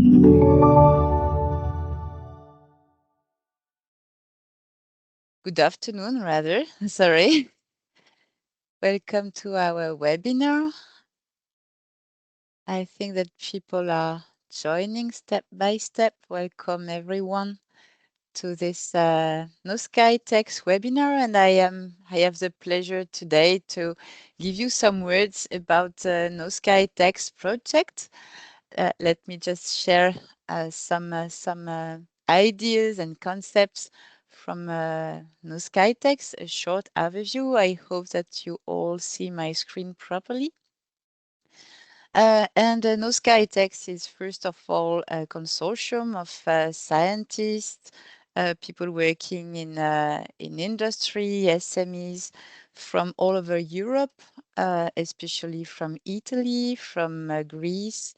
Good afternoon, rather. Sorry. Welcome to our webinar. I think that people are joining step by step. Welcome everyone to this Knowskite-x webinar, and I have the pleasure today to give you some words about the Knowskite-x project. Let me just share some ideas and concepts from Knowskite-x, a short overview. I hope that you all see my screen properly. And Knowskite-x is first of all a consortium of scientists, people working in industry, SMEs from all over Europe, especially from Italy, from Greece,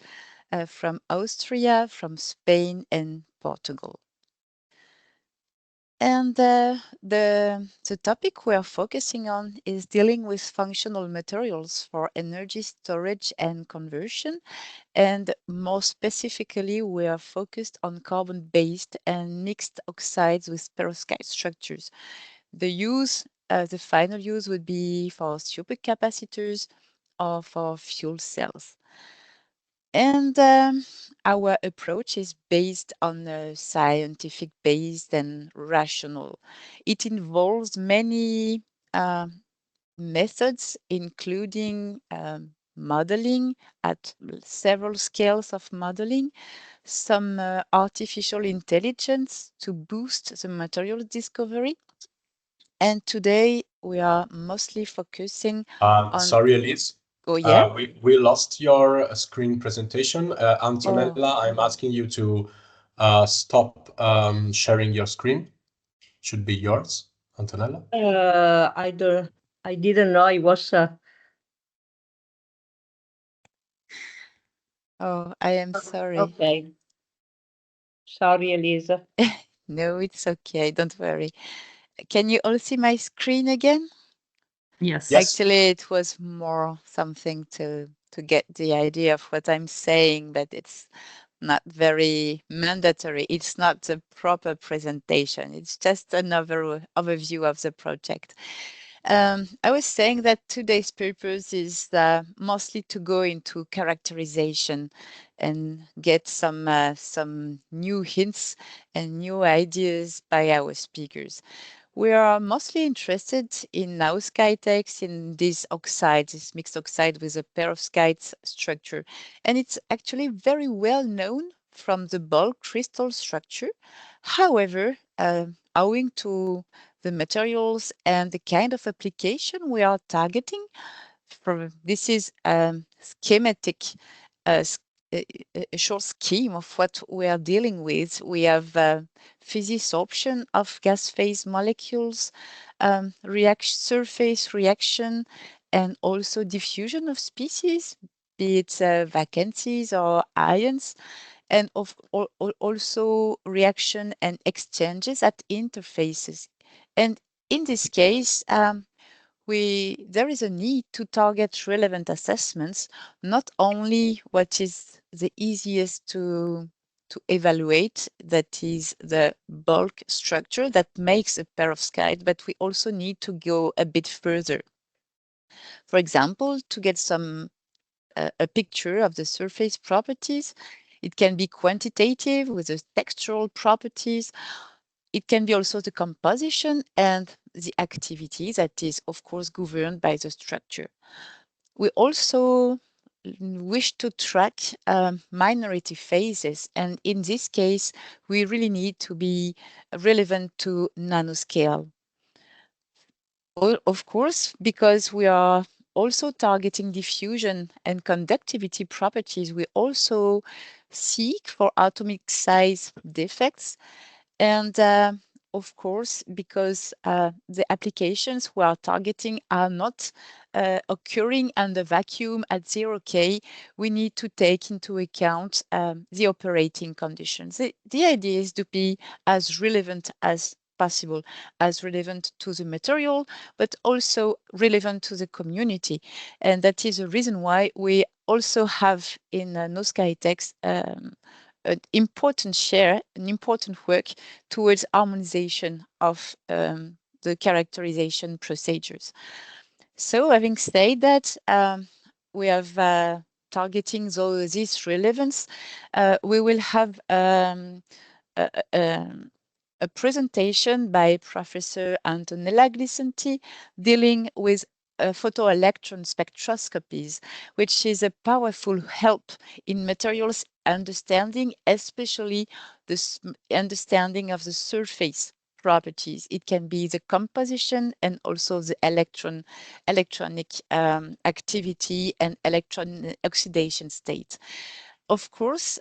from Austria, from Spain, and Portugal. And the topic we are focusing on is dealing with functional materials for energy storage and conversion. And more specifically, we are focused on carbon-based and mixed oxides with perovskite structures. The final use would be for supercapacitors or for fuel cells. And our approach is based on scientific based and rational. It involves many methods, including modeling at several scales of modeling, some artificial intelligence to boost the material discovery. And today we are mostly focusing on... Sorry, Elise. Oh, yeah? We lost your screen presentation. Antonella, I'm asking you to stop sharing your screen. Should be yours, Antonella. I didn't know it was. Oh, I am sorry. Okay. Sorry, Elisa. No, it's okay. Don't worry. Can you all see my screen again? Yes. Actually, it was more something to get the idea of what I'm saying, but it's not very mandatory. It's not the proper presentation. It's just another overview of the project. I was saying that today's purpose is mostly to go into characterization and get some new hints and new ideas by our speakers. We are mostly interested in Knowskite-x, in these oxides, this mixed oxide with a perovskite structure. And it's actually very well known from the bulk crystal structure. However, owing to the materials and the kind of application we are targeting, this is schematic, a short scheme of what we are dealing with. We have physisorption of gas phase molecules, surface reaction, and also diffusion of species, be it vacancies or ions, and also reaction and exchanges at interfaces. And in this case, there is a need to target relevant assessments, not only what is the easiest to evaluate, that is the bulk structure that makes a perovskite, but we also need to go a bit further. For example, to get a picture of the surface properties, it can be quantitative with the textural properties. It can be also the composition and the activity that is, of course, governed by the structure. We also wish to track minority phases, and in this case, we really need to be relevant to nanoscale. Of course, because we are also targeting diffusion and conductivity properties, we also seek for atomic size defects. And of course, because the applications we are targeting are not occurring under vacuum at 0K, we need to take into account the operating conditions. The idea is to be as relevant as possible, as relevant to the material, but also relevant to the community. And that is a reason why we also have in Knowskite-x an important work towards harmonization of the characterization procedures. So having said that, we have targeting this relevance, we will have a, a presentation by Professor Antonella Glisenti dealing with photoelectron spectroscopies, which is a powerful help in materials understanding, especially the understanding of the surface properties. It can be the composition and also the electronic activity and electron oxidation state. Of course,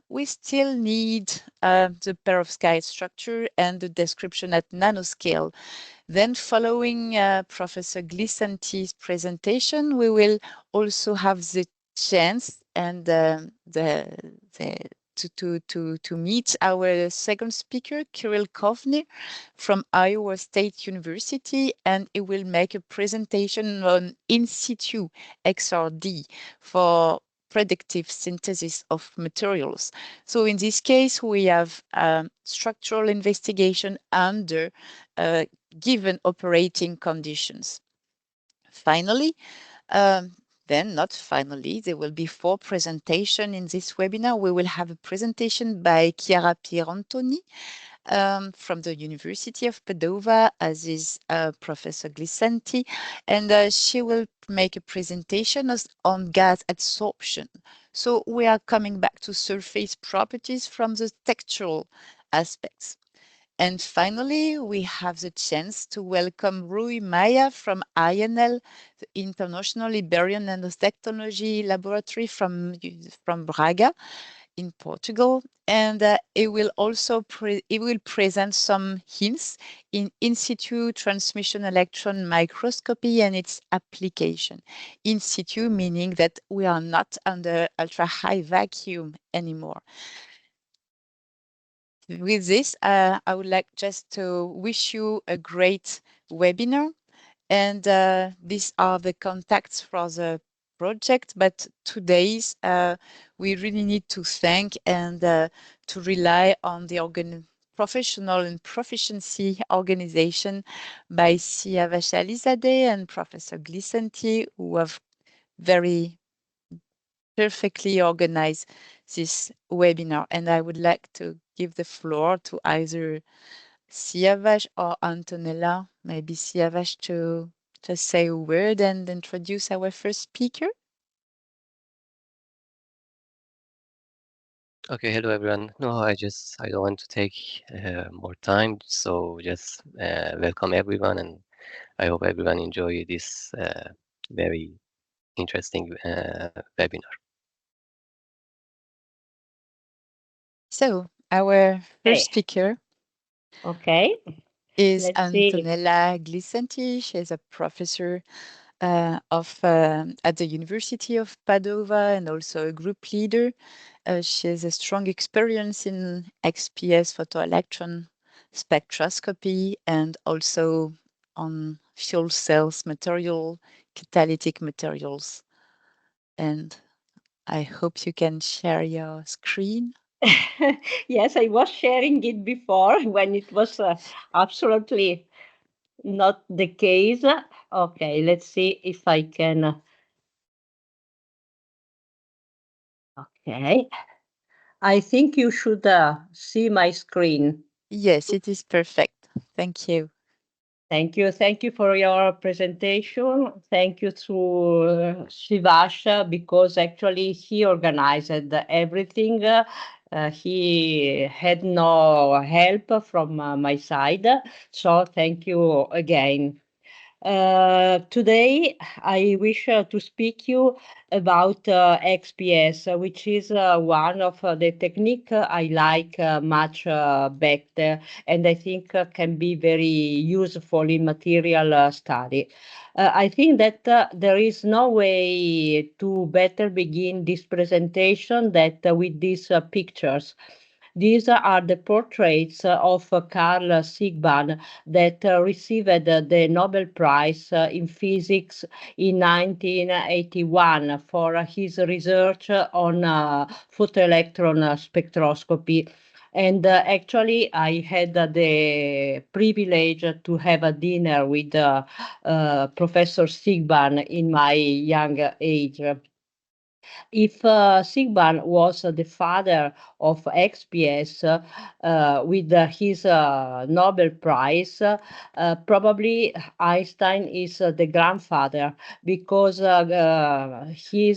we still need the perovskite structure and the description at nanoscale. Then following Professor Glisenti's presentation, we will also have the chance and to meet our second speaker, Kirill Kovner from Iowa State University, and he will make a presentation on in situ XRD for predictive synthesis of materials. So in this case, we have structural investigation under given operating conditions. Finally, then not finally, there will be 4 presentations in this webinar. We will have a presentation by Chiara Pierantoni from the University of Padova, as is Professor Glisenti, and she will make a presentation on gas adsorption. So we are coming back to surface properties from the textural aspects. And finally, we have the chance to welcome Rui Maia from INL, the International Iberian Nanotechnology Laboratory from Braga in Portugal. And it will also present some hints in situ transmission electron microscopy and its application. In situ meaning that we are not under ultra high vacuum anymore. With this, I would like just to wish you a great webinar. And these are the contacts for the project. But today's, we really need to thank and to rely on the professional and proficiency organization by Sia Vashalizadeh and Professor Glisenti, who have very perfectly organized this webinar. And I would like to give the floor to either Siavash or Antonella. Maybe Siavash to just say a word and introduce our first speaker. Okay, hello everyone. No, I don't want to take more time, so just welcome everyone, and I hope everyone enjoy this very interesting webinar. So our first speaker is Let's Antonella Glisenti. She's a professor at the University of Padova and also a group leader. She has a strong experience in XPS photoelectron spectroscopy and also on fuel cells material, catalytic materials. And I hope you can share your screen. Yes, I was sharing it before when it was absolutely not the case. Okay, let's see if I can. Okay. I think you should see my screen. Yes, it is perfect. Thank you. Thank you. Thank you for your presentation. Thank you to Shivash because actually he organized everything. He had no help from my side. So thank you again. Today, I wish to speak you about XPS, which is one of the technique I like much better, and I think can be very useful in material study. I think that there is no way to better begin this presentation that with these pictures. These are the portraits of Carl Sagan that received the Nobel Prize in Physics in 1981 for his research on photoelectron spectroscopy. And actually, I had the privilege to have a dinner with Professor Sigban in my young age. If Sigban was the father of XPS with his Nobel Prize, probably Einstein is the grandfather because he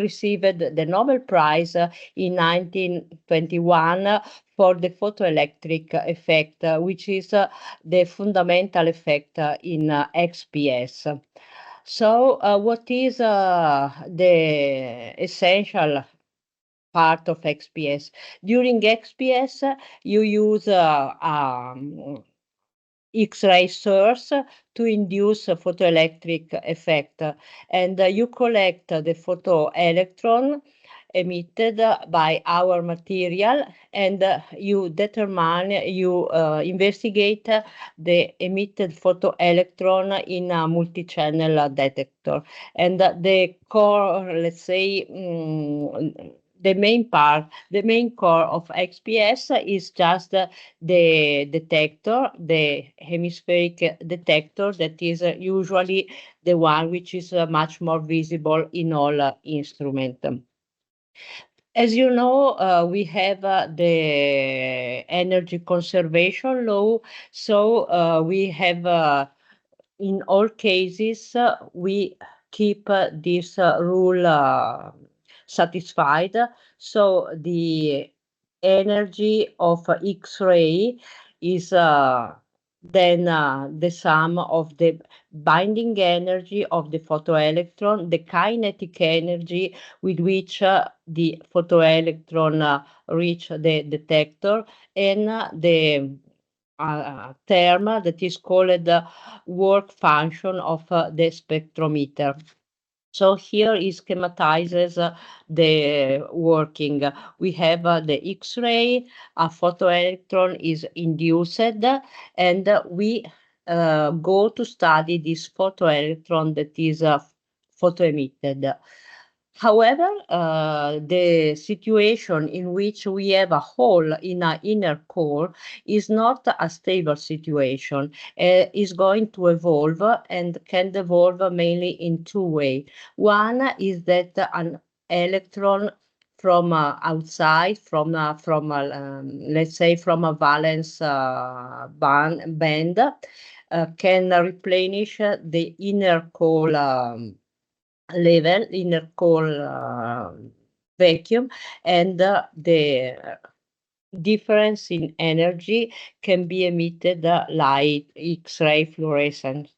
received the Nobel Prize in 1921 for the photoelectric effect, which is the fundamental effect in XPS. So, what is the essential part of XPS? During XPS, you use X-ray source to induce a photoelectric effect, and you collect the photoelectron emitted by our material, and you investigate the emitted photoelectron in a multi-channel detector. And the core, let's say, the main core of XPS is just the detector, the hemispheric detector that is usually the one which is much more visible in all instruments. As you know, we have the energy conservation law. So we have, in all cases, we keep this rule satisfied. So the energy of X-ray is then the sum of the binding energy of the photoelectron, the kinetic energy with which the photoelectron reach the detector, and the term that is called the work function of the spectrometer. So here is schematizes the working. We have the X-ray, a photoelectron is induced, and we go to study this photoelectron that is photoemitted. However, the situation in which we have a hole in an inner core is not a stable situation. Is going to evolve and can evolve mainly in two ways. One is that an electron from outside, let's say from a valence band, can replenish the inner core level, inner core vacuum, and the difference in energy can be emitted like X-ray fluorescence,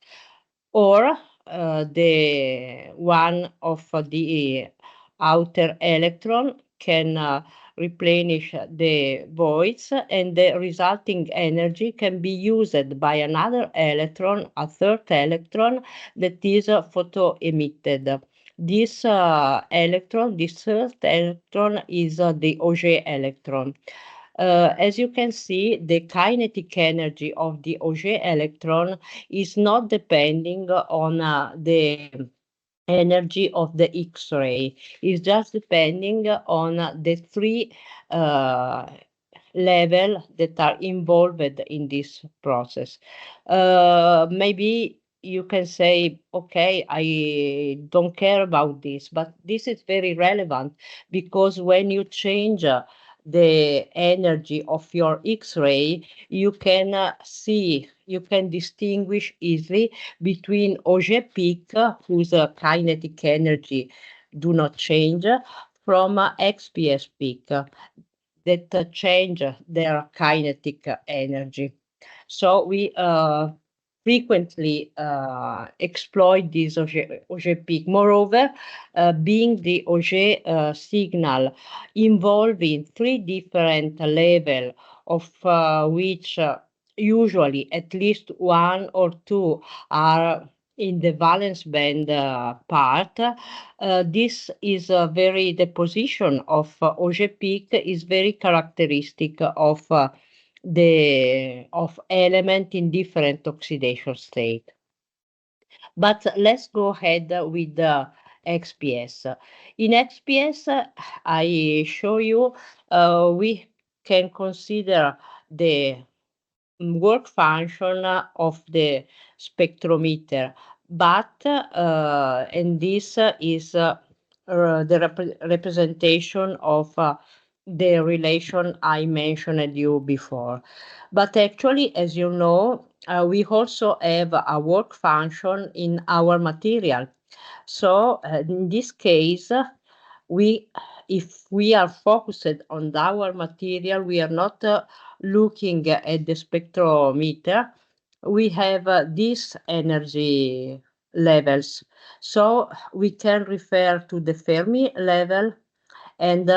or the one of the outer electron can replenish the voids, and the resulting energy can be used by another electron, a third electron that is photo emitted. This third electron is the Auger electron. As you can see, the kinetic energy of the Auger electron is not depending on the energy of the X-ray. It's just depending on the three levels that are involved in this process. Maybe you can say, okay, I don't care about this, but this is very relevant because when you change the energy of your X-ray, you can you can distinguish easily between Auger peak, whose kinetic energy do not change, from XPS peak that change their kinetic energy. So we frequently exploit this Auger peak. Moreover, being the Auger signal involving three different levels, of which usually at least one or two are in the valence band part. This is the position of Auger peak is very characteristic of the of element in different oxidation state. But let's go ahead with the XPS. In XPS, I show you we can consider the work function of the spectrometer, but and this is the representation of the relation I mentioned you before. But actually, as you know, we also have a work function in our material. So in this case, we if we are focused on our material, we are not looking at the spectrometer, we have these energy levels. So we can refer to the Fermi level, and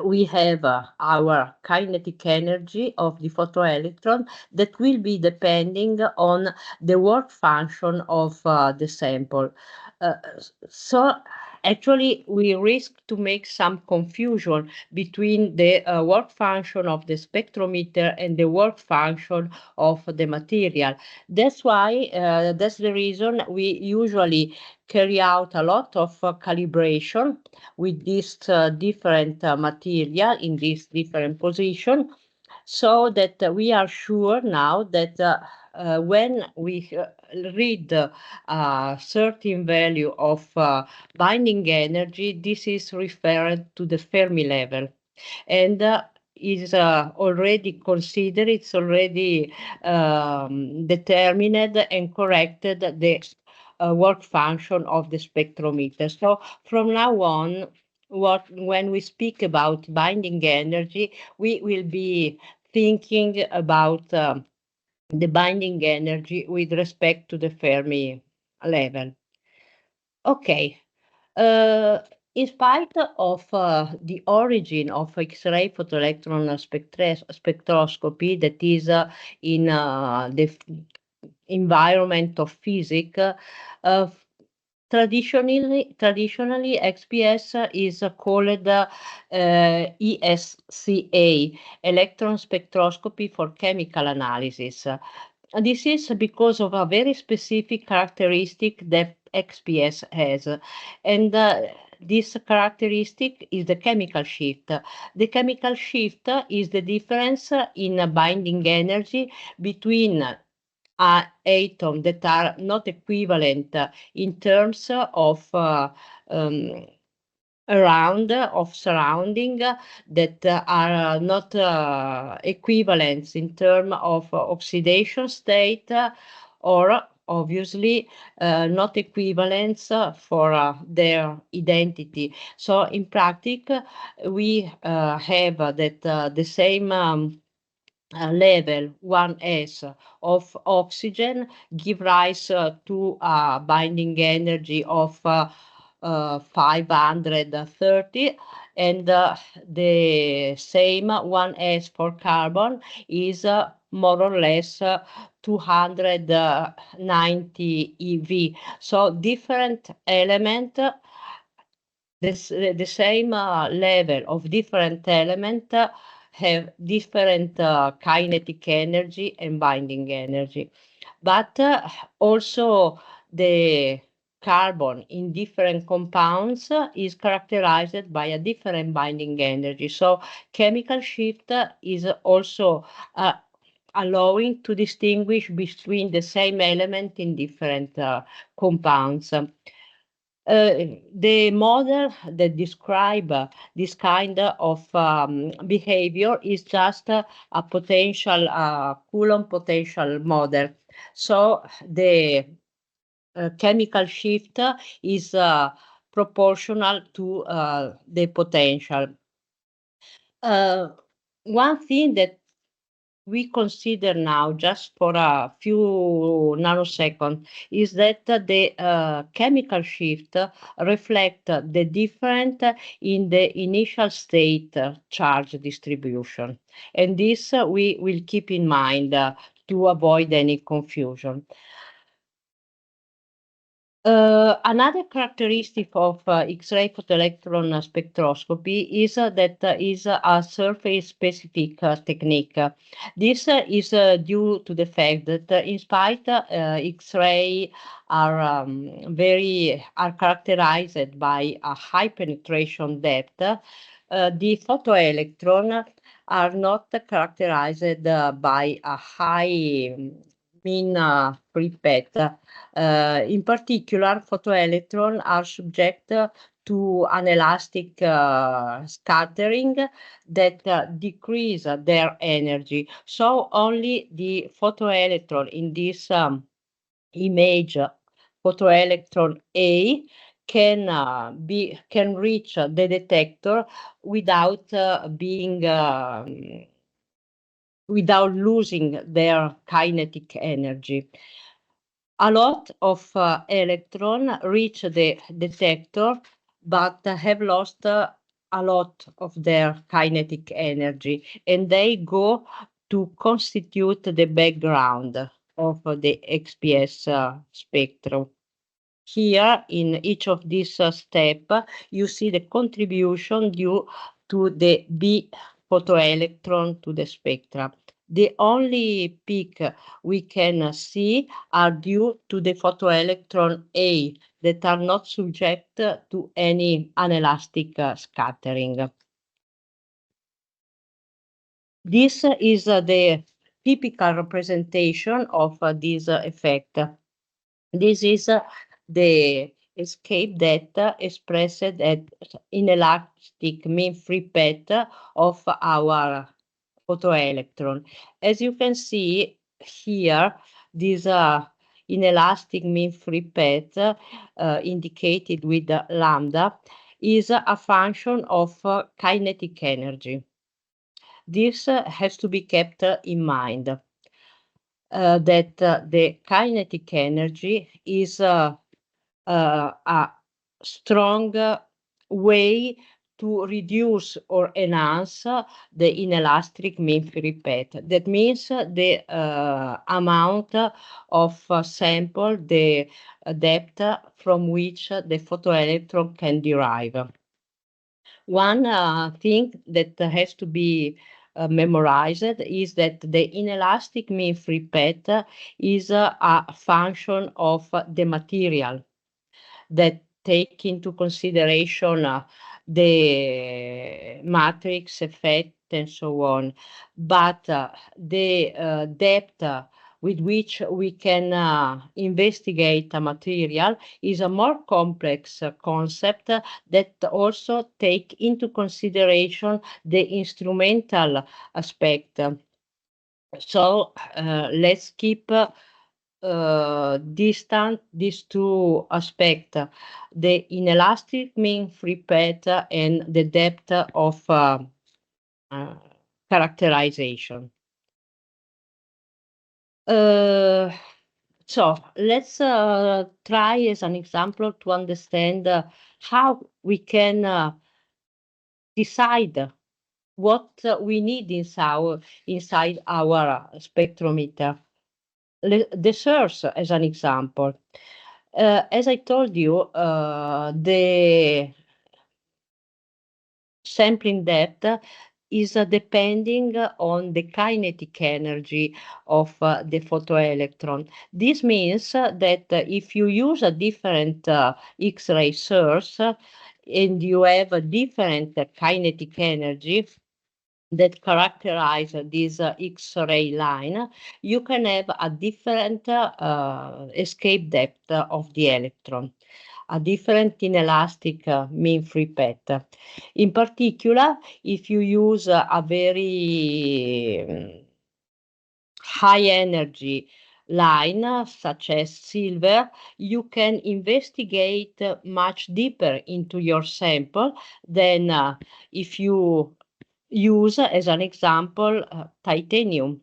we have our kinetic energy of the photoelectron that will be depending on the work function of the sample. So actually we risk to make some confusion between the work function of the spectrometer and the work function of the material. That's why that's the reason we usually carry out a lot of calibration with this different material in this different position, so that we are sure now that when we read a certain value of binding energy, this is referred to the Fermi level, and is already considered, it's already determined and corrected the work function of the spectrometer. So from now on, when we speak about binding energy, we will be thinking about the binding energy with respect to the Fermi level. Okay. Uh, in spite of the origin of X-ray photoelectron spectroscopy, that is in the environment of physics, traditionally XPS is called ESCA, electron spectroscopy for chemical analysis. This is because of a very specific characteristic that XPS has, and this characteristic is the chemical shift. The chemical shift is the difference in binding energy between atoms that are not equivalent in terms of surrounding that are not equivalents in terms of oxidation state, or obviously not equivalents for their identity. So in practice, we have that the same level 1s of oxygen give rise to a binding energy of 530, and the same 1s for carbon is more or less 290 eV. So different element, the same level of different element have different kinetic energy and binding energy. But also the carbon in different compounds is characterized by a different binding energy. So chemical shift is also allowing to distinguish between the same element in different compounds. The model that describe this kind of behavior is just a potential Coulomb potential model. So the chemical shift is proportional to the potential. One thing that we consider now, just for a few nanoseconds, is that the chemical shift reflect the difference in the initial state charge distribution. And this we will keep in mind to avoid any confusion. Another characteristic of X-ray photoelectron spectroscopy is that is a surface-specific technique. This is due to the fact that, in spite X-ray are characterized by a high penetration depth, the photoelectron are not characterized by a high mean free path. In particular, photoelectrons are subject to an elastic scattering that decrease their energy. So only the photoelectron in this image, photoelectron A, can reach the detector without without losing their kinetic energy. A lot of electrons reach the detector, but have lost a lot of their kinetic energy, and they go to constitute the background of the XPS spectrum. Here, in each of these steps, you see the contribution due to the B photoelectron to the spectra. The only peak we can see are due to the photoelectron A that are not subject to any anelastic scattering. This is the typical representation of this effect. This is the escape data expressed at inelastic mean free path of our photoelectron. As you can see here, this inelastic mean free path indicated with the lambda is a function of kinetic energy. This has to be kept in mind. That the kinetic energy is a strong way to reduce or enhance the inelastic mean free path. That means the amount of sample, the depth from which the photoelectron can derive. One thing that has to be memorized is that the inelastic mean free path is a function of the material that take into consideration the matrix effect and so on. But the depth with which we can investigate a material is a more complex concept that also take into consideration the instrumental aspect. So let's keep distant these two aspects, the inelastic mean free path and the depth of characterization. So let's try as an example to understand how we can decide what we need inside our spectrometer. The source as an example. As I told you, the sampling depth is depending on the kinetic energy of the photoelectron. This means that if you use a different X-ray source and you have a different kinetic energy that characterize this X-ray line, you can have a different escape depth of the electron, a different inelastic mean free path. In particular, if you use a very high energy line, such as silver, you can investigate much deeper into your sample than if you use, as an example, titanium.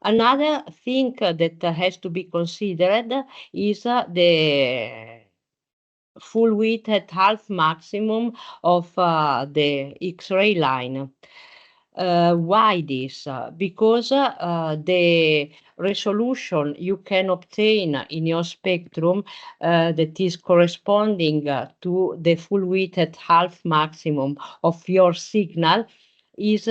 Another thing that has to be considered is the full width at half maximum of the X-ray line. Why this? Because the resolution you can obtain in your spectrum that is corresponding to the full width at half maximum of your signal is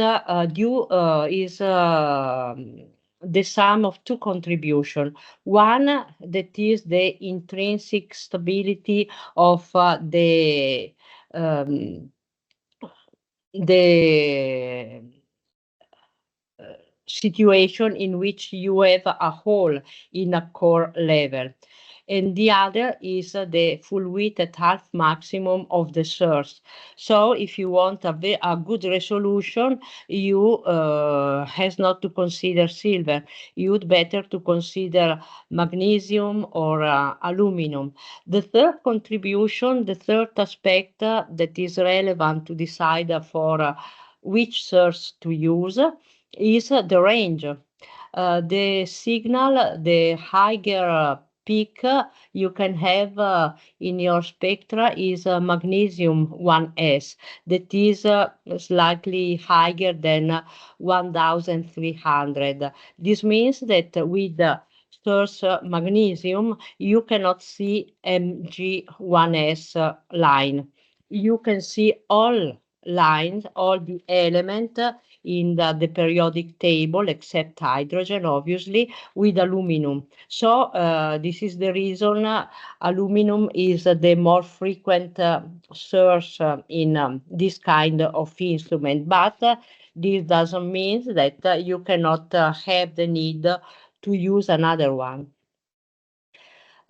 the sum of two contributions. One that is the intrinsic stability of um, the situation in which you have a hole in a core level. And the other is the full width at half maximum of the source. So if you want a good resolution, you has not to consider silver. You'd better to consider magnesium or aluminum. The third contribution, the third aspect that is relevant to decide for which source to use is the range. The signal, the higher peak you can have in your spectra is magnesium 1s, that is slightly higher than 1300. This means that with source magnesium, you cannot see Mg1s line. You can see all lines, all the elements in the periodic table, except hydrogen, obviously, with aluminum. So this is the reason aluminum is the more frequent source in this kind of instrument. But this doesn't mean that you cannot have the need to use another one.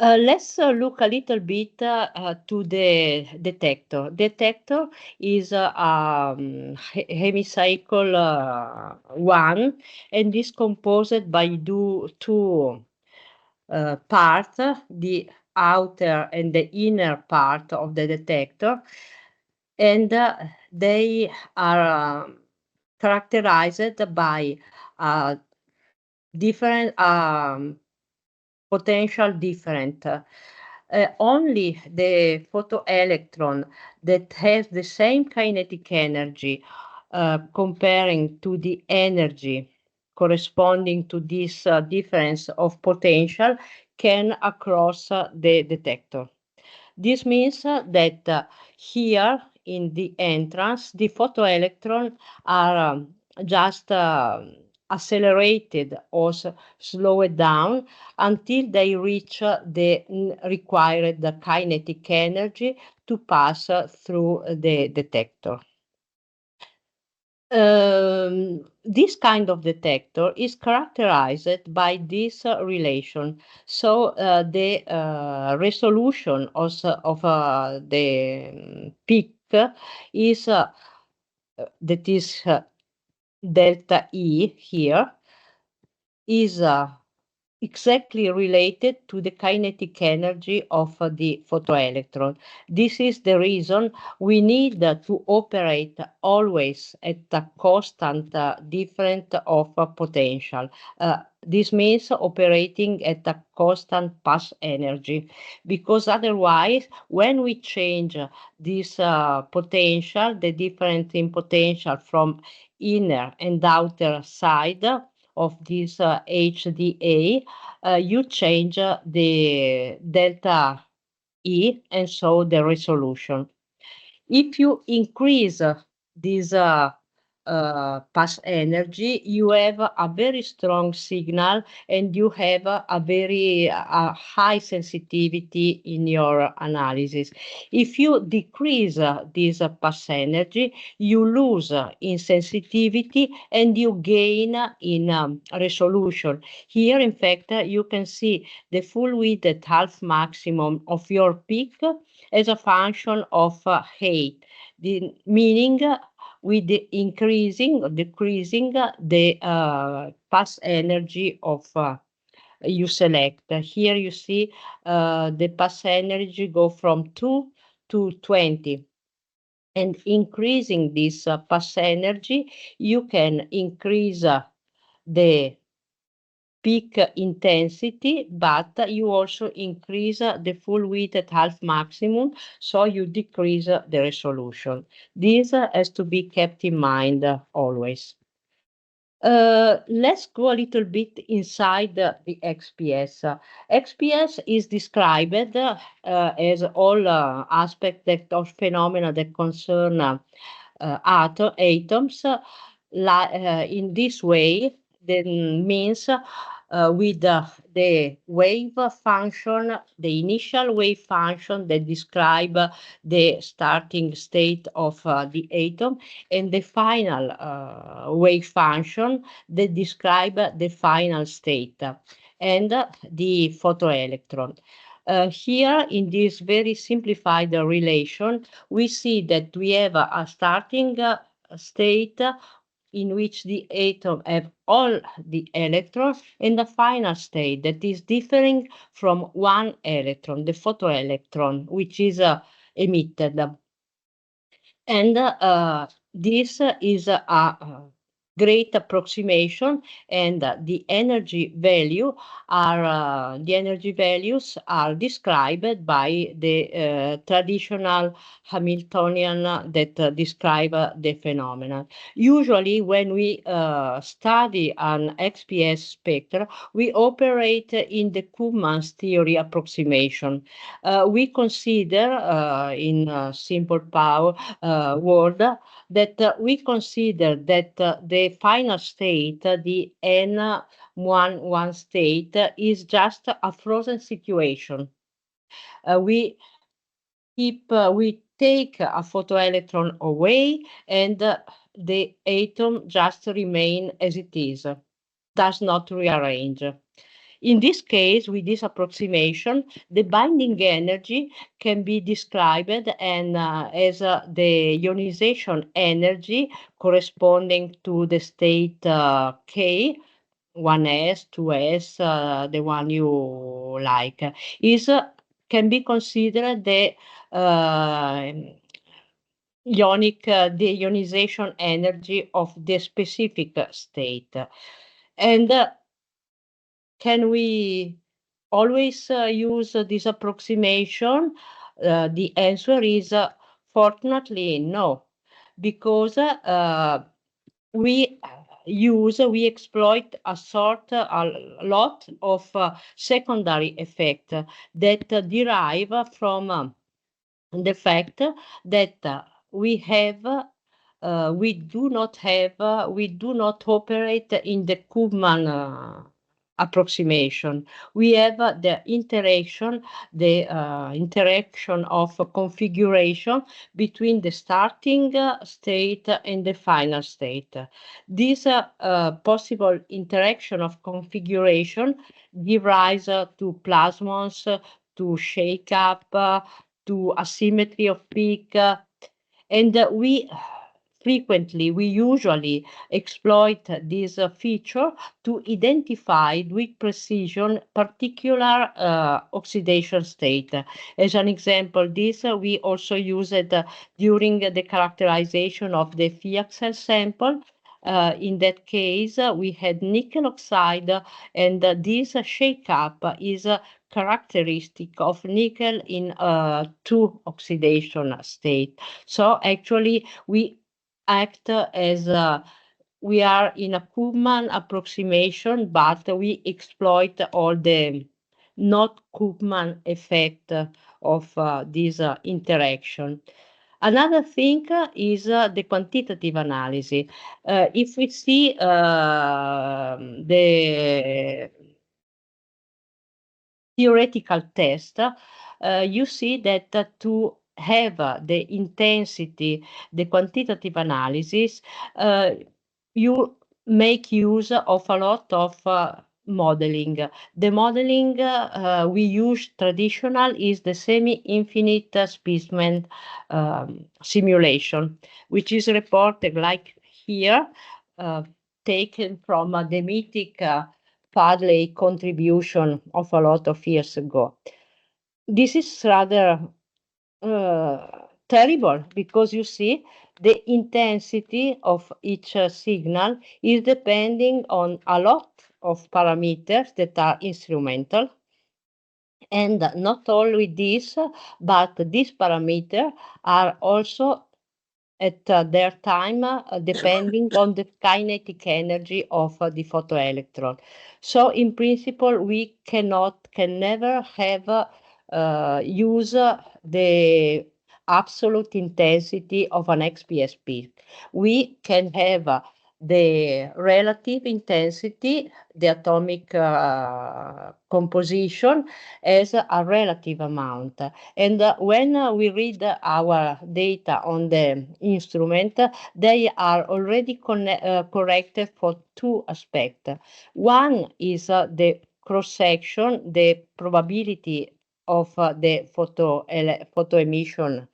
Let's look a little bit to the detector. Detector is hemicycle one and is composed by two parts, the outer and the inner part of the detector, and they are characterized by different potential different. Only the photoelectron that has the same kinetic energy comparing to the energy corresponding to this difference of potential can cross the detector. This means that here in the entrance, the photoelectrons are just accelerated or slowed down until they reach the required kinetic energy to pass through the detector. This kind of detector is characterized by this relation. So the resolution of the peak is that is delta E here is exactly related to the kinetic energy of the photoelectron. This is the reason we need to operate always at a constant difference of potential. This means operating at a constant pass energy, because otherwise, when we change this potential, the difference in potential from inner and outer side, of this HDA, you change the delta E and so the resolution. If you increase this pass energy, you have a very strong signal and you have a very high sensitivity in your analysis. If you decrease this pass energy, you lose in sensitivity and you gain in resolution. Here, in fact, you can see the full width at half maximum of your peak as a function of height, meaning with the increasing or decreasing the pass energy of you select. Here you see the pass energy go from 2 to 20. And increasing this pass energy, you can increase the peak intensity, but you also increase the full width at half maximum, so you decrease the resolution. This has to be kept in mind always. Let's go a little bit inside the XPS. XPS is described as all aspects that of phenomena that concern atoms. In this way, then means with the wave function, the initial wave function that describe the starting state of the atom, and the final wave function that describe the final state, and the photoelectron. Here, in this very simplified relation, we see that we have a starting state in which the atom have all the electrons, and the final state that is differing from one electron, the photoelectron, which is emitted. And this is a great approximation, and the energy values are described by the traditional Hamiltonian that describe the phenomenon. Usually, when we study an XPS spectra, we operate in the Kuhlmann's theory approximation. We consider in simple power word that we consider that the final state, the N11 state, is just a frozen situation. We take a photoelectron away, and the atom just remain as it is, does not rearrange. In this case, with this approximation, the binding energy can be described as the ionization energy corresponding to the state K, 1s, 2s, the one you like, can be considered the the ionization energy of the specific state. And can we always use this approximation? The answer is fortunately no, because we exploit a lot of secondary effect that derive from the fact that we do not operate in the Kuhlmann approximation. We have the interaction of configuration between the starting state and the final state. This possible interaction of configuration give rise to plasmons, to shake up, to asymmetry of peak, and we usually exploit this feature to identify with precision particular oxidation state. As an example, we also use it during the characterization of the Fiaxel sample. In that case, we had nickel oxide, and this shake-up is characteristic of nickel in 2 oxidation state. So actually, we act as we are in a Kuhlmann approximation, but we exploit all the not Kuhlmann effect of this interaction. Another thing is the quantitative analysis. If we see the theoretical test, you see that to have the intensity, the quantitative analysis, you make use of a lot of modeling. The modeling we use traditional is the semi-infinite specimen simulation, which is reported like here, taken from the mythic Fadley contribution of a lot of years ago. This is rather terrible, because you see the intensity of each signal is depending on a lot of parameters that are instrumental. And not only this, but these parameters are also at their time, depending on the kinetic energy of the photoelectron. So in principle, we can never have use the absolute intensity of an XPS peak. We can have the relative intensity, the atomic composition, as a relative amount. And when we read our data on the instrument, they are already corrected for two aspects. One is the cross section, the probability of the photo emission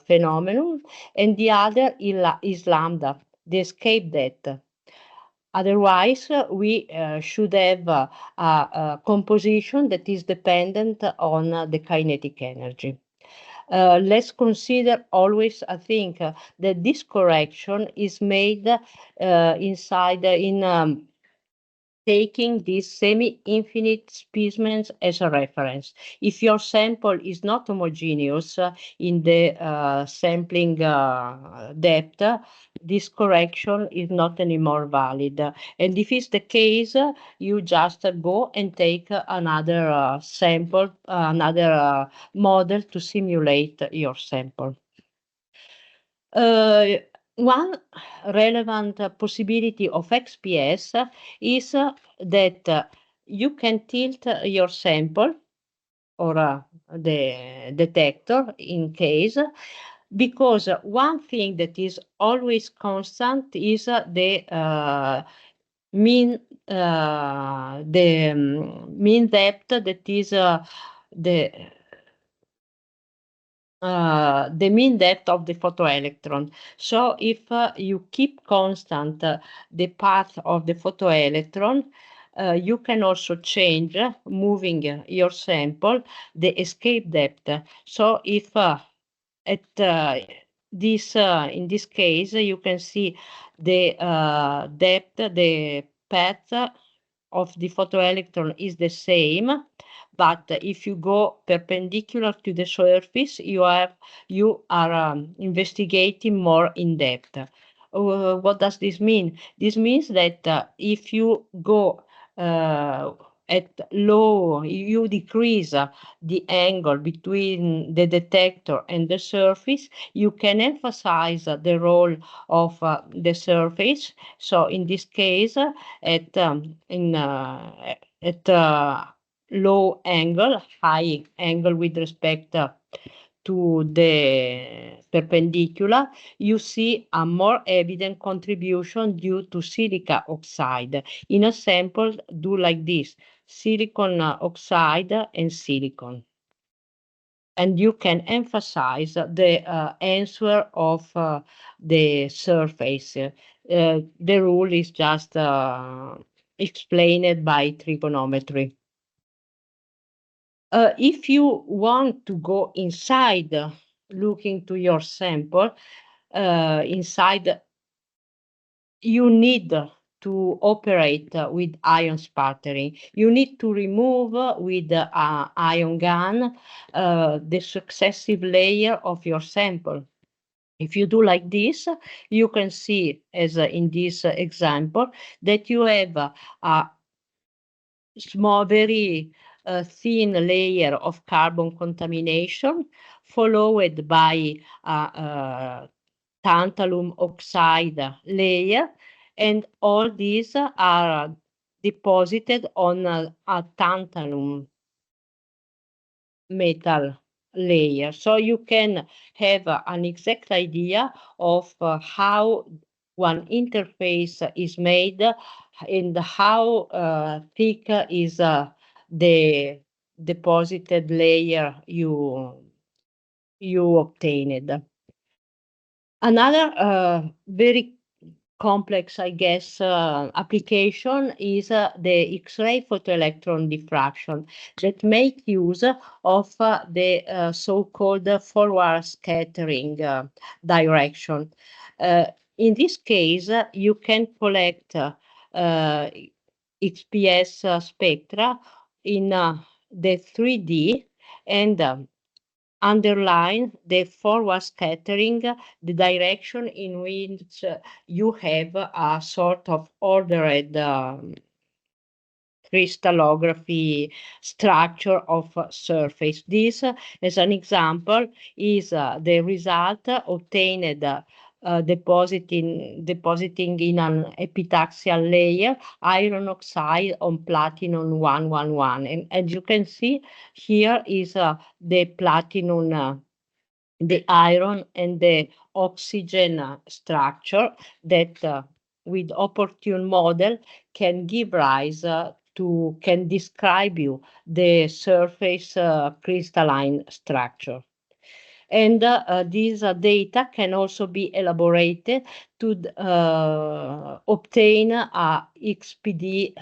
phenomenon, and the other is lambda, the escape depth. Otherwise, we should have a composition that is dependent on the kinetic energy. Let's consider always, I think, that this correction is made in taking these semi-infinite specimens as a reference. If your sample is not homogeneous in the sampling depth, this correction is not anymore valid. And if it's the case, you just go and take another sample, another model to simulate your sample. One relevant possibility of XPS is that you can tilt your sample or the detector in case, because one thing that is always constant is the mean mean depth, that is the mean depth of the photoelectron. So if you keep constant the path of the photoelectron, you can also change, moving your sample, the escape depth. So if at this in this case you can see the depth, the path of the photoelectron is the same, but if you go perpendicular to the surface, you are investigating more in depth. What does this mean? This means that if you go at low, you decrease the angle between the detector and the surface, you can emphasize the role of the surface. So in this case, at low angle, high angle with respect to the perpendicular, you see a more evident contribution due to silica oxide. In a sample, do like this: silicon oxide and silicon. And you can emphasize the answer of the surface. The rule is just explained by trigonometry. If you want to go inside, looking to your sample, inside, you need to operate with ion sputtering. You need to remove with ion gun the successive layer of your sample. If you do like this, you can see, as in this example, that you have a small, very thin layer of carbon contamination, followed by a tantalum oxide layer, and all these are deposited on a tantalum metal layer. So you can have an exact idea of how one interface is made and how thick is the deposited layer you obtained. Another very complex, I guess, application is the X-ray photoelectron diffraction that make use of the so-called forward scattering direction. In this case, you can collect XPS spectra in the 3D, and underline the forward scattering, the direction in which you have a sort of ordered crystallography structure of a surface. This, as an example, is the result obtained depositing in an epitaxial layer iron oxide on platinum 111. And as you can see, here is the platinum, the iron and the oxygen structure that with opportune model can give rise can describe you the surface crystalline structure. And these data can also be elaborated to obtain a XPD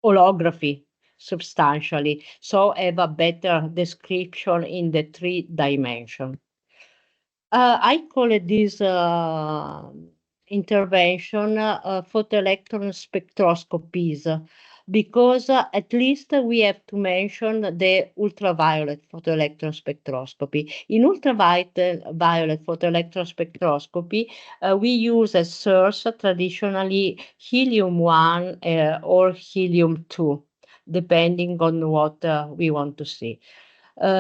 holography substantially, so have a better description in the 3 dimension. I call it this intervention photoelectron spectroscopies because at least we have to mention the ultraviolet photoelectron spectroscopy. In ultraviolet photoelectron spectroscopy, we use as source traditionally helium-1 or helium-2, depending on what we want to see.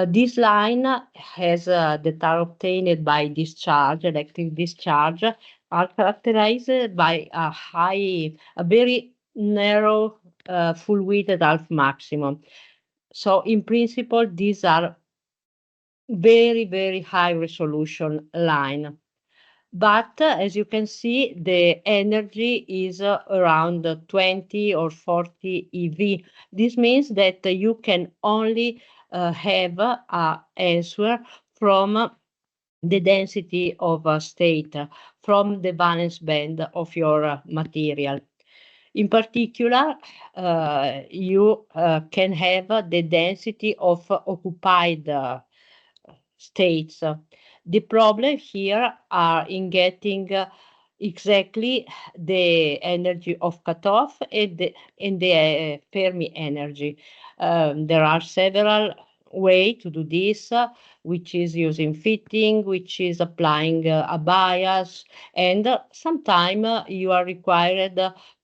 This line has that are obtained by discharge, electric discharge, are characterized by a very narrow full width at half maximum. So in principle, these are very, very high resolution line. But as you can see, the energy is around 20 or 40 eV. This means that you can only have an answer from the density of a state, from the valence band of your material. In particular, you can have the density of occupied states. The problem here are in getting exactly the energy of cutoff and the Fermi energy. There are several ways to do this, which is using fitting, which is applying a bias, and sometimes you are required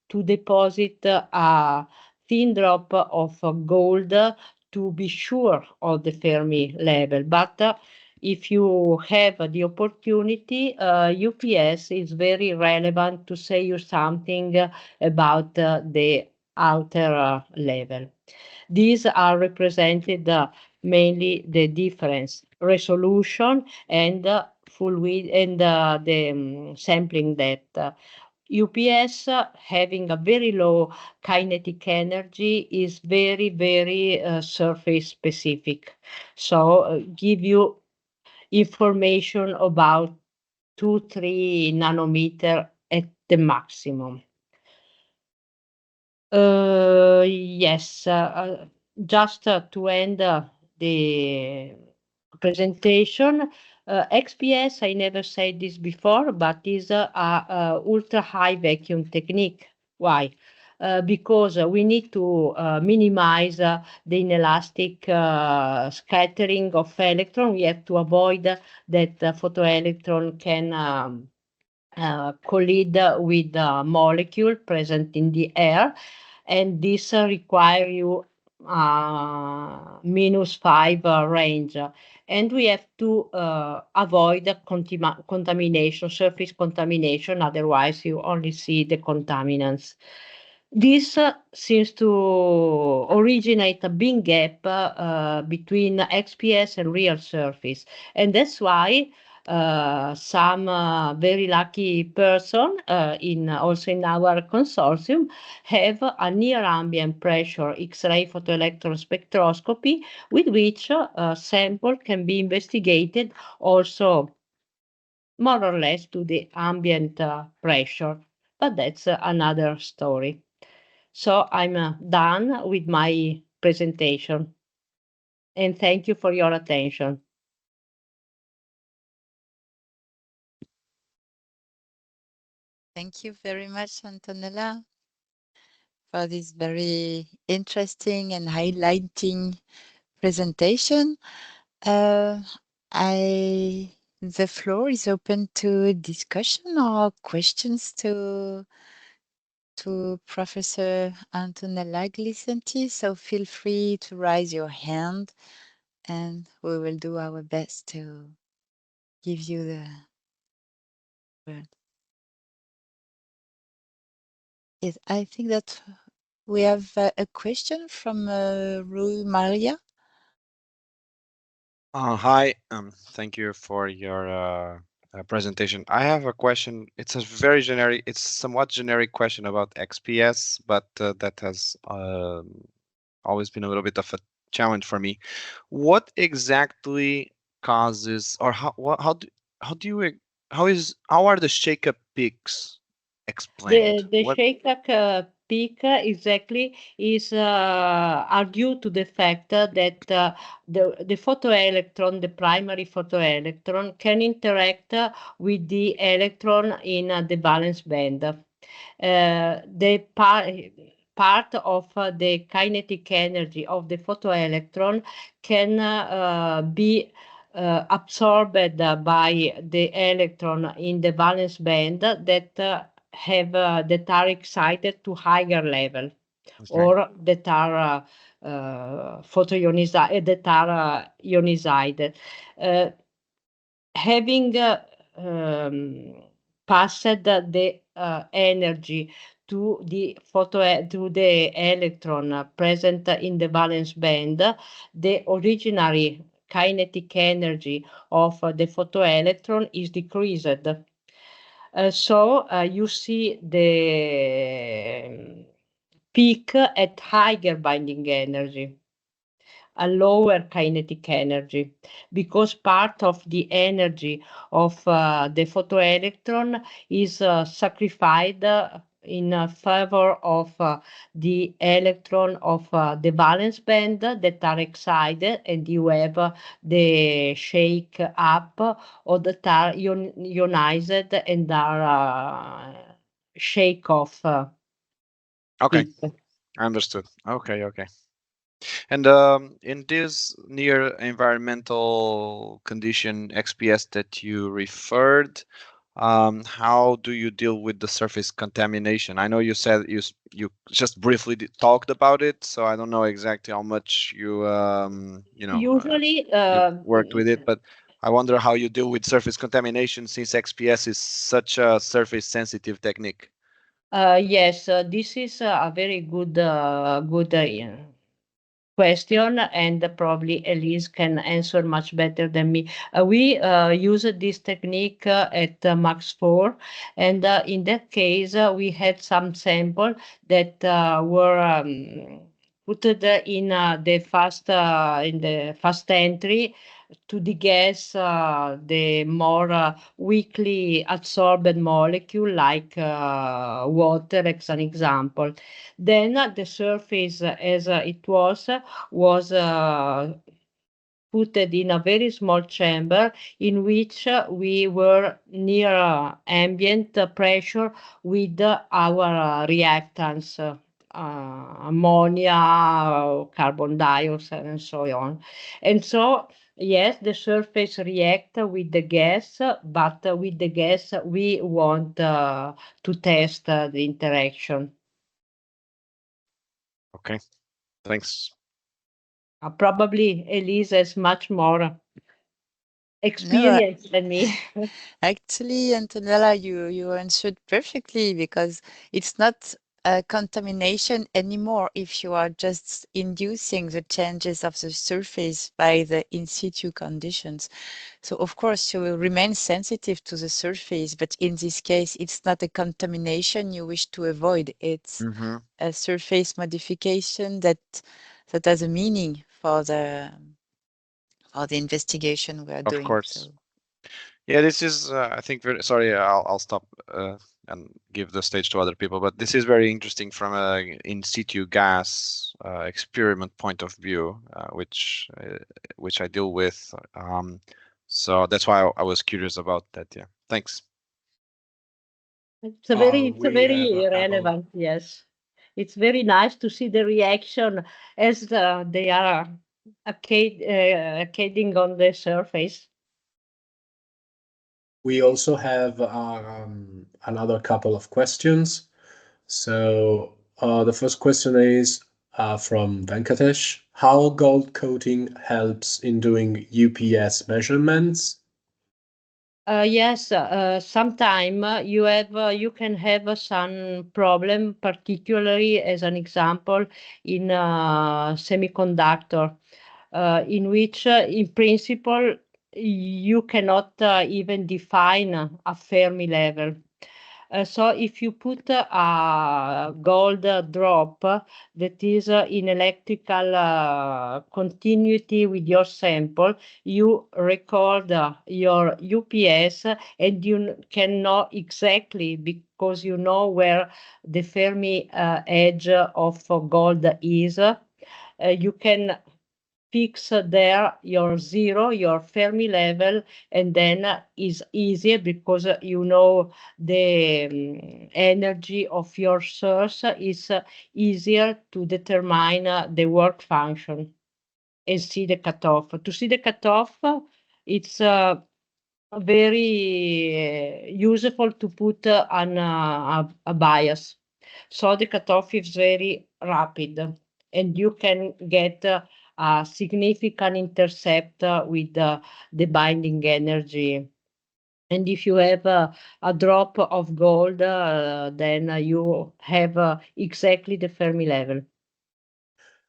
to deposit a thin drop of gold to be sure of the Fermi level. But if you have the opportunity, UPS is very relevant to say you something about the outer level. These are represented mainly the difference resolution and full width and the sampling depth. UPS having a very low kinetic energy is very, very surface specific. So give you information about 2-3 nanometer at the maximum. Yes, just to end the presentation, XPS, I never said this before, but is a ultra high vacuum technique. Why? Because we need to minimize the inelastic scattering of electron. We have to avoid that photoelectron can collide with a molecule present in the air, and this require you -5 range. And we have to avoid contamination, surface contamination, otherwise you only see the contaminants. This seems to originate a big gap between XPS and real surface, and that's why some very lucky person also in our consortium have a near ambient pressure X-ray photoelectron spectroscopy with which sample can be investigated also more or less to the ambient pressure, but that's another story. So I'm done with my presentation, and thank you for your attention. Thank you very much, Antonella, for this very interesting and highlighting presentation. The floor is open to discussion or questions to Professor Antonella Glissanti. So feel free to raise your hand, and we will do our best to give you the word. Yes, I think that we have a question from Rui Maria. Hi, thank you for your presentation. I have a question. It's a very generic, it's somewhat generic question about XPS, but that has always been a little bit of a challenge for me. What exactly causes, or how do you how are the shake-up peaks explained? The What? shake peak exactly is are due to the fact that the photoelectron, the primary photoelectron, can interact with the electron in the valence band. The part of the kinetic energy of the photoelectron can be absorbed by the electron in the valence band that that are excited to higher level, Okay. or that are photoionized, that are ionized. Having passed the energy to the to the electron present in the valence band, the originary kinetic energy of the photoelectron is decreased. So you see the peak at higher binding energy, a lower kinetic energy, because part of the energy of the photoelectron is sacrificed in favor of the electron of the valence band that are excited, and you have the shake up, or that are ionized and are shake off. Okay, Peak. I understood. Okay, okay. And in this near environmental condition XPS that you referred, how do you deal with the surface contamination? I know you said you just briefly talked about it, so I don't know exactly how much Usually, you worked with it, but I wonder how you deal with surface contamination since XPS is such a surface sensitive technique. yes, this is a very good question, and probably Elise can answer much better than me. We use this technique at Max 4, and in that case, we had some sample that were put in the fast entry to degas the more weakly absorbed molecule, like water, as an example. Then the surface, as it was put in a very small chamber in which we were near ambient pressure with our reactants, ammonia, carbon dioxide, and so on. And so, yes, the surface react with the gas, but with the gas we want to test the interaction. Okay, thanks. Probably Elise has much more No, experience than me. actually, Antonella, you answered perfectly, because it's not a contamination anymore if you are just inducing the changes of the surface by the in situ conditions. So of course you will remain sensitive to the surface, but in this case it's not a contamination you wish to avoid. It's Mm-hmm. a surface modification that has a meaning for the investigation we are Of doing. course. So Yeah, this is, I think, very, sorry, I'll stop and give the stage to other people, but this is very interesting from a in situ gas experiment point of view, which I deal with. So that's why I was curious about that. Yeah, thanks. It's a very, We have about relevant, yes. It's very nice to see the reaction as they are cascading on the surface. We also have another couple of questions. So the first question is from Venkatesh. How gold coating helps in doing UPS measurements? Yes, sometime you can have some problem, particularly as an example in semiconductor, in which, in principle, you cannot even define a Fermi level. So if you put a gold drop that is in electrical continuity with your sample, you record your UPS and you can know exactly, because you know where the Fermi edge of gold is. You can fix there your zero, your Fermi level, and then is easier because you know the energy of your source is easier to determine the work function and see the cutoff. To see the cutoff, it's very useful to put a bias. So the cutoff is very rapid and you can get a significant intercept with the binding energy. And if you have a drop of gold, then you have exactly the Fermi level.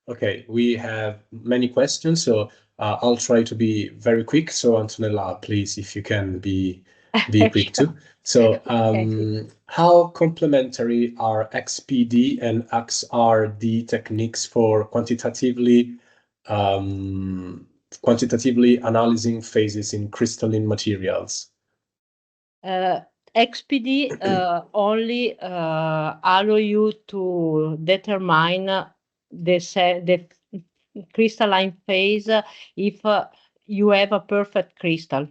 Okay, we have many questions, so I'll try to be very quick. So Antonella, please, if you can be quick too. So how complementary are XPD and XRD techniques for quantitatively analyzing phases in crystalline materials? XPD only allow you to determine the crystalline phase if you have a perfect crystal,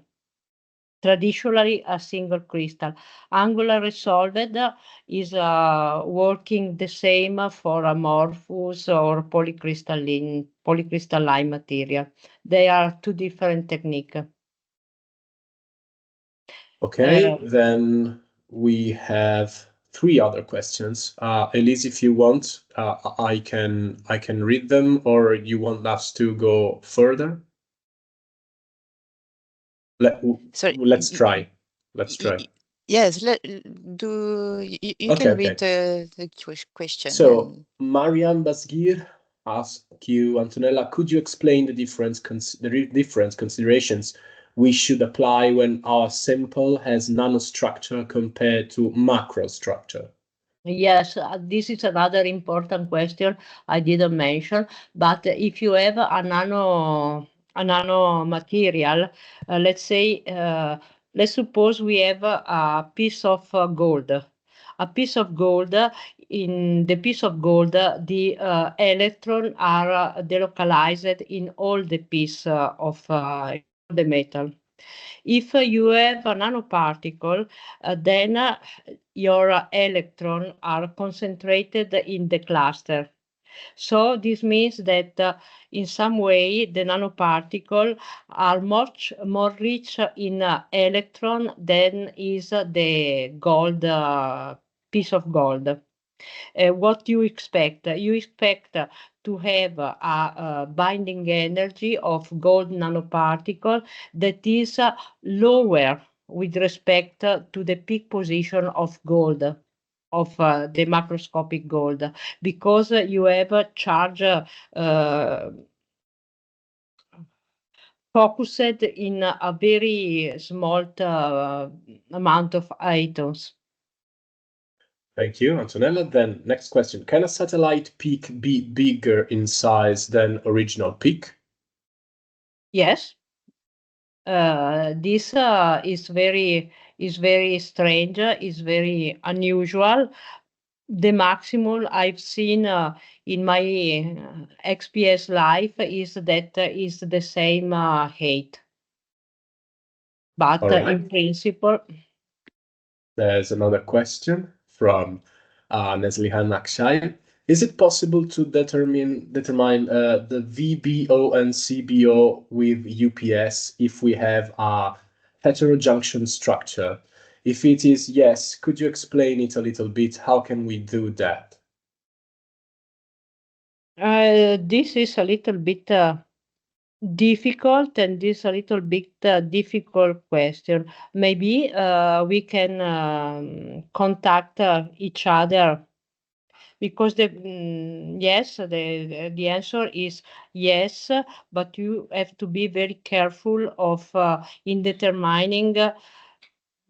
traditionally a single crystal. Angular resolved is working the same for amorphous or polycrystalline material. They are two different techniques. Okay, then we have three other questions. Elise, if you want, I can read them, or you want us to go further? Sorry. Let's try. Let's try. Yes, you Okay, can read okay. the question. So And Mariam Basgir asked you, Antonella, could you explain the different considerations we should apply when our sample has nanostructure compared to macrostructure? Yes, this is another important question I didn't mention. But if you have a nano material, let's say, let's suppose we have a piece of gold. A piece of gold. In the piece of gold, the electron are delocalized in all the piece of the metal. If you have a nanoparticle, then your electrons are concentrated in the cluster. So this means that in some way the nanoparticles are much more rich in electron than is the gold piece of gold. What you expect? You expect to have a binding energy of gold nanoparticle that is lower with respect to the peak position of gold, of the macroscopic gold, because you have a charge focused in a very small amount of atoms. Thank you, Antonella. Then next question. Can a satellite peak be bigger in size than original peak? Yes. This is very strange, is very unusual. The maximum I've seen in my XPS life is that is the same height. But right. in principle, There's another question from Neslihan Akshay. Is it possible to determine the VBO and CBO with UPS if we have a heterojunction structure? If it is yes, could you explain it a little bit? How can we do that? This is a little bit difficult, and this a little bit difficult question. Maybe we can contact each other, because yes, the answer is yes, but you have to be very careful of in determining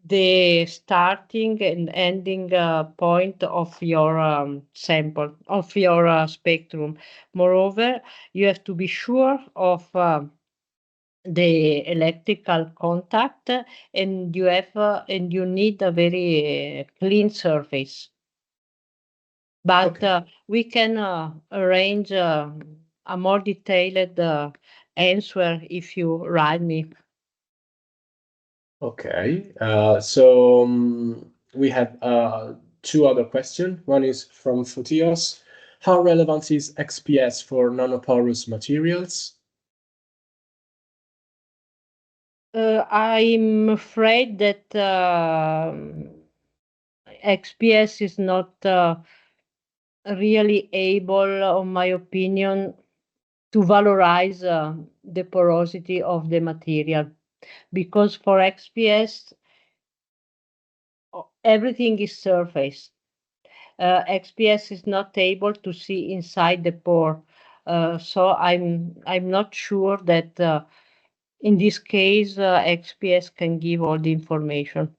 the starting and ending point of your sample, of your spectrum. Moreover, you have to be sure of the electrical contact, and you need a very clean surface. But Okay. we can arrange a more detailed answer if you write me. Okay. So we have two other questions. One is from Fotios. How relevant is XPS for nanoporous materials? I'm afraid that XPS is not really able, in my opinion, to valorize the porosity of the material, because for XPS everything is surface. XPS is not able to see inside the pore, so I'm not sure that in this case XPS can give all the information.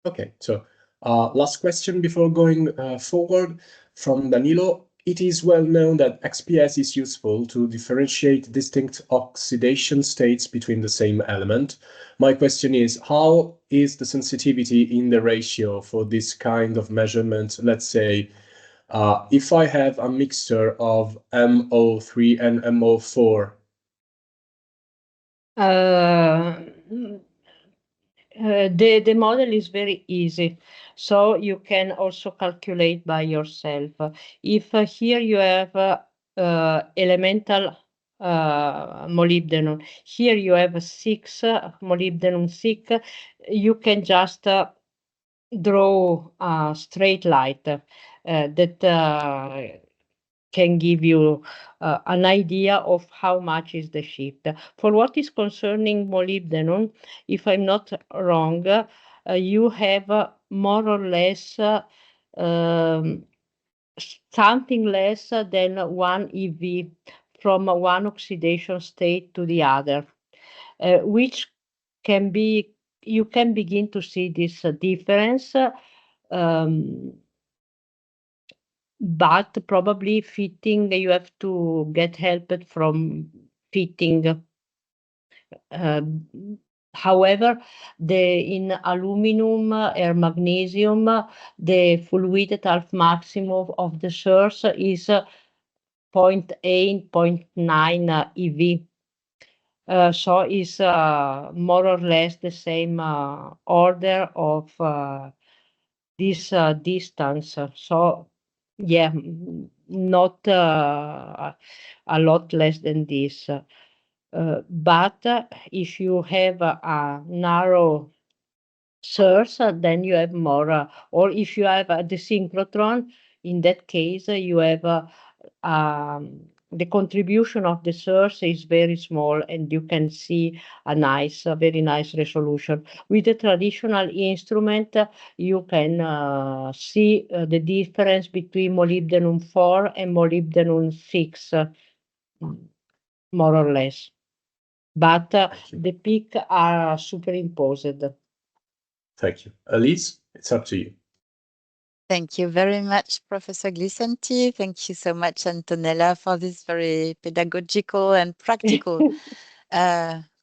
Okay, so last question before going forward from Danilo. It is well known that XPS is useful to differentiate distinct oxidation states between the same element. My question is, how is the sensitivity in the ratio for this kind of measurement? Let's say, if I have a mixture of MO3 and MO4. The model is very easy, so you can also calculate by yourself. If here you have elemental molybdenum, here you have 6 molybdenum 6, you can just draw a straight line that can give you an idea of how much is the shift. For what is concerning molybdenum, if I'm not wrong, you have more or less something less than 1 EV from one oxidation state to the other, which can be, you can begin to see this difference. But probably fitting, you have to get help from fitting. However, in aluminum or magnesium, the fluid half maximum of the source is 0.8, 0.9 EV. So is more or less the same order of this distance. So yeah, not a lot less than this. But if you have a narrow source, then you have more, or if you have the synchrotron, in that case, you have the contribution of the source is very small, and you can see a very nice resolution. With the traditional instrument, you can see the difference between molybdenum 4 and molybdenum 6, more or less. But the peak are superimposed. Thank you. Elise, it's up to you. Thank you very much, Professor Glissanti. Thank you so much, Antonella, for this very pedagogical and practical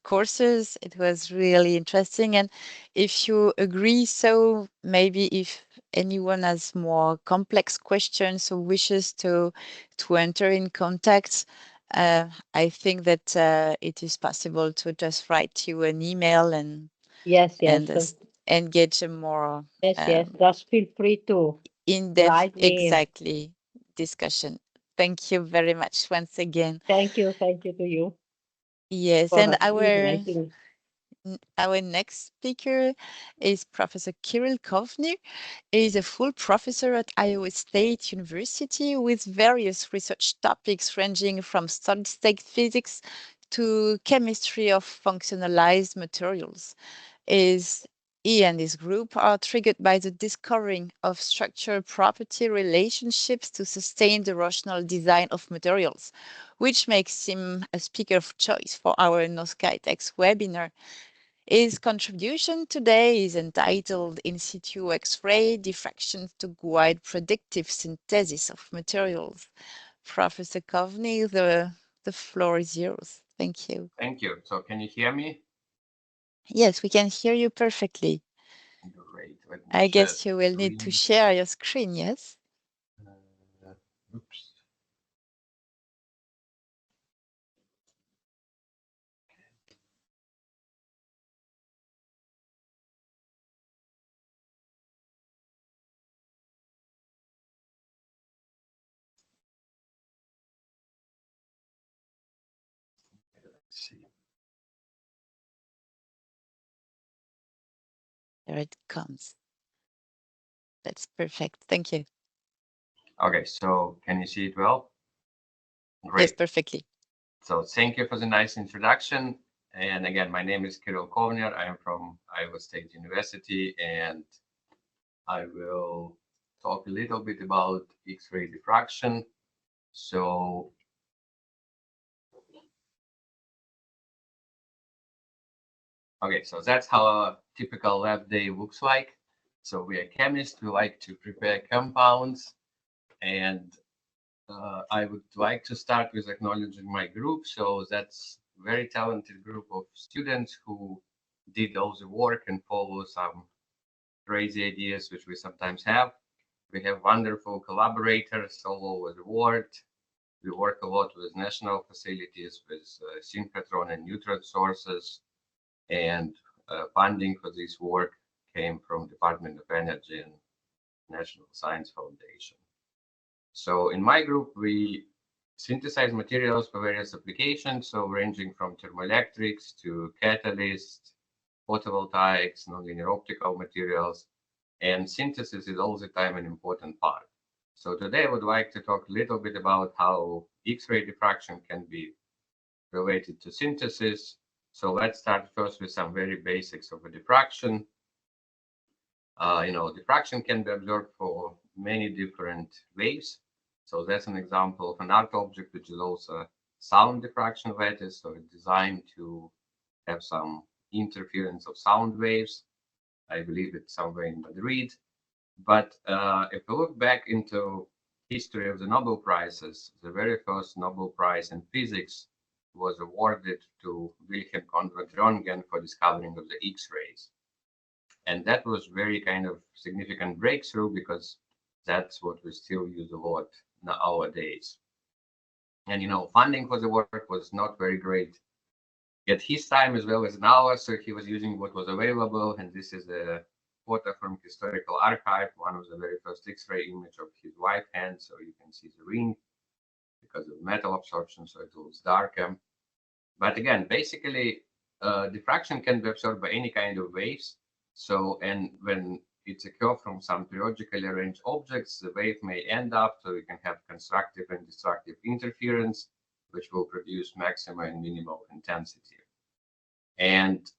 courses. It was really interesting. And if you agree, so maybe if anyone has more complex questions or wishes to enter in contact, I think that it is possible to just write you an email and Yes, engage a more yes. Just feel free to in depth. write me. Exactly. discussion. Thank you very much once again. Thank you to you Yes, for and inviting. our next speaker is Professor Kirill Kovner. He is a full professor at Iowa State University with various research topics ranging from solid-state physics to chemistry of functionalized materials. He and his group are triggered by the discovering of structural property relationships to sustain the rational design of materials, which makes him a speaker of choice for our Knowskite-x webinar. His contribution today is entitled In situ X-ray diffraction to guide predictive synthesis of materials. Professor Kovney, the floor is yours. Thank you. Thank you. So can you hear me? Yes, we can hear you perfectly. Great. Let me I share guess you will need to screen. share your screen, yes? Oops. Let's see. There it comes. That's perfect. Thank you. Okay, so can you see it well? Yes, Great. perfectly. So thank you for the nice introduction. And again, my name is Kirill Kovner. I am from Iowa State University, and I will talk a little bit about X-ray diffraction. So okay, so that's how a typical lab day looks like. So we are chemists. We like to prepare compounds, and I would like to start with acknowledging my group. So that's a very talented group of students who did all the work and follow some crazy ideas which we sometimes have. We have wonderful collaborators all over the world. We work a lot with national facilities, with synchrotron and neutron sources, and funding for this work came from Department of Energy and National Science Foundation. So in my group, we synthesize materials for various applications, so ranging from thermoelectrics to catalysts, photovoltaics, nonlinear optical materials, and synthesis is all the time an important part. So today I would like to talk a little bit about how X-ray diffraction can be related to synthesis. So let's start first with some very basics of a diffraction. Diffraction can be observed for many different waves. So that's an example of an art object, which is also a sound diffraction lattice. So it's designed to have some interference of sound waves. I believe it's somewhere in Madrid. But if we look back into history of the Nobel Prizes, the very first Nobel Prize in physics was awarded to Wilhelm Conrad Röntgen for discovering of the X-rays. And that was very kind of significant breakthrough because that's what we still use a lot nowadays. And funding for the work was not very great at his time as well as now. So he was using what was available, and this is a photo from historical archive, one of the very first X-ray image of his right hand. So you can see the ring because of metal absorption, so it looks darker. But again, basically, diffraction can be absorbed by any kind of waves. So, and when it's occur from some periodically arranged objects, the wave may end up, so you can have constructive and destructive interference, which will produce maximum and minimal intensity. And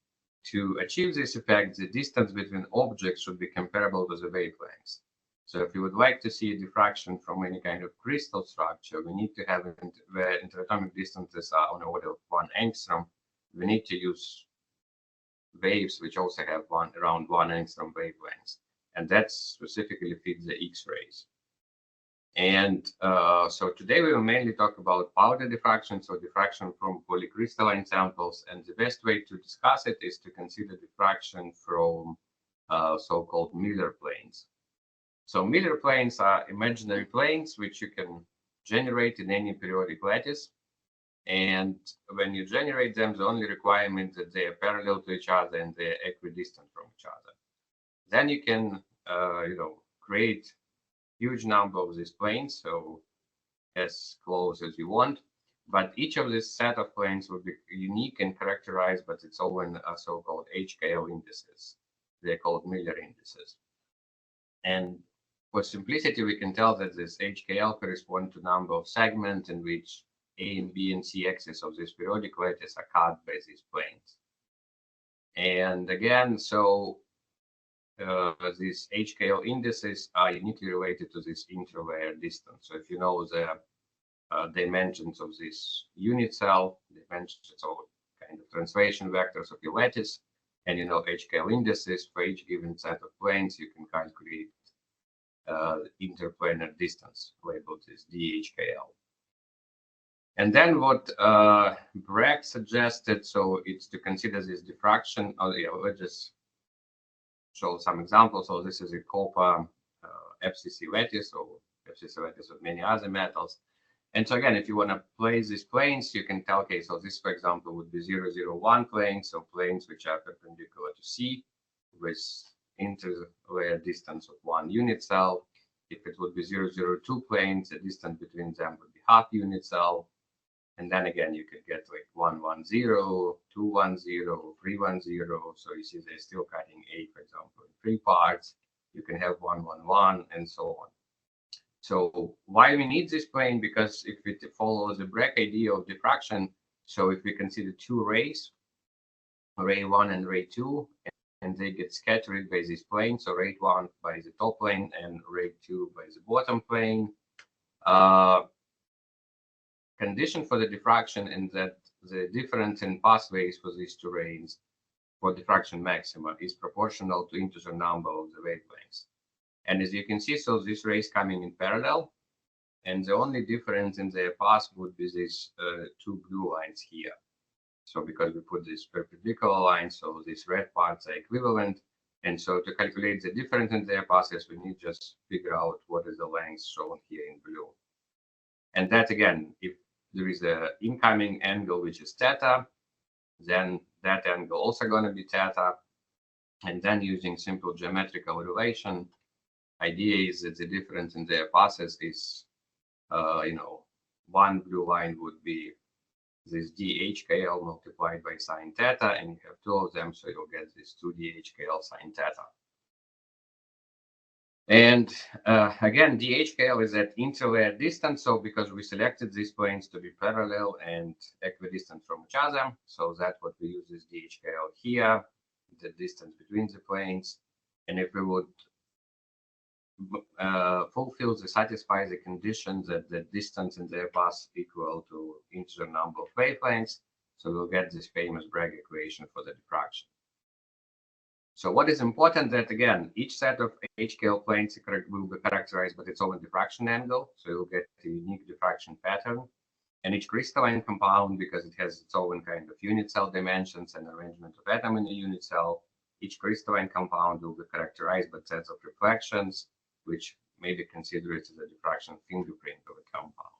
to achieve this effect, the distance between objects should be comparable to the wavelengths. So if you would like to see a diffraction from any kind of crystal structure, we need to have where interatomic distances are on the order of 1 angstrom. We need to use waves which also have around 1 angstrom wavelengths, and that specifically fits the X-rays. And so today we will mainly talk about powder diffraction, so diffraction from polycrystalline samples. And the best way to discuss it is to consider diffraction from so-called Miller planes. So Miller planes are imaginary planes which you can generate in any periodic lattice. And when you generate them, the only requirement is that they are parallel to each other and they're equidistant from each other. Then you can, create huge number of these planes. So as close as you want. But each of this set of planes will be unique and characterized by its own so-called HKL indices. They're called Miller indices. And for simplicity, we can tell that this HKL corresponds to number of segments in which A and B and C axis of this periodic lattice are cut by these planes. And again, so these HKL indices are uniquely related to this interlayer distance. So if you know the dimensions of this unit cell, dimensions of kind of translation vectors of your lattice, and you know HKL indices for each given set of planes, you can calculate interplanar distance labeled as DHKL. And then what Bragg suggested, so it's to consider this diffraction. Oh, yeah, let's just show some examples. So this is a copper FCC lattice, or FCC lattice of many other metals. And so again, if you want to place these planes, you can tell, okay, so this, for example, would be 001 planes, so planes which are perpendicular to C with interlayer distance of one unit cell. If it would be 002 planes, the distance between them would be half unit cell. And then again, you could get like 110, 210, 310. So you see they're still cutting A, for example, in 3 parts. You can have 111 and so on. So why we need this plane? Because if it follows the Bragg idea of diffraction, so if we consider 2 rays, ray 1 and ray 2, and they get scattered by this plane, so ray 1 by the top plane and ray 2 by the bottom plane, condition for the diffraction and that the difference in pathways for these 2 rays for diffraction maxima is proportional to integer number of the wavelengths. And as you can see, so these rays coming in parallel, and the only difference in their path would be these 2 blue lines here. So because we put this perpendicular line, so these red parts are equivalent. And so to calculate the difference in their passes, we need just figure out what is the length shown here in blue. And that again, if there is an incoming angle which is theta, then that angle also going to be theta. And then using simple geometrical relation, idea is that the difference in their passes is, one blue line would be this DHKL multiplied by sine theta, and you have 2 of them, so you'll get this 2 DHKL sine theta. And again, DHKL is at interlayer distance, so because we selected these planes to be parallel and equidistant from each other, so that's what we use this DHKL here, the distance between the planes. And if we would satisfy the condition that the distance in their path equal to integer number of wavelengths, so we'll get this famous Bragg equation for the diffraction. So what is important that again, each set of HKL planes will be characterized by its own diffraction angle, so you'll get a unique diffraction pattern. And each crystalline compound, because it has its own kind of unit cell dimensions and arrangement of atom in a unit cell, each crystalline compound will be characterized by sets of reflections, which may be considered as a diffraction fingerprint of a compound.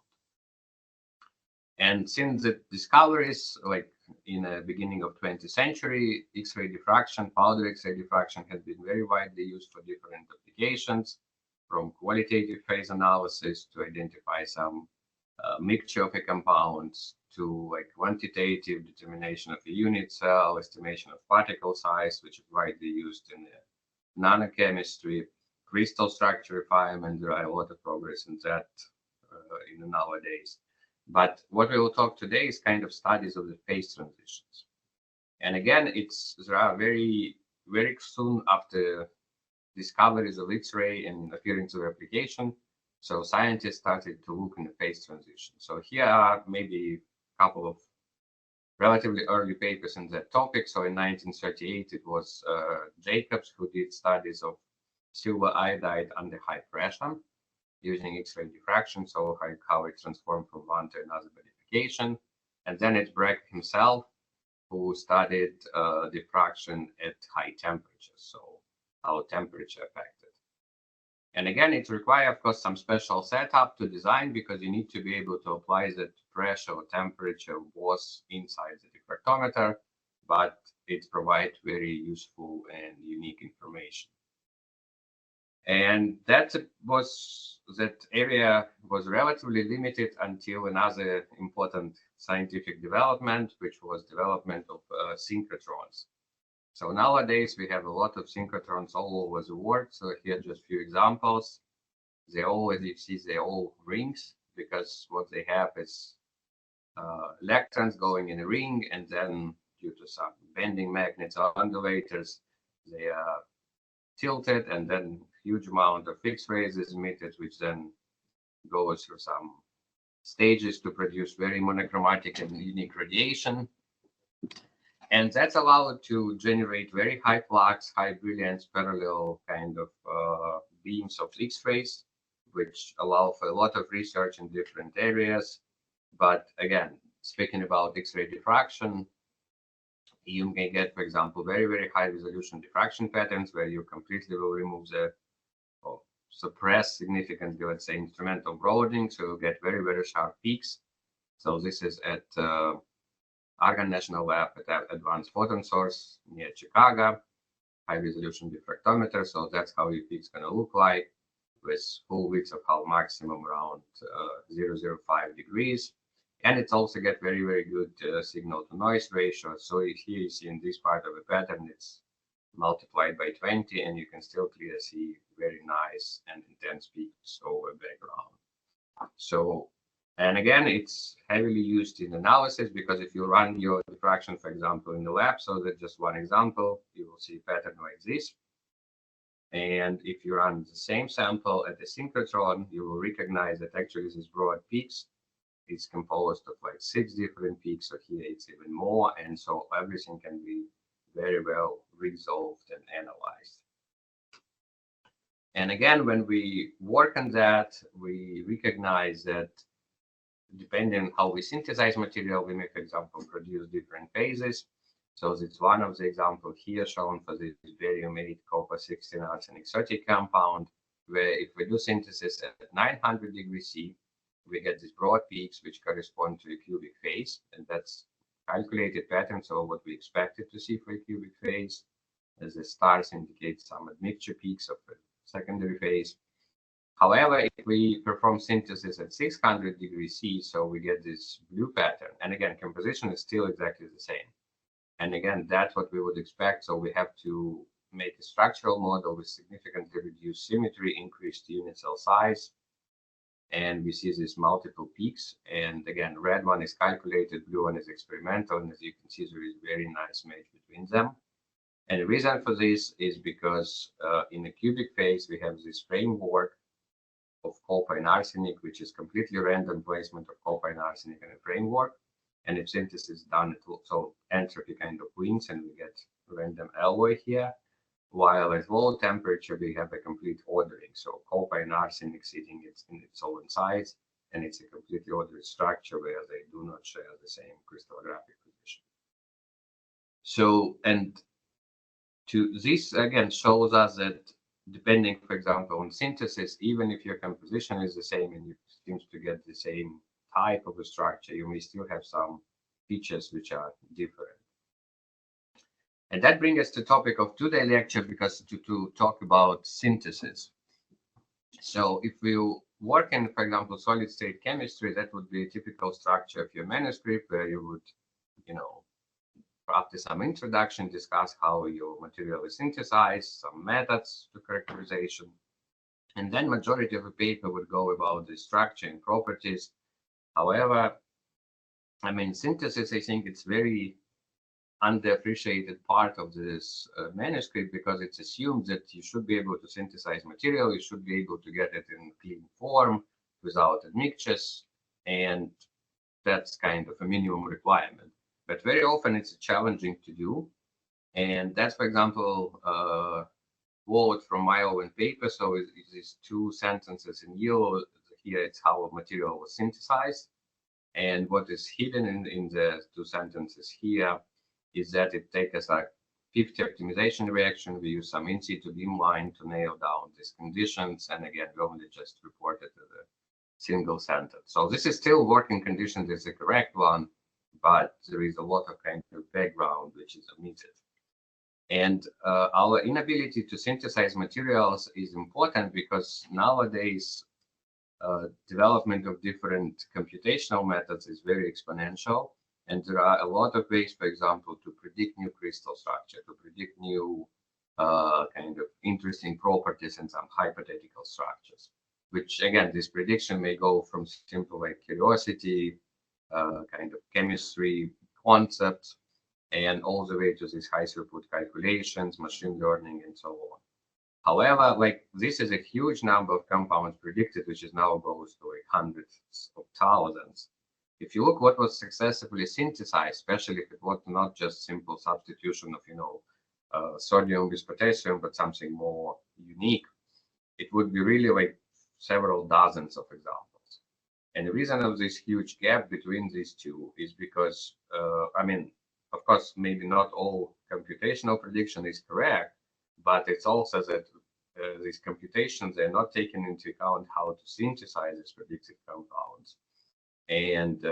And since the discoveries, like in the beginning of 20th century, X-ray diffraction, powder X-ray diffraction has been very widely used for different applications, from qualitative phase analysis to identify some mixture of a compounds, to like quantitative determination of a unit cell, estimation of particle size, which is widely used in the nanochemistry, crystal structure refinement. There are a lot of progress in that in nowadays. But what we will talk today is kind of studies of the phase transitions. And again, there are very soon after discoveries of X-ray and appearance of application, so scientists started to look in the phase transition. So here are maybe a couple of relatively early papers in that topic. So in 1938, it was Jacobs who did studies of silver iodide under high pressure using X-ray diffraction, so how it transformed from one to another verification. And then it's Bragg himself who studied diffraction at high temperatures, so how temperature affected. And again, it requires, of course, some special setup to design, because you need to be able to apply that pressure or temperature was inside the diffractometer, but it provides very useful and unique information. And that was that area was relatively limited until another important scientific development, which was development of synchrotrons. So nowadays we have a lot of synchrotrons all over the world. So here just a few examples. They all, as you see, they're all rings, because what they have is electrons going in a ring, and then due to some bending magnets or undulators, they are tilted, and then huge amount of X-rays is emitted, which then goes through some stages to produce very monochromatic and unique radiation. And that's allowed to generate very high flux, high brilliance, parallel kind of beams of X-rays, which allow for a lot of research in different areas. But again, speaking about X-ray diffraction, you may get, for example, very, very high resolution diffraction patterns where you completely will remove the, or suppress significantly, let's say, instrumental broadening, so you get very, very sharp peaks. So this is at Argonne National Lab at Advanced Photon Source near Chicago, high resolution diffractometer. So that's how your peak's going to look like, with full width of Hall maximum around 0.005 degrees. And it's also get very, very good signal to noise ratio. So here you see in this part of the pattern, it's multiplied by 20, and you can still clearly see very nice and intense peaks over background. So, and again, it's heavily used in analysis, because if you run your diffraction, for example, in the lab, so that's just one example, you will see a pattern like this. And if you run the same sample at the synchrotron, you will recognize that actually these broad peaks is composed of like 6 different peaks. So here it's even more. And so everything can be very well resolved and analyzed. And again, when we work on that, we recognize that depending on how we synthesize material, we may, for example, produce different phases. So it's one of the examples here shown for this barium-8 copper-16 arsenic 30 compound, where if we do synthesis at 900 degrees C, we get these broad peaks which correspond to a cubic phase, and that's calculated pattern. So what we expected to see for a cubic phase, as the stars indicate some admixture peaks of a secondary phase. However, if we perform synthesis at 600 degrees C, so we get this blue pattern, and again, composition is still exactly the same. And again, that's what we would expect. So we have to make a structural model with significantly reduced symmetry, increased unit cell size. And we see these multiple peaks. And again, red one is calculated, blue one is experimental. And as you can see, there is very nice match between them. And the reason for this is because in a cubic phase, we have this framework of copper and arsenic, which is completely random placement of copper and arsenic in a framework. And if synthesis is done, so entropy kind of wins, and we get random alloy here. While at low temperature, we have a complete ordering. So copper and arsenic sitting in its own size, and it's a completely ordered structure where they do not share the same crystallographic position. So, and to this again shows us that depending, for example, on synthesis, even if your composition is the same and you seem to get the same type of a structure, you may still have some features which are different. And that brings us to the topic of today's lecture, because to talk about synthesis. So if we work in, for example, solid state chemistry, that would be a typical structure of your manuscript, where you would, after some introduction, discuss how your material is synthesized, some methods to characterization. And then majority of the paper would go about the structure and properties. However, I mean, synthesis, I think it's very underappreciated part of this manuscript, because it's assumed that you should be able to synthesize material, you should be able to get it in clean form without admixtures, and that's kind of a minimum requirement. But very often it's challenging to do, and that's, for example, quote from my own paper. So it's these 2 sentences in yellow. Here it's how a material was synthesized, and what is hidden in the 2 sentences here is that it takes us like 50 optimization reaction. We use some in situ beamline to nail down these conditions, and again, we only just report it as a single sentence. So this is still working conditions is the correct one, but there is a lot of kind of background which is omitted. And our inability to synthesize materials is important, because nowadays development of different computational methods is very exponential. And there are a lot of ways, for example, to predict new crystal structure, to predict new kind of interesting properties in some hypothetical structures, which again, this prediction may go from simple like curiosity, kind of chemistry concepts, and all the way to these high throughput calculations, machine learning, and so on. However, like this is a huge number of compounds predicted, which is now goes to like hundreds of thousands. If you look what was successfully synthesized, especially if it was not just simple substitution of, sodium with potassium, but something more unique, it would be really like several dozens of examples. And the reason of this huge gap between these two is because, of course, maybe not all computational prediction is correct, but it's also that these computations, they're not taking into account how to synthesize these predicted compounds. And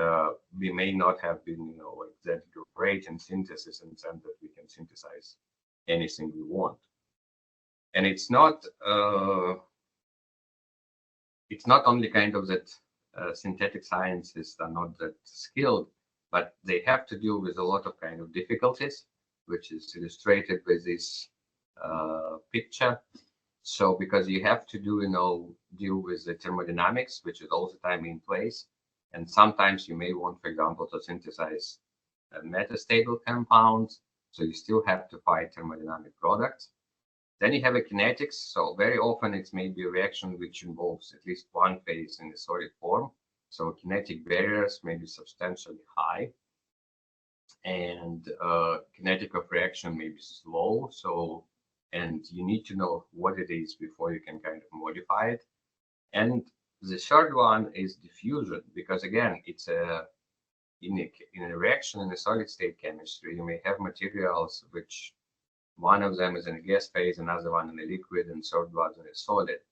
we may not have been, like that great in synthesis in the sense that we can synthesize anything we want. And it's not only kind of that synthetic scientists are not that skilled, but they have to deal with a lot of kind of difficulties, which is illustrated with this picture. So because you have to deal with the thermodynamics, which is all the time in place. And sometimes you may want, for example, to synthesize metastable compounds. So you still have to find thermodynamic products. Then you have a kinetics. So very often it's maybe a reaction which involves at least one phase in a solid form. So kinetic barriers may be substantially high. And kinetic of reaction may be slow. And you need to know what it is before you can kind of modify it. And the third one is diffusion, because again, it's in a reaction in a solid state chemistry, you may have materials which one of them is in a gas phase, another one in a liquid, and third one in a solid.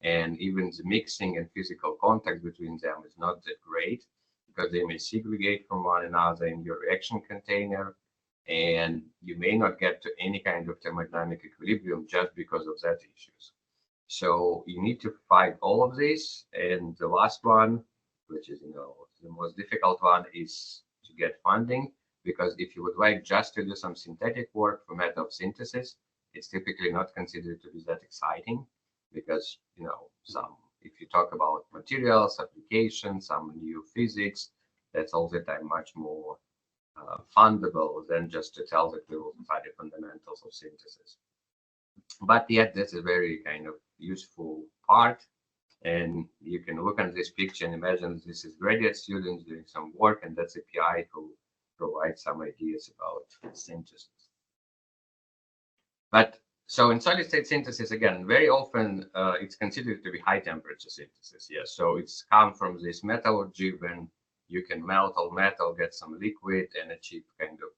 And even the mixing and physical contact between them is not that great because they may segregate from one another in your reaction container, and you may not get to any kind of thermodynamic equilibrium just because of that issues. So you need to fight all of this. And the last one, which is, the most difficult one, is to get funding, because if you would like just to do some synthetic work for method of synthesis, it's typically not considered to be that exciting because, if you talk about materials, applications, some new physics, that's all the time much more fundable than just to tell that we will study fundamentals of synthesis. But yet this is very kind of useful part. And you can look at this picture and imagine this is graduate students doing some work, and that's a PI who provides some ideas about synthesis. But so in solid state synthesis, again, very often it's considered to be high temperature synthesis. Yes, so it's come from this metallurgy when you can melt all metal, get some liquid, and achieve kind of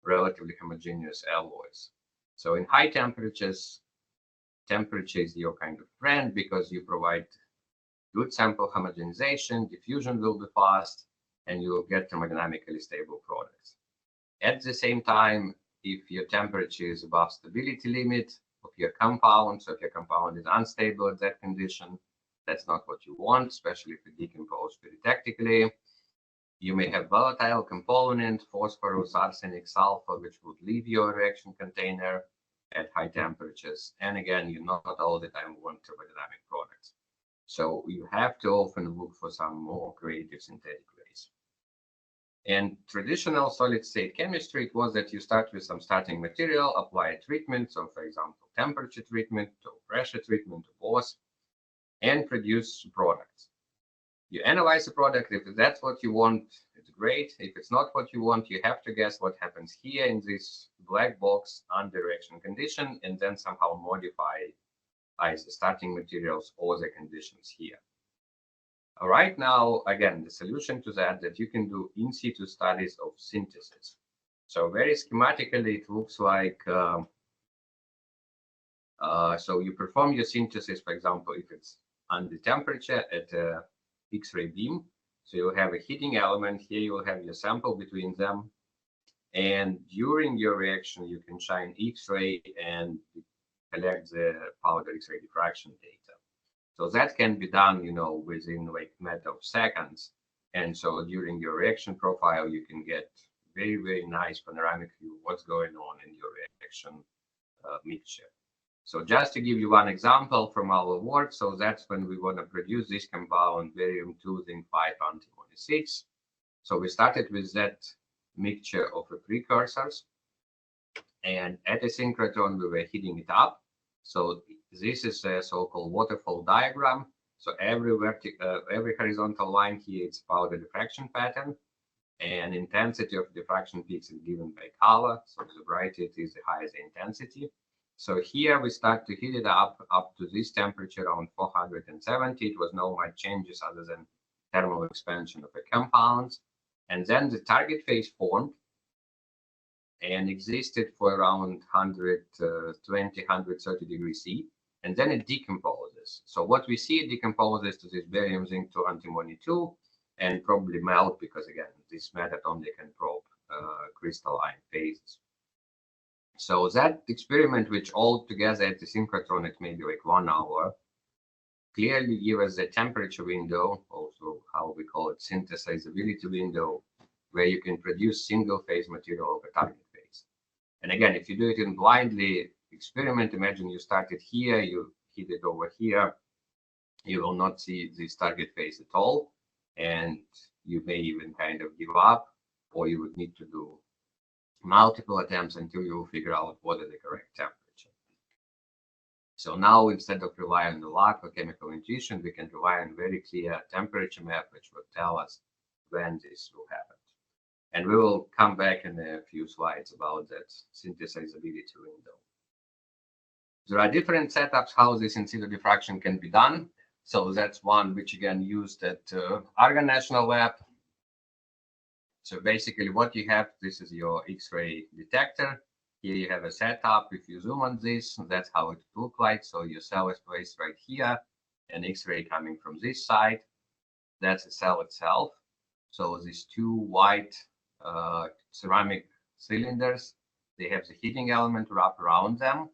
relatively homogeneous alloys. So in high temperatures, temperature is your kind of friend because you provide good sample homogenization, diffusion will be fast, and you will get thermodynamically stable products. At the same time, if your temperature is above stability limit of your compound, so if your compound is unstable at that condition, that's not what you want, especially if it decomposes very tactically. You may have volatile component, phosphorus, arsenic, sulfur, which would leave your reaction container at high temperatures. And again, you not all the time want thermodynamic products. So you have to often look for some more creative synthetic ways. And traditional solid state chemistry, it was that you start with some starting material, apply a treatment. So for example, temperature treatment or pressure treatment or both, and produce products. You analyze the product. If that's what you want, it's great. If it's not what you want, you have to guess what happens here in this black box under reaction condition, and then somehow modify either starting materials or the conditions here. Right now, again, the solution to that you can do in situ studies of synthesis. So very schematically, it looks like, so you perform your synthesis, for example, if it's under temperature at a X-ray beam. So you'll have a heating element here, you'll have your sample between them. And during your reaction, you can shine X-ray and collect the powder X-ray diffraction data. So that can be done, within like matter of seconds. And so during your reaction profile, you can get very, very nice panoramic view what's going on in your reaction mixture. So just to give you one example from our work, so that's when we want to produce this compound barium-2 zinc-5 antimony 6. So we started with that mixture of the precursors, and at the synchrotron we were heating it up. So this is a so-called waterfall diagram. So every horizontal line here is powder diffraction pattern, and intensity of diffraction peaks is given by color. So the brighter it is, the higher the intensity. So here we start to heat it up to this temperature around 470. It was no much changes other than thermal expansion of the compounds. And then the target phase formed and existed for around 120, 130 degrees C. And then it decomposes. So what we see, it decomposes to this barium zinc to antimony 2 and probably melt, because again, this method only can probe crystalline phases. So that experiment, which all together at the synchrotron, it maybe like 1 hour, clearly give us a temperature window, also how we call it synthesizability window, where you can produce single phase material over target phase. And again, if you do it in blindly experiment, imagine you started here, you heat it over here, you will not see this target phase at all. And you may even kind of give up, or you would need to do multiple attempts until you figure out what is the correct temperature. So now, instead of relying on the luck or chemical intuition, we can rely on very clear temperature map, which will tell us when this will happen. And we will come back in a few slides about that synthesizability window. There are different setups how this in situ diffraction can be done. So that's one which again used at Argonne National Lab. So basically what you have, this is your X-ray detector. Here you have a setup. If you zoom on this, that's how it looks like. So your cell is placed right here, an X-ray coming from this side. That's the cell itself. So these two white ceramic cylinders, they have the heating element wrapped around them.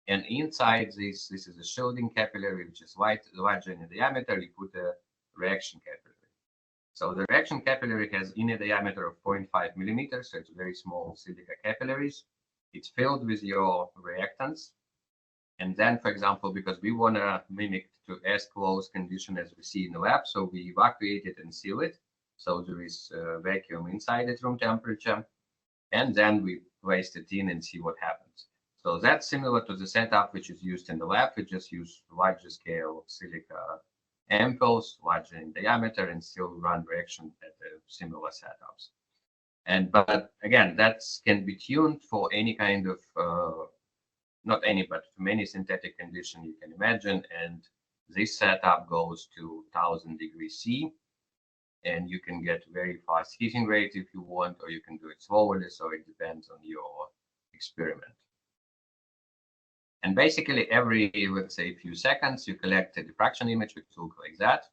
And inside this is a shielding capillary, which is larger in diameter. You put a reaction capillary. So the reaction capillary has inner diameter of 0.5 millimeters, so it's very small silica capillaries. It's filled with your reactants. And then, for example, because we want to mimic to as close condition as we see in the lab, so we evacuate it and seal it. So there is vacuum inside at room temperature. And then we place it in and see what happens. So that's similar to the setup which is used in the lab. We just use larger scale silica ampoules, larger in diameter, and still run reaction at the similar setups. But again, that can be tuned for any kind of, not any, but for many synthetic condition you can imagine. And this setup goes to 1000 degrees C. And you can get very fast heating rate if you want, or you can do it slowly. So it depends on your experiment. And basically every, let's say, few seconds, you collect a diffraction image which looks like that.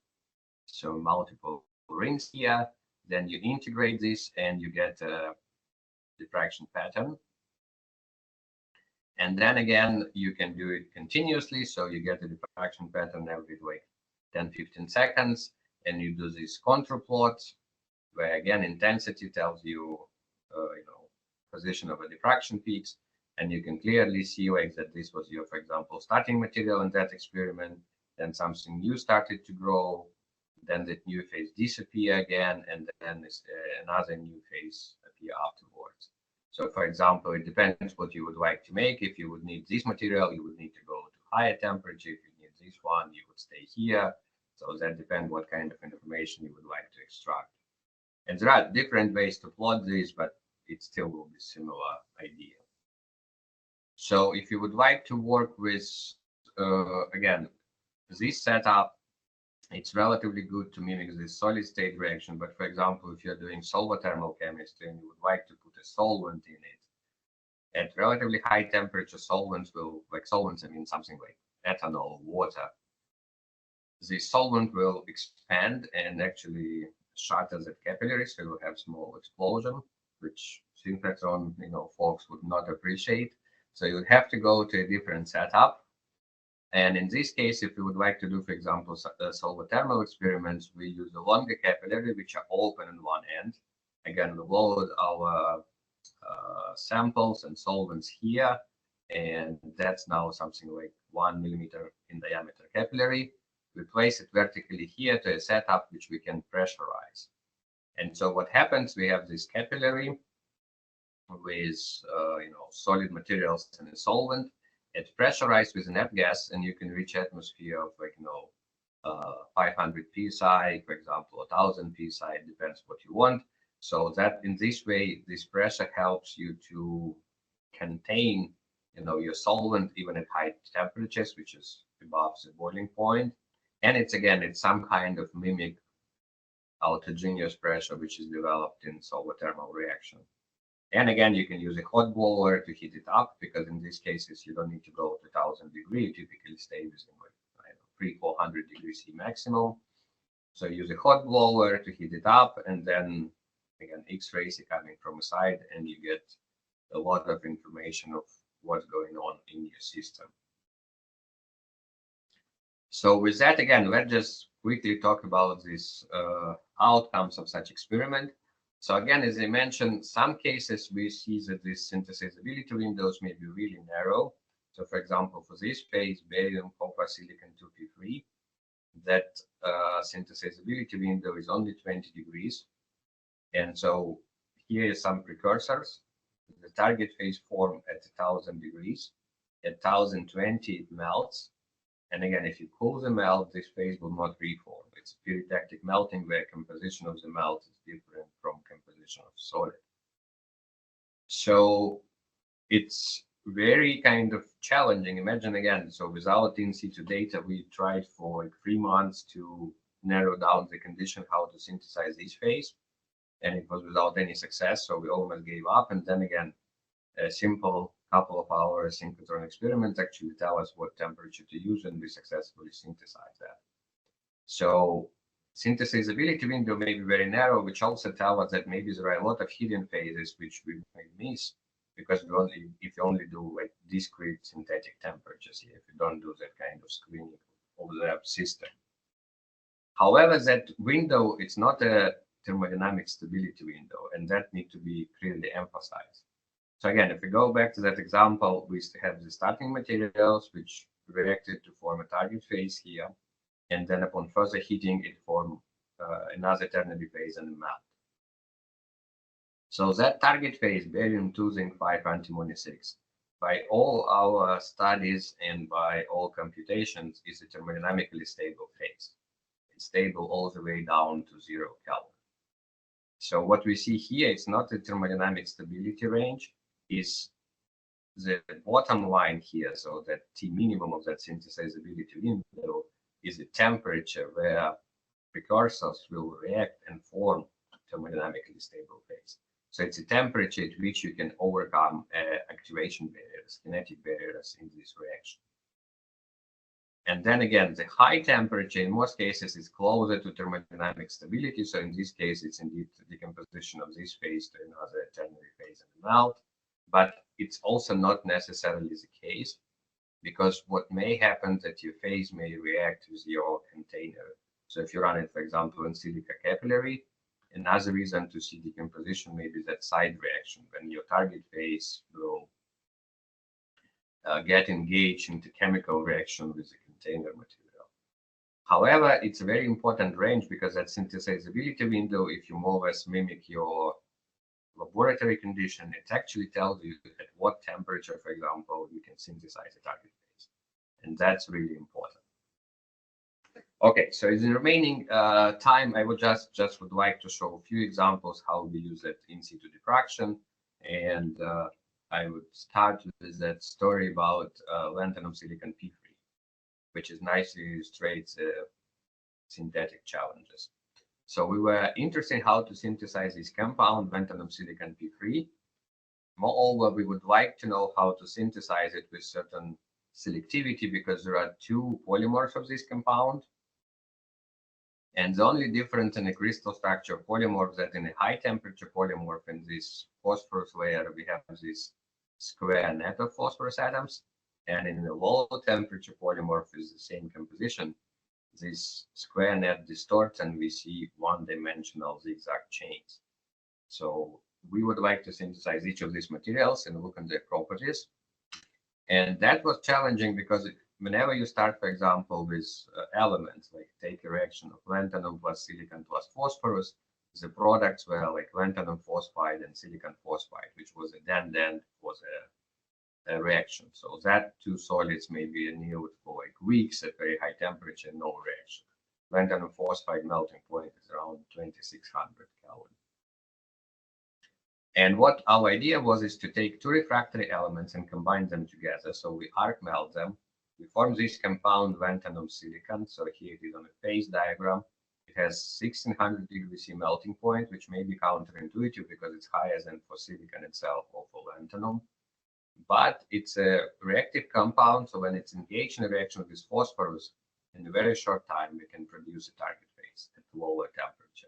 So multiple rings here. Then you integrate this and you get a diffraction pattern. And then again, you can do it continuously. So you get a diffraction pattern every like 10-15 seconds. And you do this contour plot, where again intensity tells you, position of a diffraction peaks, and you can clearly see like that this was your, for example, starting material in that experiment. Then something new started to grow, then that new phase disappear again, and then another new phase appear afterwards. So, for example, it depends what you would like to make. If you would need this material, you would need to go to higher temperature. If you need this one, you would stay here. So that depends what kind of information you would like to extract. And there are different ways to plot this, but it still will be similar idea. So if you would like to work with, again, this setup, it's relatively good to mimic this solid state reaction. But for example, if you're doing solvothermal chemistry and you would like to put a solvent in it, at relatively high temperature, solvents will, like solvents, I mean something like ethanol, water, the solvent will expand and actually shatter the capillary, so you'll have small explosion, which synchrotron, folks would not appreciate. So you would have to go to a different setup. And in this case, if we would like to do, for example, solvothermal experiments, we use a longer capillary, which are open on one end. Again, we load our samples and solvents here, and that's now something like 1 millimeter in diameter capillary. We place it vertically here to a setup which we can pressurize. And so what happens, we have this capillary with solid materials and a solvent. It's pressurized with an F gas, and you can reach atmosphere of 500 psi, for example, 1,000 psi. It depends what you want. So that in this way, this pressure helps you to contain, your solvent even at high temperatures, which is above the boiling point. And it's some kind of mimic autogenous pressure which is developed in solvothermal reaction. And again, you can use a hot blower to heat it up, because in these cases you don't need to go to 1,000 degrees. You typically stay within 300-400 degrees C maximum. So use a hot blower to heat it up, and then again X-rays are coming from the side, and you get a lot of information of what's going on in your system. So with that, again, let's just quickly talk about these outcomes of such experiment. So again, as I mentioned, some cases we see that these synthesizability windows may be really narrow. So for example, for this phase, barium, copper, silicon 2p3, that synthesizability window is only 20 degrees. And so here are some precursors. The target phase form at 1,000 degrees. At 1,020, it melts. And again, if you cool the melt, this phase will not reform. It's pyritectic melting, where composition of the melt is different from composition of solid. So it's very kind of challenging. Imagine again, so without in situ data, we tried for 3 months to narrow down the condition how to synthesize this phase, and it was without any success. So we almost gave up. And then again, a simple couple of hours synchrotron experiment actually tell us what temperature to use, and we successfully synthesize that. So synthesizability window may be very narrow, which also tell us that maybe there are a lot of hidden phases which we may miss, because if you only do like discrete synthetic temperatures here, if you don't do that kind of screening of the system. However, that window, it's not a thermodynamic stability window, and that needs to be clearly emphasized. So again, if we go back to that example, we have the starting materials which reacted to form a target phase here, and then upon further heating, it formed another ternary phase and a melt. So that target phase, barium-2 zinc-5 antimony 6, by all our studies and by all computations, is a thermodynamically stable phase. It's stable all the way down to 0 Kelvin. So what we see here is not the thermodynamic stability range, is the bottom line here. So that T minimum of that synthesizability window is the temperature where precursors will react and form thermodynamically stable phase. So it's a temperature at which you can overcome activation barriers, kinetic barriers in this reaction. And then again, the high temperature in most cases is closer to thermodynamic stability. So in this case, it's indeed the decomposition of this phase to another ternary phase and melt. But it's also not necessarily the case, because what may happen that your phase may react with your container. So if you run it, for example, in silica capillary, another reason to see decomposition may be that side reaction, when your target phase will get engaged into chemical reaction with the container material. However, it's a very important range, because that synthesizability window, if you more or less mimic your laboratory condition, it actually tells you at what temperature, for example, you can synthesize a target phase. And that's really important. Okay, so in the remaining time, I would just would like to show a few examples how we use that in situ diffraction. And I would start with that story about lanthanum silicon P3, which is nicely illustrates synthetic challenges. So we were interested in how to synthesize this compound, lanthanum silicon P3. Moreover, we would like to know how to synthesize it with certain selectivity, because there are 2 polymers of this compound. And the only difference in the crystal structure of polymorph that in a high temperature polymorph, in this phosphorus layer, we have this square net of phosphorus atoms. And in a low temperature polymorph with the same composition, this square net distorts and we see one-dimensional zigzag chains. So we would like to synthesize each of these materials and look at their properties. And that was challenging because whenever you start, for example, with elements, like take a reaction of lanthanum plus silicon plus phosphorus, the products were like lanthanum phosphide and silicon phosphide, which was a then was a reaction. So that two solids may be annealed for like weeks at very high temperature, no reaction. Lanthanum phosphide melting point is around 2600 Kelvin. And what our idea was is to take two refractory elements and combine them together. So we arc melt them. We form this compound lanthanum silicon. So here it is on a phase diagram. It has 1600 degrees C melting point, which may be counterintuitive because it's higher than for silicon itself or for lanthanum. But it's a reactive compound. So when it's engaged in a reaction with phosphorus, in a very short time, we can produce a target phase at lower temperature.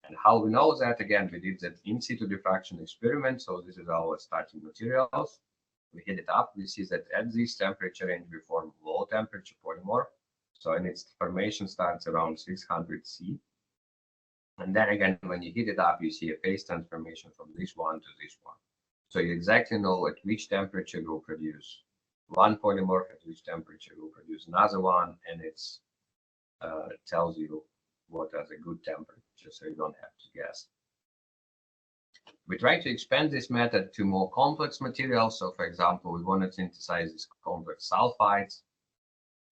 And how we know that, again, we did that in situ diffraction experiment. So this is our starting materials. We heat it up. We see that at this temperature range, we form low temperature polymorph. So in its formation starts around 600 C. And then again, when you heat it up, you see a phase transformation from this one to this one. So you exactly know at which temperature you'll produce one polymorph, at which temperature you'll produce another one, and it tells you what is a good temperature, so you don't have to guess. We try to expand this method to more complex materials. So for example, we want to synthesize these complex sulfides,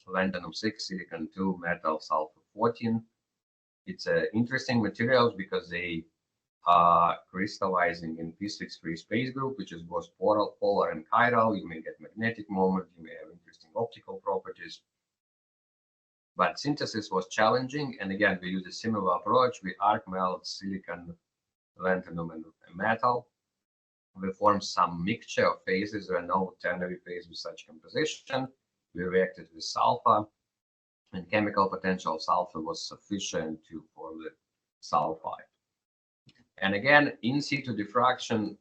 lanthanum 6, silicon 2, metal, sulfur 14. It's interesting materials because they are crystallizing in p6 free space group, which is both polar and chiral. You may get magnetic moment, you may have interesting optical properties. But synthesis was challenging, and again, we use a similar approach. We arc melt silicon, lanthanum, and metal. We form some mixture of phases. There are no ternary phase with such composition. We reacted with sulfur, and chemical potential of sulfur was sufficient to form the sulfide. And again, in situ diffraction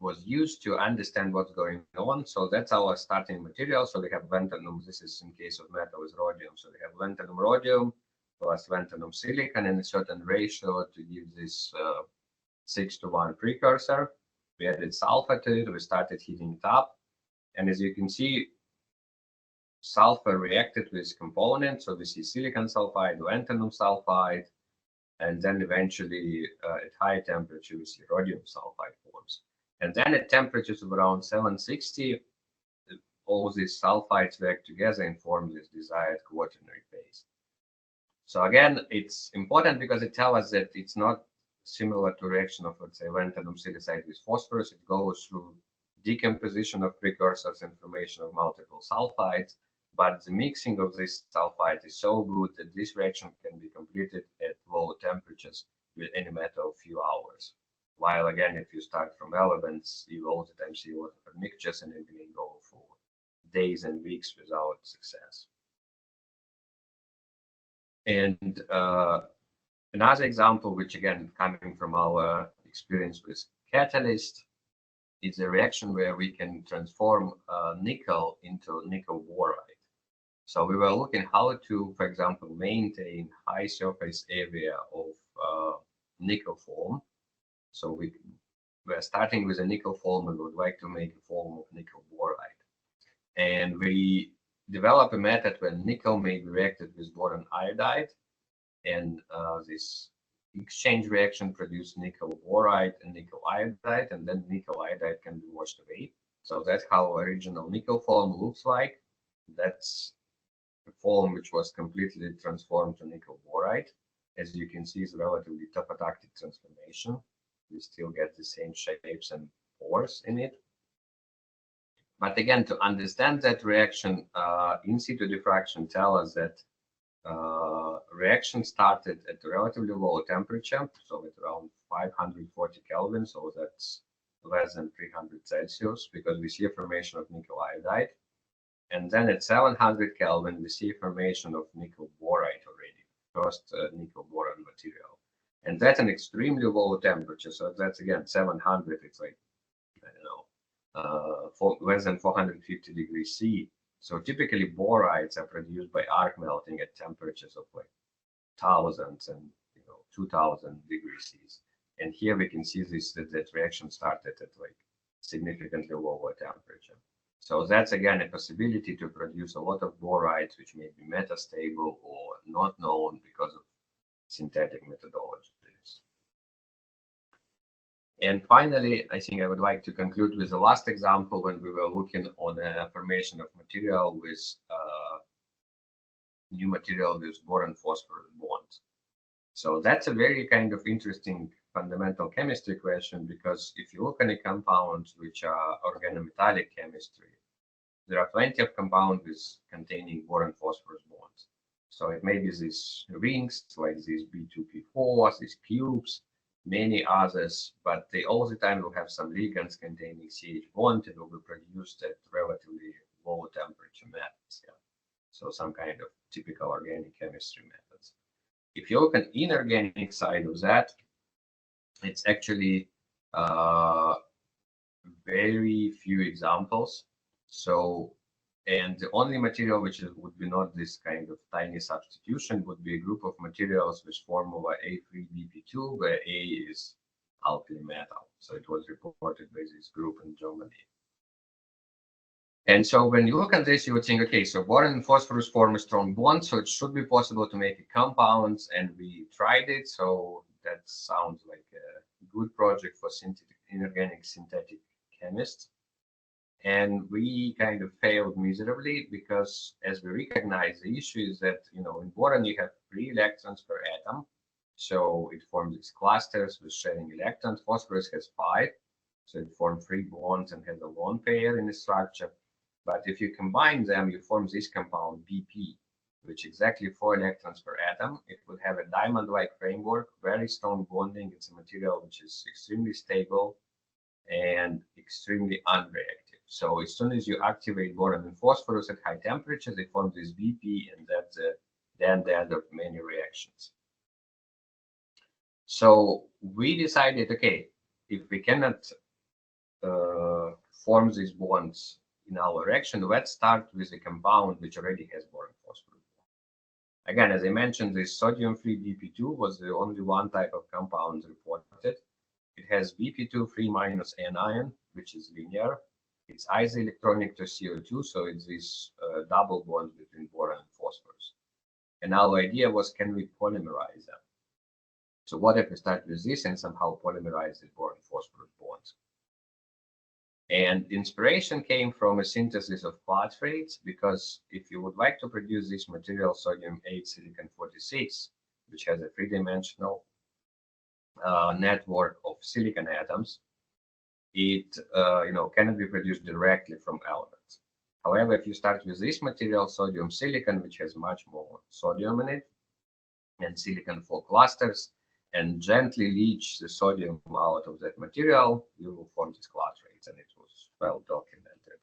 was used to understand what's going on. So that's our starting material. So we have lanthanum. This is in case of metal is rhodium. So we have lanthanum rhodium plus lanthanum silicon in a certain ratio to give this 6:1 precursor. We added sulfur to it. We started heating it up. And as you can see, sulfur reacted with components. So we see silicon sulfide, lanthanum sulfide, and then eventually at high temperature, we see rhodium sulfide forms. And then at temperatures of around 760, all these sulfides react together and form this desired quaternary phase. So again, it's important because it tells us that it's not similar to reaction of, let's say, lanthanum silicide with phosphorus. It goes through decomposition of precursors and formation of multiple sulfides. But the mixing of this sulfide is so good that this reaction can be completed at low temperatures with any matter of few hours. While again, if you start from elements, you all the time see a lot of mixtures and it can go for days and weeks without success. And another example, which again, coming from our experience with catalyst, is a reaction where we can transform nickel into nickel boride. So we were looking how to, for example, maintain high surface area of nickel form. So we're starting with a nickel form and would like to make a form of nickel boride. And we develop a method where nickel may be reacted with boron iodide, and this exchange reaction produces nickel boride and nickel iodide, and then nickel iodide can be washed away. So that's how original nickel form looks like. That's a form which was completely transformed to nickel boride. As you can see, it's relatively topodactic transformation. We still get the same shapes and pores in it. But again, to understand that reaction, in situ diffraction tells us that reaction started at a relatively low temperature, so at around 540 Kelvin, so that's less than 300 Celsius, because we see a formation of nickel iodide. And then at 700 Kelvin, we see formation of nickel boride already, first nickel boron material. And that's an extremely low temperature. So that's again 700. It's like, I don't know, for less than 450 degrees C. So typically borides are produced by arc melting at temperatures of like thousands and 2000 degrees C. And here we can see this that reaction started at like significantly lower temperature. So that's again a possibility to produce a lot of borides which may be metastable or not known because of synthetic methodologies. And finally, I think I would like to conclude with the last example when we were looking on the formation of material with new material with boron phosphorus bonds. So that's a very kind of interesting fundamental chemistry question, because if you look at the compounds which are organometallic chemistry, there are plenty of compounds with containing boron phosphorus bonds. So it may be these rings like these B2P4s, these cubes, many others, but they all the time will have some ligands containing CH bond and will be produced at relatively low temperature methods. Yeah. So some kind of typical organic chemistry methods. If you look at inorganic side of that, it's actually very few examples. So, and the only material which would be not this kind of tiny substitution would be a group of materials with formula A3BP2, where A is alkali metal. So it was reported by this group in Germany. And so when you look at this, you would think, okay, so boron and phosphorus form a strong bond, so it should be possible to make compounds, and we tried it. So that sounds like a good project for inorganic synthetic chemists. And we kind of failed miserably because, as we recognize, the issue is that, in boron you have 3 electrons per atom. So it forms these clusters with sharing electrons. Phosphorus has 5. So it forms 3 bonds and has a lone pair in the structure. But if you combine them, you form this compound BP, which exactly 4 electrons per atom. It would have a diamond-like framework, very strong bonding. It's a material which is extremely stable and extremely unreactive. So as soon as you activate boron and phosphorus at high temperatures, they form this BP, and that's the end of many reactions. So we decided, okay, if we cannot form these bonds in our reaction, let's start with a compound which already has boron phosphorus. Again, as I mentioned, this sodium-free BP2 was the only one type of compound reported. It has BP2 3 minus anion, which is linear. It's isoelectronic to CO2, so it's this double bond between boron and phosphorus. And our idea was, can we polymerize them? So what if we start with this and somehow polymerize the boron phosphorus bonds? And inspiration came from a synthesis of phosphate, because if you would like to produce this material, sodium-8 silicon 46, which has a 3-dimensional network of silicon atoms, it cannot be produced directly from elements. However, if you start with this material, sodium silicon, which has much more sodium in it, and silicon 4 clusters, and gently leach the sodium out of that material, you will form these clatrates, and it was well documented.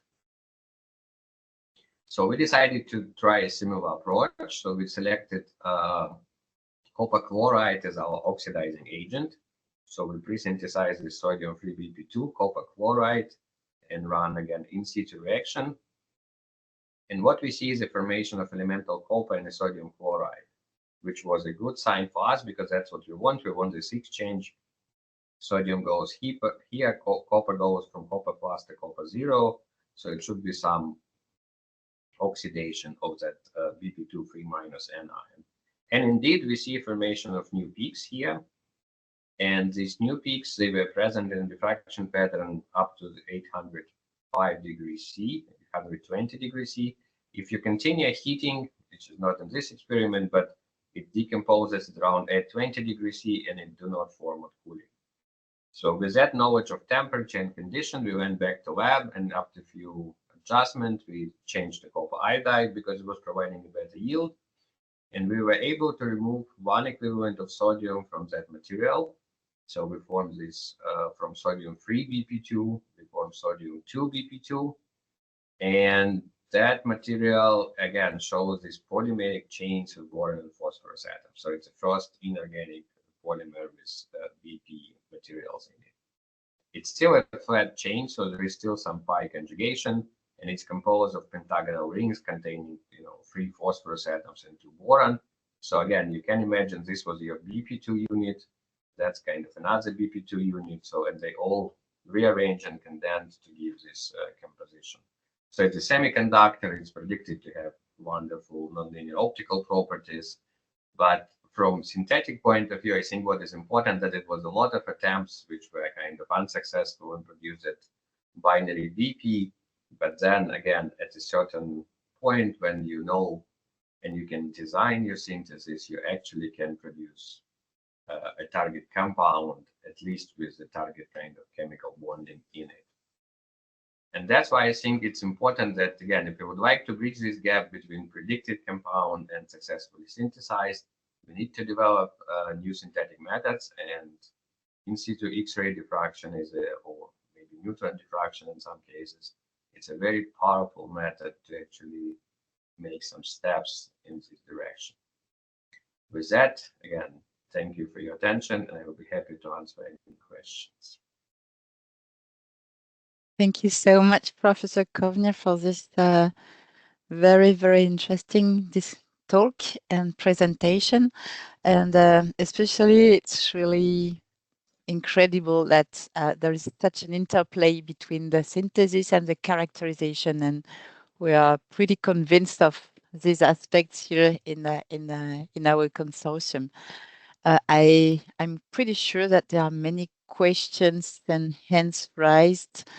So we decided to try a similar approach. So we selected copper chloride as our oxidizing agent. So we pre-synthesize the sodium-free BP2 copper chloride and run again in situ reaction. And what we see is the formation of elemental copper in the sodium chloride, which was a good sign for us, because that's what we want. We want this exchange. Sodium goes here, copper goes from copper plus to copper 0. So it should be some oxidation of that BP2 3 minus anion. And indeed, we see formation of new peaks here. And these new peaks, they were present in diffraction pattern up to 805 degrees C, 820 degrees C. If you continue heating, which is not in this experiment, but it decomposes at around 820 degrees C, and it do not form at cooling. So with that knowledge of temperature and condition, we went back to lab, and after a few adjustments, we changed the copper iodide because it was providing a better yield. And we were able to remove 1 equivalent of sodium from that material. So we formed this from sodium-free BP2, we formed sodium-2 BP2. And that material, again, shows these polymeric chains of boron and phosphorus atoms. So it's the first inorganic polymer with BP materials in it. It's still a flat chain, so there is still some pi conjugation, and it's composed of pentagonal rings containing, 3 phosphorus atoms and 2 boron. So again, you can imagine this was your BP2 unit. That's kind of another BP2 unit. So, and they all rearrange and condense to give this composition. So it's a semiconductor. It's predicted to have wonderful nonlinear optical properties. But from synthetic point of view, I think what is important that it was a lot of attempts which were kind of unsuccessful and produced that binary BP. But then again, at a certain point when you know and you can design your synthesis, you actually can produce a target compound, at least with the target kind of chemical bonding in it. And that's why I think it's important that, again, if you would like to bridge this gap between predicted compound and successfully synthesized, we need to develop new synthetic methods, and in situ X-ray diffraction is or maybe neutron diffraction in some cases. It's a very powerful method to actually make some steps in this direction. With that, again, thank you for your attention, and I will be happy to answer any questions. Thank you so much, Professor Kovner, for this very, very interesting this talk and presentation. And especially, it's really incredible that there is such an interplay between the synthesis and the characterization, and we are pretty convinced of these aspects here in our consortium. I'm pretty sure that there are many questions and hands raised.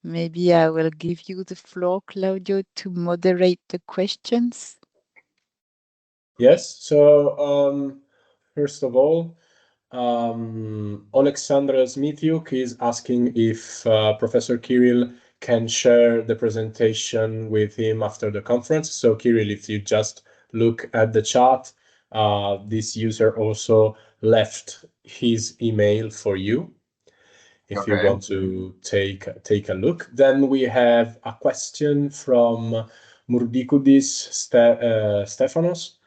Maybe I will give you the floor, Claudio, to moderate the questions. Yes. So first of all, Alexandra Smithyuk is asking if Professor Kirill can share the presentation with him after the conference. So Kirill, if you just look at the chat, this user also left his email for you if you want to take a look. Then we have a question from Murdikudis Stefanos.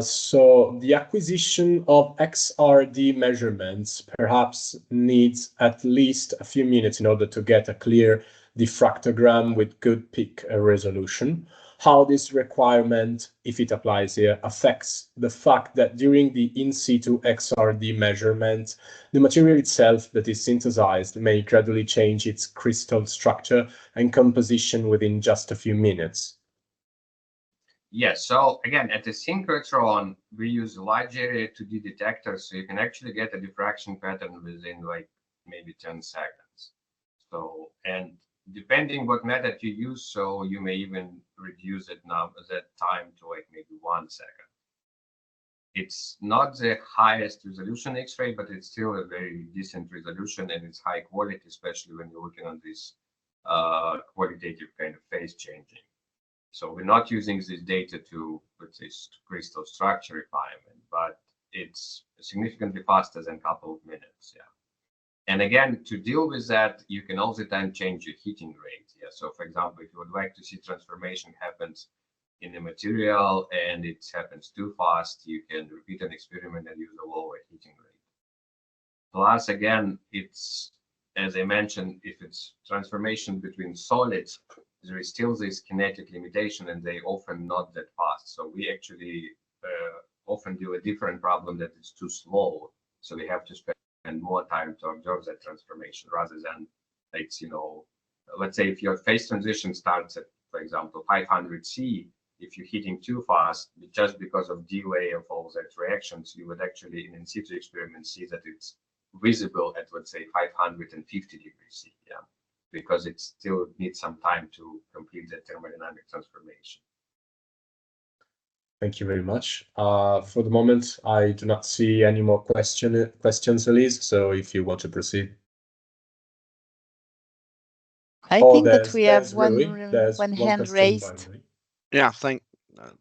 So the acquisition of XRD measurements perhaps needs at least a few minutes in order to get a clear diffractogram with good peak resolution. How this requirement, if it applies here, affects the fact that during the in situ XRD measurement, the material itself that is synthesized may gradually change its crystal structure and composition within just a few minutes. Yes, so again, at the synchrotron, we use large area 2D detectors, so you can actually get a diffraction pattern within like maybe 10 seconds. So, and depending what method you use, so you may even reduce it now that time to like maybe 1 second. It's not the highest resolution X-ray, but it's still a very decent resolution, and it's high quality, especially when you're looking on this qualitative kind of phase changing. So we're not using this data to, let's say, crystal structure refinement, but it's significantly faster than a couple of minutes. Yeah. And again, to deal with that, you can all the time change your heating rate. Yeah. So for example, if you would like to see transformation happens in the material and it happens too fast, you can repeat an experiment and use a lower heating rate. Plus, again, it's, as I mentioned, if it's transformation between solids, there is still this kinetic limitation, and they often not that fast. So we actually often do a different problem that is too slow. So we have to spend more time to observe that transformation rather than it's, let's say if your phase transition starts at, for example, 500 C, if you're heating too fast, just because of delay of all that reactions, you would actually in situ experiment see that it's visible at, let's say, 550 degrees C. Yeah. Because it still needs some time to complete the thermodynamic transformation. Thank you very much. For the moment, I do not see any more questions, Elise. So if you want to proceed. I think that we have one hand raised. Yeah,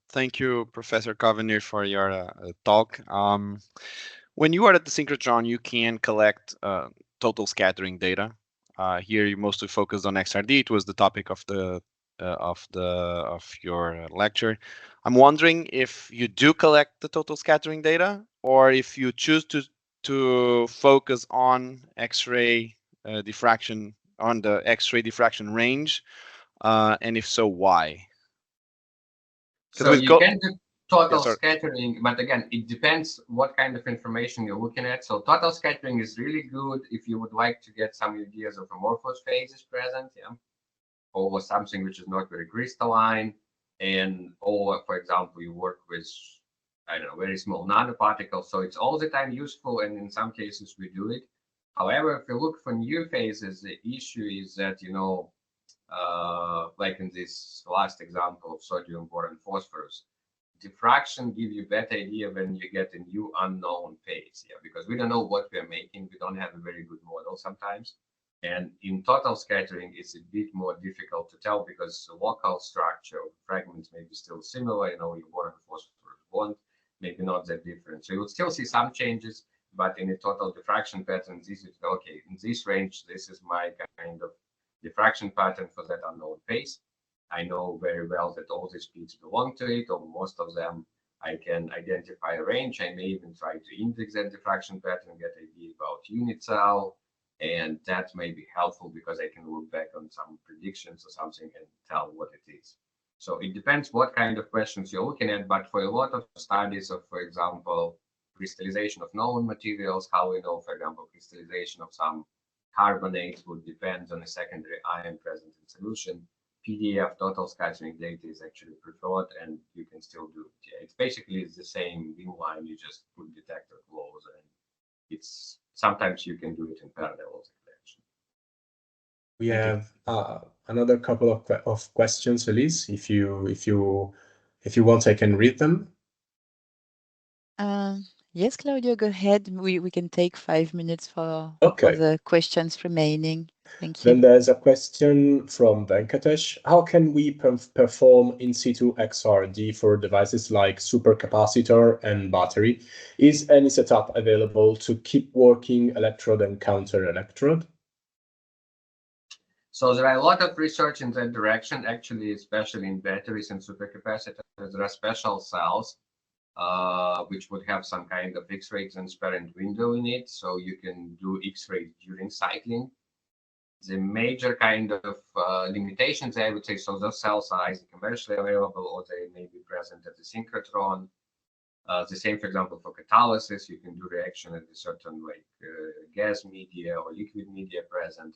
thank you, Professor Kovner, for your talk. When you are at the synchrotron, you can collect total scattering data. Here, you mostly focused on XRD. It was the topic of your lecture. I'm wondering if you do collect the total scattering data, or if you choose to focus on X-ray diffraction on the X-ray diffraction range, and if so, why? So you can do total sorry. scattering, but again, it depends what kind of information you're looking at. So total scattering is really good if you would like to get some ideas of amorphous phases present, yeah, or something which is not very crystalline, and or for example, you work with, I don't know, very small nanoparticles. So it's all the time useful, and in some cases we do it. However, if you look for new phases, the issue is that, you know, like in this last example of sodium, boron, phosphorus, diffraction give you better idea when you get a new unknown phase, yeah, because we don't know what we're making. We don't have a very good model sometimes. And in total scattering, it's a bit more difficult to tell because the local structure of fragments may be still similar. You know, your boron phosphorus bond, maybe not that different. So you'll still see some changes, but in a total diffraction pattern, this is okay. In this range, this is my kind of diffraction pattern for that unknown phase. I know very well that all these peaks belong to it, or most of them. I can identify a range. I may even try to index that diffraction pattern, get an idea about unit cell, and that may be helpful because I can look back on some predictions or something and tell what it is. So it depends what kind of questions you're looking at, but for a lot of studies of, for example, crystallization of known materials, how we know, for example, crystallization of some carbonates would depend on a secondary ion present in solution. PDF total scattering data is actually preferred, and you can still do it. Yeah, it's basically the same beam line. You just put detector close, and it's sometimes you can do it in parallel. We have another couple of questions, Elise. If you want, I can read them. Yes, Claudio, go ahead. We can take 5 minutes for the questions remaining. Thank you. Then there's a question from Venkatesh. How can we perform in situ XRD for devices like supercapacitor and battery? Is any setup available to keep working electrode and counter electrode? So there are a lot of research in that direction, actually, especially in batteries and supercapacitors. There are special cells which would have some kind of X-ray transparent window in it, so you can do X-ray during cycling. The major kind of limitations, I would say, so those cells are either commercially available or they may be present at the synchrotron. The same, for example, for catalysis, you can do reaction at a certain like gas media or liquid media present.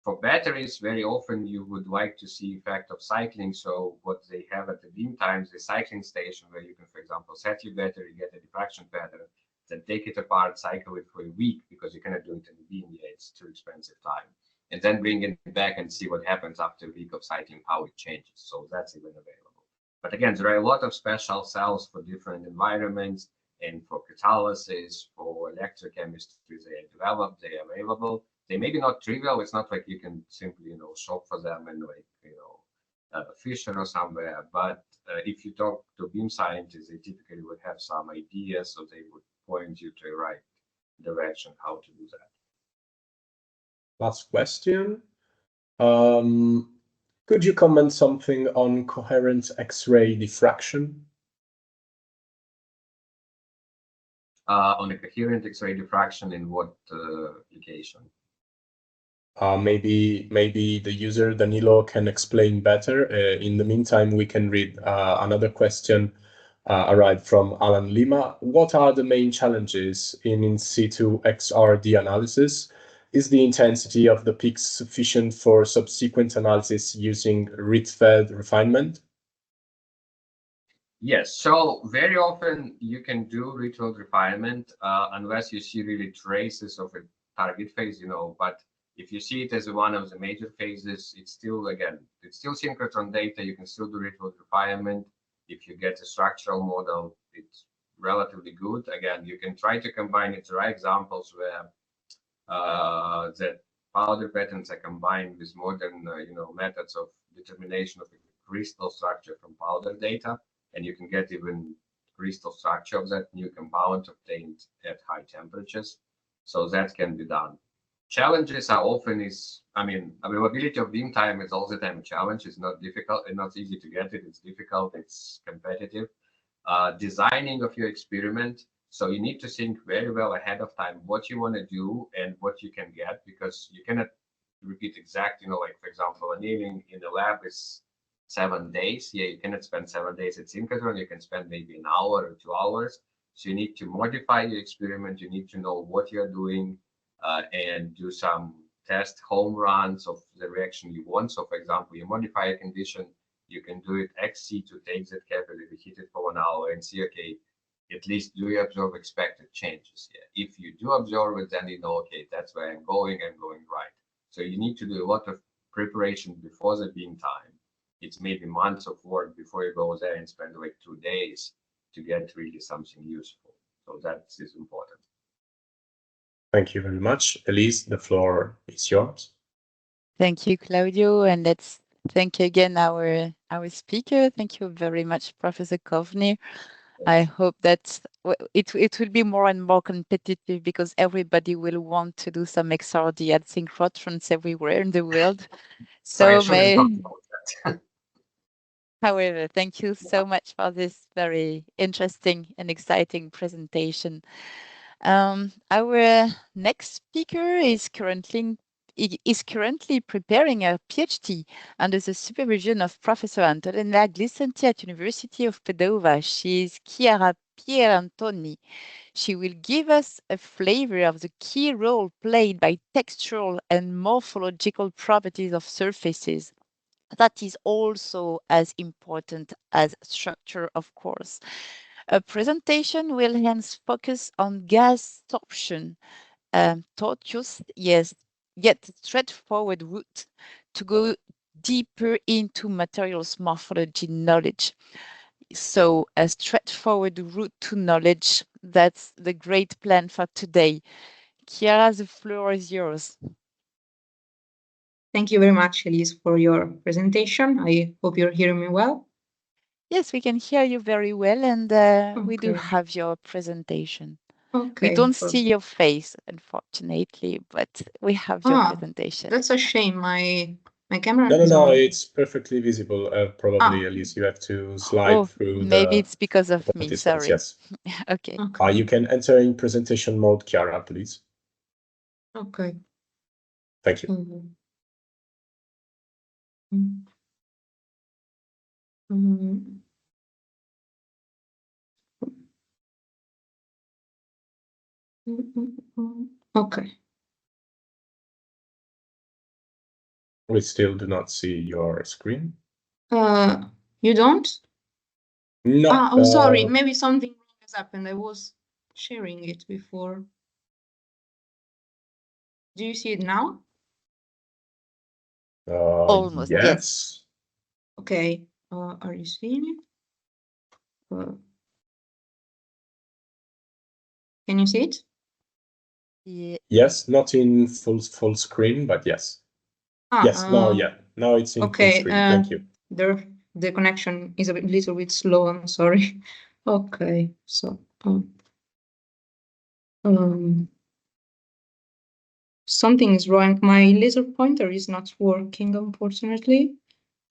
For batteries, very often you would like to see effect of cycling. So what they have at the beam times, the cycling station, where you can, for example, set your battery, get a diffraction pattern, then take it apart, cycle it for a week, because you cannot do it in the beam yet, it's too expensive time. And then bring it back and see what happens after a week of cycling, how it changes. So that's even available. But again, there are a lot of special cells for different environments, and for catalysis, for electrochemistry, they are developed, they are available. They may be not trivial. It's not like you can simply, shop for them and like, Fisher or somewhere. But if you talk to beam scientists, they typically would have some ideas, so they would point you to the right direction how to do that. Last question. Could you comment something on coherent X-ray diffraction? On a coherent X-ray diffraction in what application? Maybe the user Danilo can explain better. In the meantime, we can read another question arrived from Alan Lima. What are the main challenges in situ XRD analysis? Is the intensity of the peaks sufficient for subsequent analysis using Rietveld refinement? Yes, so very often you can do Rietveld refinement unless you see really traces of a target phase, but if you see it as one of the major phases, it's still synchrotron data. You can still do Rietveld refinement. If you get a structural model, it's relatively good. Again, you can try to combine it. There are examples where that powder patterns are combined with modern, methods of determination of the crystal structure from powder data, and you can get even crystal structure of that new compound obtained at high temperatures. So that can be done. Challenges are often availability of beam time is all the time a challenge. It's not difficult and not easy to get it. It's difficult. It's competitive. Designing of your experiment. So you need to think very well ahead of time what you want to do and what you can get, because you cannot repeat exact, like for example, annealing in the lab is 7 days. Yeah, you cannot spend 7 days at synchrotron. You can spend maybe an hour or 2 hours. So you need to modify your experiment. You need to know what you're doing and do some test home runs of the reaction you want. So for example, you modify a condition, you can do it XC to take that capillary, heat it for 1 hour and see, okay, at least do you observe expected changes here? If you do observe it, then you know, okay, that's where I'm going right. So you need to do a lot of preparation before the beam time. It's maybe months of work before you go there and spend like 2 days to get really something useful. So that is important. Thank you very much. Elise, the floor is yours. Thank you, Claudio, and let's thank again our speaker. Thank you very much, Professor Kovner. I hope that it will be more and more competitive, because everybody will want to do some XRD at synchrotrons everywhere in the world. So however, thank you so much for this very interesting and exciting presentation. Our next speaker is currently preparing a PhD under the supervision of Professor Antonella Glisenti at University of Padova. She is Chiara Pierantoni. She will give us a flavor of the key role played by textural and morphological properties of surfaces. That is also as important as structure, of course. A presentation will hence focus on gas sorption, tortuous, yes, yet straightforward route to go deeper into materials morphology knowledge. So a straightforward route to knowledge, that's the great plan for today. Chiara, the floor is yours. Thank you very much, Elise, for your presentation. I hope you're hearing me well. Yes, we can hear you very well, and we do have your presentation. Okay. We don't see your face, unfortunately, but we have your presentation. That's a shame. My camera No, is on. it's perfectly visible. Probably, Elise, you have to slide through maybe it's because of me, distance. sorry. Yes. Okay. You can enter in presentation mode, Chiara, please. Okay. Thank you. Okay. We still do not see your screen. You don't? No. I'm sorry. Maybe something wrong has happened. I was sharing it before. Do you see it now? Almost, yes. Okay. Are you seeing it? Can you see it? Yes, not in full screen, but yes. Yes, now it's in full screen. Thank you. The connection is a little bit slow. I'm sorry. Okay, so something is wrong. My laser pointer is not working, unfortunately.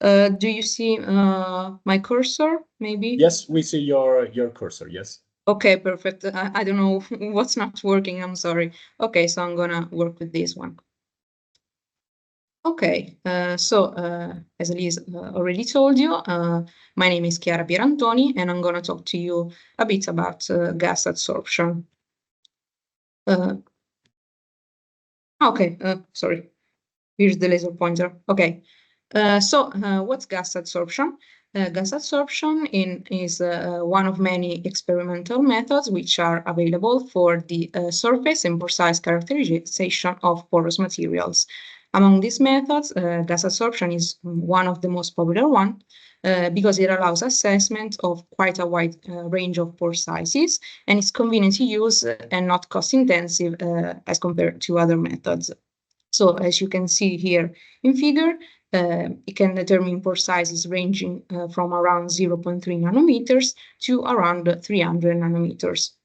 Do you see my cursor? Maybe. Yes, we see your cursor. Yes. Okay, perfect. I don't know what's not working. I'm sorry. Okay, so I'm gonna work with this one. Okay, so as Elise already told you, my name is Chiara Pierantoni, and I'm going to talk to you a bit about gas adsorption. Okay, sorry, here's the laser pointer. Okay, so what's gas adsorption? Gas adsorption is one of many experimental methods which are available for the surface and precise characterization of porous materials. Among these methods, gas adsorption is one of the most popular ones because it allows assessment of quite a wide range of pore sizes, and it's convenient to use and not cost intensive as compared to other methods. So as you can see here in figure, it can determine pore sizes ranging from around 0.3 nanometers to around 300 nanometers.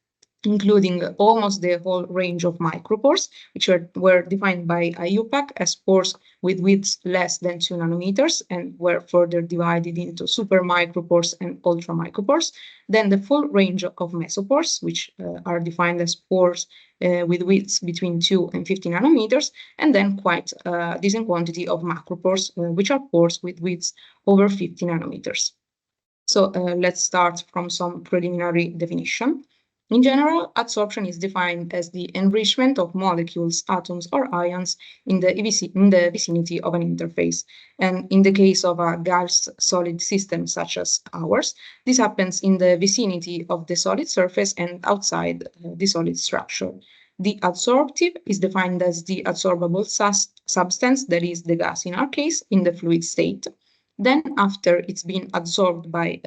including almost the whole range of micropores, which were defined by IUPAC as pores with widths less than 2 nanometers and were further divided into super micropores and ultra micropores. Then the full range of mesopores, which are defined as pores with widths between 2 and 50 nanometers, and then quite a decent quantity of macropores, which are pores with widths over 50 nanometers. So let's start from some preliminary definition. In general, adsorption is defined as the enrichment of molecules, atoms, or ions in the vicinity of an interface. And in the case of a gas solid system such as ours, this happens in the vicinity of the solid surface and outside the solid structure. The adsorptive is defined as the adsorbable substance, that is the gas in our case, in the fluid state. Then after it's been absorbed by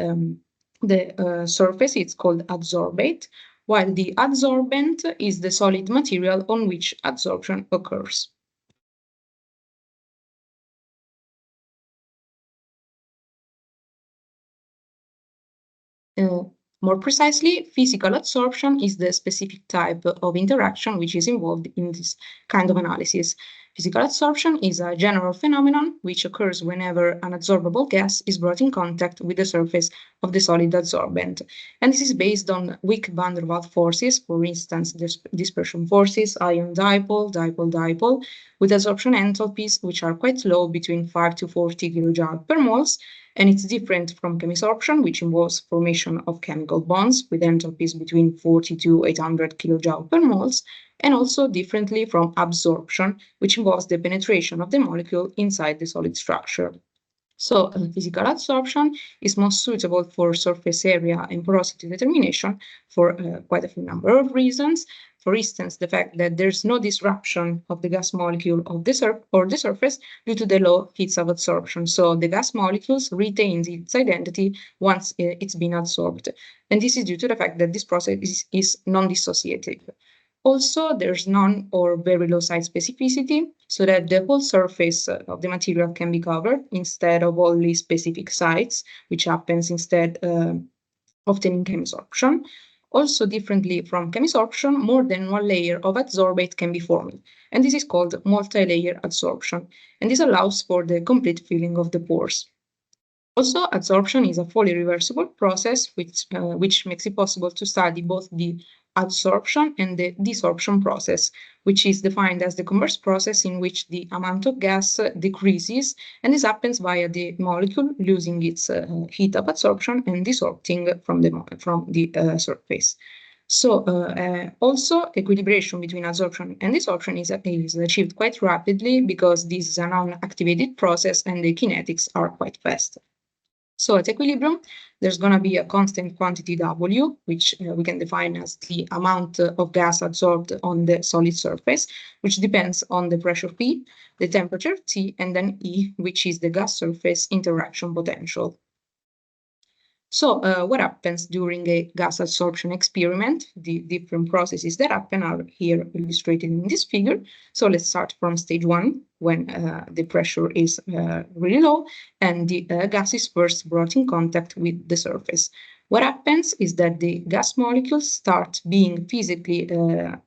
the surface, it's called adsorbate, while the adsorbent is the solid material on which adsorption occurs. More precisely, physical adsorption is the specific type of interaction which is involved in this kind of analysis. Physical adsorption is a general phenomenon which occurs whenever an adsorbable gas is brought in contact with the surface of the solid adsorbent. And this is based on weak van der Waals forces, for instance, dispersion forces, ion dipole, dipole-dipole, with adsorption enthalpies which are quite low, between 5 to 40 kilojoule per moles. And it's different from chemisorption, which involves formation of chemical bonds with enthalpies between 40 to 800 kilojoule per moles, and also differently from absorption, which involves the penetration of the molecule inside the solid structure. So physical adsorption is most suitable for surface area and porosity determination for quite a few number of reasons. For instance, the fact that there's no disruption of the gas molecule of the surface due to the low heats of adsorption. So the gas molecules retains its identity once it's been adsorbed. And this is due to the fact that this process is non-dissociative. Also, there's none or very low site specificity, so that the whole surface of the material can be covered instead of only specific sites, which happens instead often in chemisorption. Also, differently from chemisorption, more than one layer of adsorbate can be formed, and this is called multi-layer adsorption, and this allows for the complete filling of the pores. Also, adsorption is a fully reversible process which makes it possible to study both the adsorption and the desorption process, which is defined as the converse process in which the amount of gas decreases, and this happens via the molecule losing its heat of adsorption and desorpting from the surface. So also equilibration between adsorption and desorption is achieved quite rapidly because this is a non-activated process and the kinetics are quite fast. So at equilibrium, there's going to be a constant quantity W, which we can define as the amount of gas absorbed on the solid surface, which depends on the pressure P, the temperature T, and then E, which is the gas surface interaction potential. So what happens during a gas adsorption experiment? The different processes that happen are here illustrated in this figure. So let's start from stage 1, when the pressure is really low and the gas is first brought in contact with the surface. What happens is that the gas molecules start being physically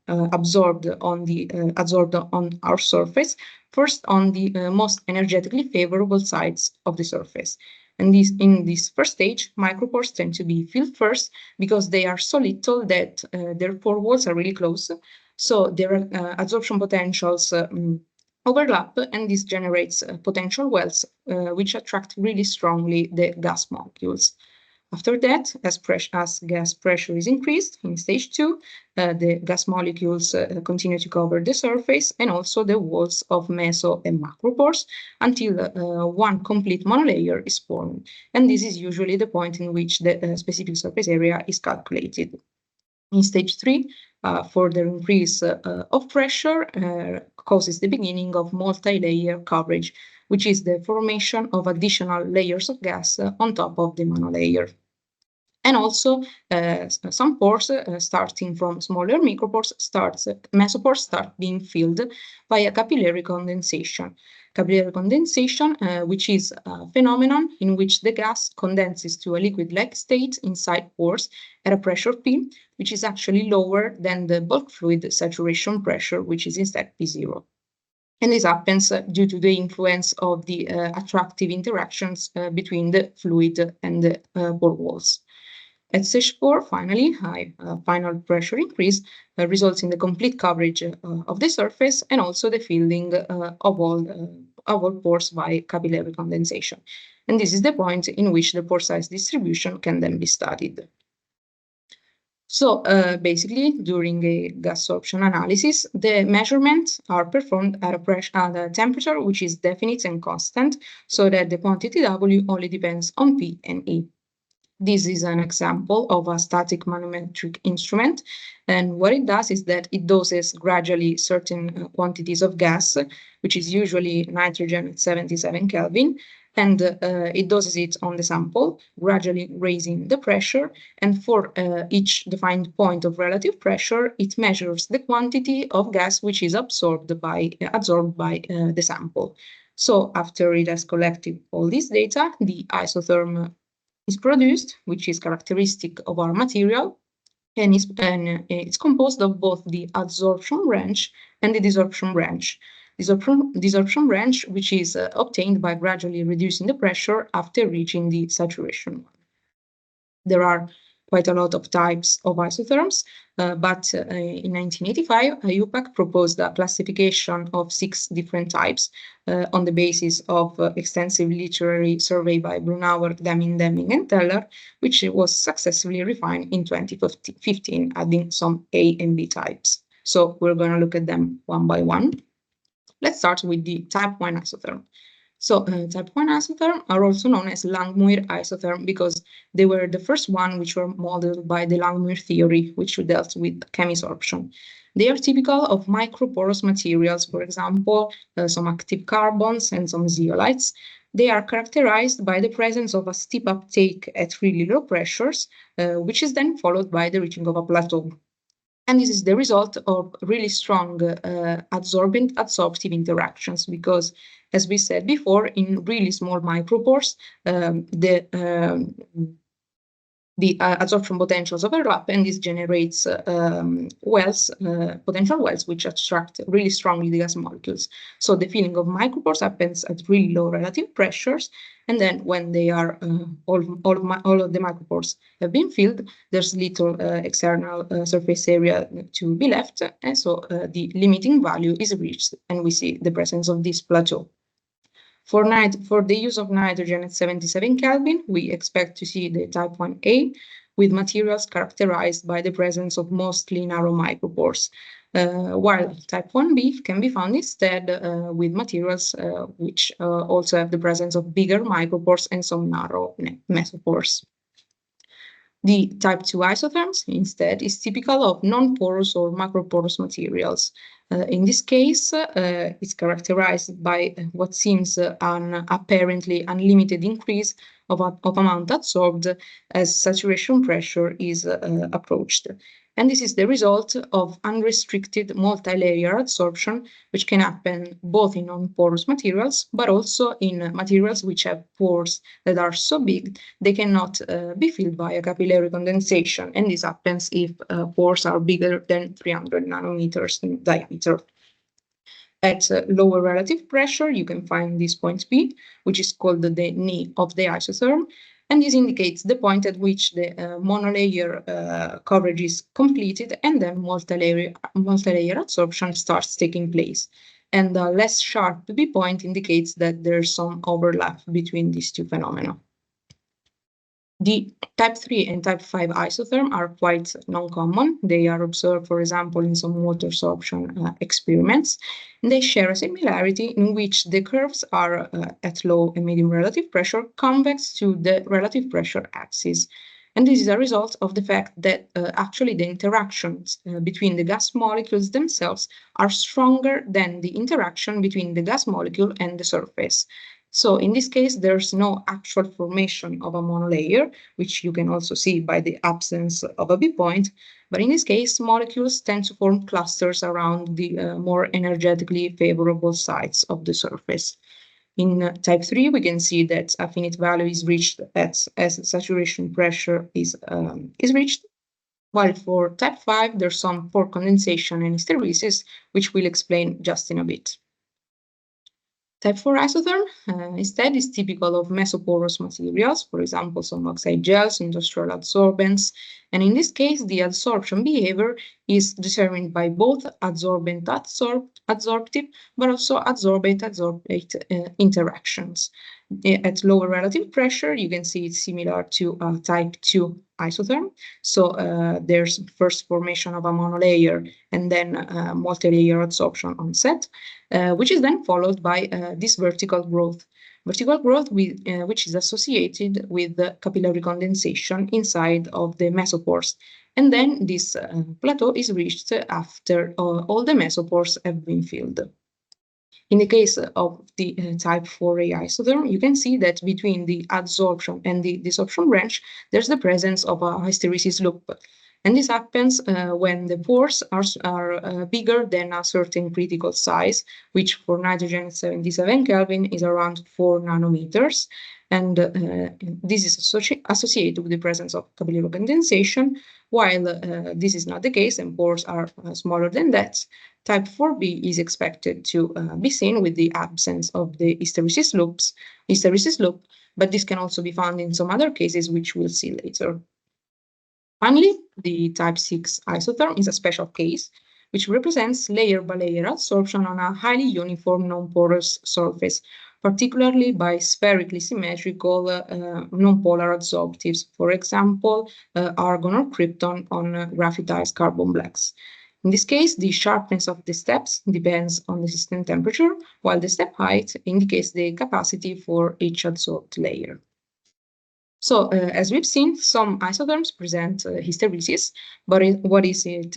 absorbed on our surface, first on the most energetically favorable sides of the surface. And in this first stage, micropores tend to be filled first because they are so little that their pore walls are really close. So their adsorption potentials overlap, and this generates potential wells which attract really strongly the gas molecules. After that, as gas pressure is increased in stage 2, the gas molecules continue to cover the surface and also the walls of meso and macropores until one complete monolayer is formed. And this is usually the point in which the specific surface area is calculated. In stage 3, further increase of pressure causes the beginning of multi-layer coverage, which is the formation of additional layers of gas on top of the monolayer. And also some pores starting from smaller micropores mesopores start being filled via capillary condensation. Capillary condensation, which is a phenomenon in which the gas condenses to a liquid-like state inside pores at a pressure P, which is actually lower than the bulk fluid saturation pressure, which is instead P0. And this happens due to the influence of the attractive interactions between the fluid and the pore walls. At stage 4, finally, high final pressure increase results in the complete coverage of the surface and also the filling of all pores by capillary condensation. And this is the point in which the pore size distribution can then be studied. So basically, during a gas sorption analysis, the measurements are performed at a temperature which is definite and constant, so that the quantity W only depends on P and E. This is an example of a static manometric instrument, and what it does is that it doses gradually certain quantities of gas, which is usually nitrogen at 77 Kelvin, and it doses it on the sample, gradually raising the pressure, and for each defined point of relative pressure, it measures the quantity of gas which is absorbed by the sample. So after it has collected all this data, the isotherm is produced, which is characteristic of our material, and it's composed of both the adsorption branch and the desorption branch. Desorption branch, which is obtained by gradually reducing the pressure after reaching the saturation. There are quite a lot of types of isotherms, but in 1985, IUPAC proposed a classification of 6 different types on the basis of extensive literary survey by Brunauer, Deming, and Teller, which was successfully refined in 2015, adding some A and B types. So we're going to look at them one by one. Let's start with the type 1 isotherm. So type 1 isotherm are also known as Langmuir isotherm because they were the first one which were modeled by the Langmuir theory, which dealt with chemisorption. They are typical of microporous materials, for example, some active carbons and some zeolites. They are characterized by the presence of a steep uptake at really low pressures, which is then followed by the reaching of a plateau. And this is the result of really strong adsorptive interactions because, as we said before, in really small micropores, the adsorption potentials overlap, and this generates potential wells which attract really strongly the gas molecules. So the filling of micropores happens at really low relative pressures, and then when they are all of the micropores have been filled, there's little external surface area to be left, and so the limiting value is reached, and we see the presence of this plateau. For the use of nitrogen at 77 Kelvin, we expect to see the type 1A with materials characterized by the presence of mostly narrow micropores, while type 1B can be found instead with materials which also have the presence of bigger micropores and some narrow mesopores. The type 2 isotherms, instead, is typical of non-porous or macroporous materials. In this case, it's characterized by what seems an apparently unlimited increase of amount adsorbed as saturation pressure is approached. And this is the result of unrestricted multi-layer adsorption, which can happen both in non-porous materials, but also in materials which have pores that are so big they cannot be filled by a capillary condensation. And this happens if pores are bigger than 300 nanometers in diameter. At lower relative pressure, you can find this point P, which is called the knee of the isotherm, and this indicates the point at which the monolayer coverage is completed and then multi-layer adsorption starts taking place. And the less sharp B point indicates that there's some overlap between these two phenomena. The type 3 and type 5 isotherm are quite non-common. They are observed, for example, in some water sorption experiments. And they share a similarity in which the curves are at low and medium relative pressure convex to the relative pressure axis. And this is a result of the fact that actually the interactions between the gas molecules themselves are stronger than the interaction between the gas molecule and the surface. So in this case, there's no actual formation of a monolayer, which you can also see by the absence of a B point. But in this case, molecules tend to form clusters around the more energetically favorable sides of the surface. In type 3, we can see that a finite value is reached as saturation pressure is reached, while for type 5, there's some for condensation and hysteresis, which we'll explain just in a bit. Type 4 isotherm instead is typical of mesoporous materials, for example, some oxide gels, industrial adsorbents, and in this case, the adsorption behavior is determined by both adsorbent-adsorptive, but also adsorbate-adsorbate interactions. At lower relative pressure, you can see it's similar to type 2 isotherm. So there's first formation of a monolayer and then multi-layer adsorption on set, which is then followed by this vertical growth. Vertical growth which is associated with the capillary condensation inside of the mesopores. And then this plateau is reached after all the mesopores have been filled. In the case of the type 4A isotherm, you can see that between the adsorption and the desorption branch, there's the presence of a hysteresis loop. And this happens when the pores are bigger than a certain critical size, which for nitrogen at 77 Kelvin is around 4 nanometers. And this is associated with the presence of capillary condensation, while this is not the case and pores are smaller than that. Type 4B is expected to be seen with the absence of the hysteresis loop, but this can also be found in some other cases, which we'll see later. Finally, the type 6 isotherm is a special case, which represents layer by layer adsorption on a highly uniform non-porous surface, particularly by spherically symmetrical non-polar adsorptives, for example, argon or krypton on graphitized carbon blacks. In this case, the sharpness of the steps depends on the system temperature, while the step height indicates the capacity for each adsorbed layer. So, as we've seen, some isotherms present hysteresis, but what is it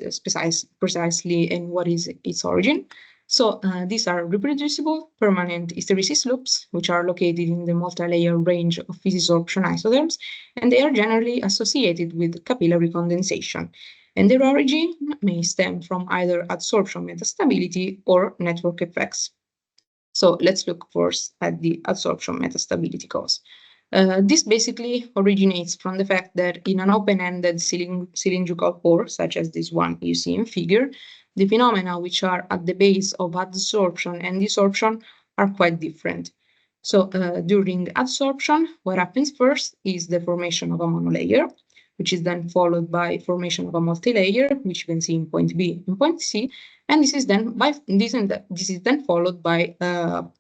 precisely and what is its origin? So, these are reproducible permanent hysteresis loops, which are located in the multi-layer range of physisorption isotherms, and they are generally associated with capillary condensation. And their origin may stem from either adsorption metastability or network effects. So let's look first at the adsorption metastability cause. This basically originates from the fact that in an open-ended cylindrical pore, such as this one you see in figure, the phenomena which are at the base of adsorption and desorption are quite different. So during adsorption, what happens first is the formation of a monolayer, which is then followed by formation of a multi-layer, which you can see in point B and point C, and this is then followed by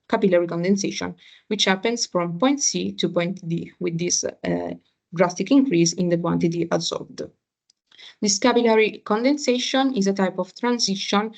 capillary condensation, which happens from point C to point D with this drastic increase in the quantity adsorbed. This capillary condensation is a type of transition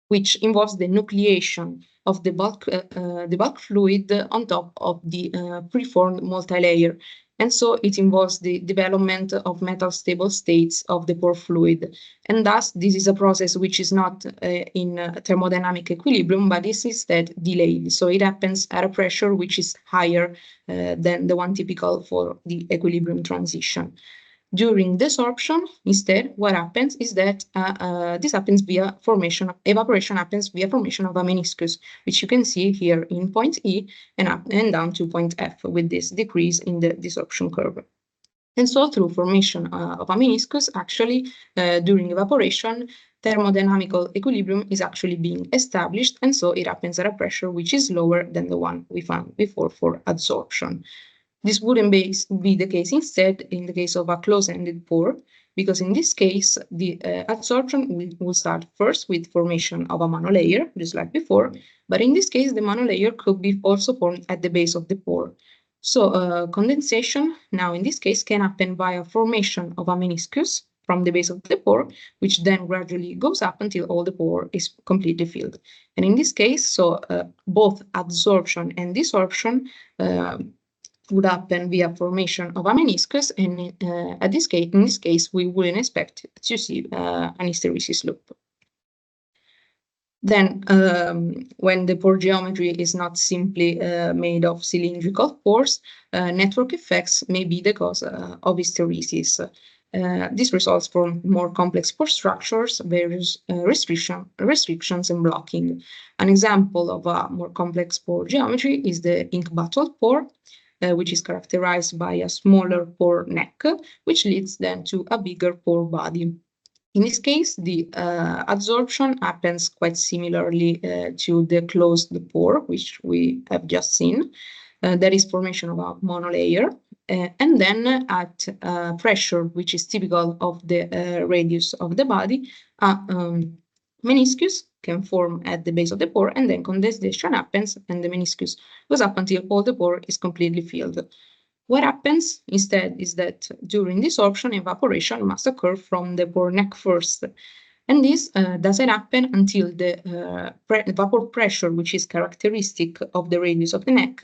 which involves the nucleation of the bulk fluid on top of the preformed multilayer. And so it involves the development of metal stable states of the pore fluid. And thus, this is a process which is not in thermodynamic equilibrium, but is instead delayed. So it happens at a pressure which is higher than the one typical for the equilibrium transition. During desorption, instead, what happens is that this happens via evaporation happens via formation of a meniscus, which you can see here in point E and down to point F with this decrease in the desorption curve. And so through formation of a meniscus, actually, during evaporation, thermodynamical equilibrium is actually being established, and so it happens at a pressure which is lower than the one we found before for adsorption. This wouldn't be the case instead in the case of a close-ended pore, because in this case, the adsorption will start first with formation of a monolayer, just like before, but in this case, the monolayer could be also formed at the base of the pore. So condensation, now in this case, can happen via formation of a meniscus from the base of the pore, which then gradually goes up until all the pore is completely filled. And in this case, so both adsorption and desorption would happen via formation of a meniscus, and in this case, we wouldn't expect to see an hysteresis loop. Then, when the pore geometry is not simply made of cylindrical pores, network effects may be the cause of hysteresis. This results from more complex pore structures, various restrictions and blocking. An example of a more complex pore geometry is the ink bottle pore, which is characterized by a smaller pore neck, which leads then to a bigger pore body. In this case, the adsorption happens quite similarly to the closed pore, which we have just seen. There is formation of a monolayer, and then at pressure, which is typical of the radius of the body, a meniscus can form at the base of the pore, and then condensation happens, and the meniscus goes up until all the pore is completely filled. What happens instead is that during desorption, evaporation must occur from the pore neck first. And this doesn't happen until the vapor pressure, which is characteristic of the radius of the neck,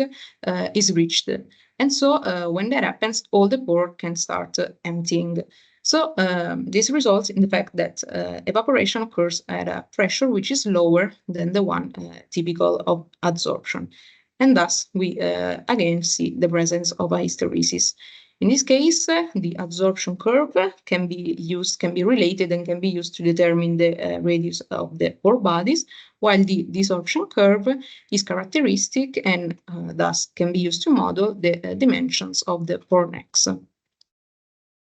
is reached. And so when that happens, all the pore can start emptying. So this results in the fact that evaporation occurs at a pressure which is lower than the one typical of adsorption. And thus we again see the presence of a hysteresis. In this case, the adsorption curve can be related and can be used to determine the radius of the pore bodies, while the desorption curve is characteristic and thus can be used to model the dimensions of the pore necks.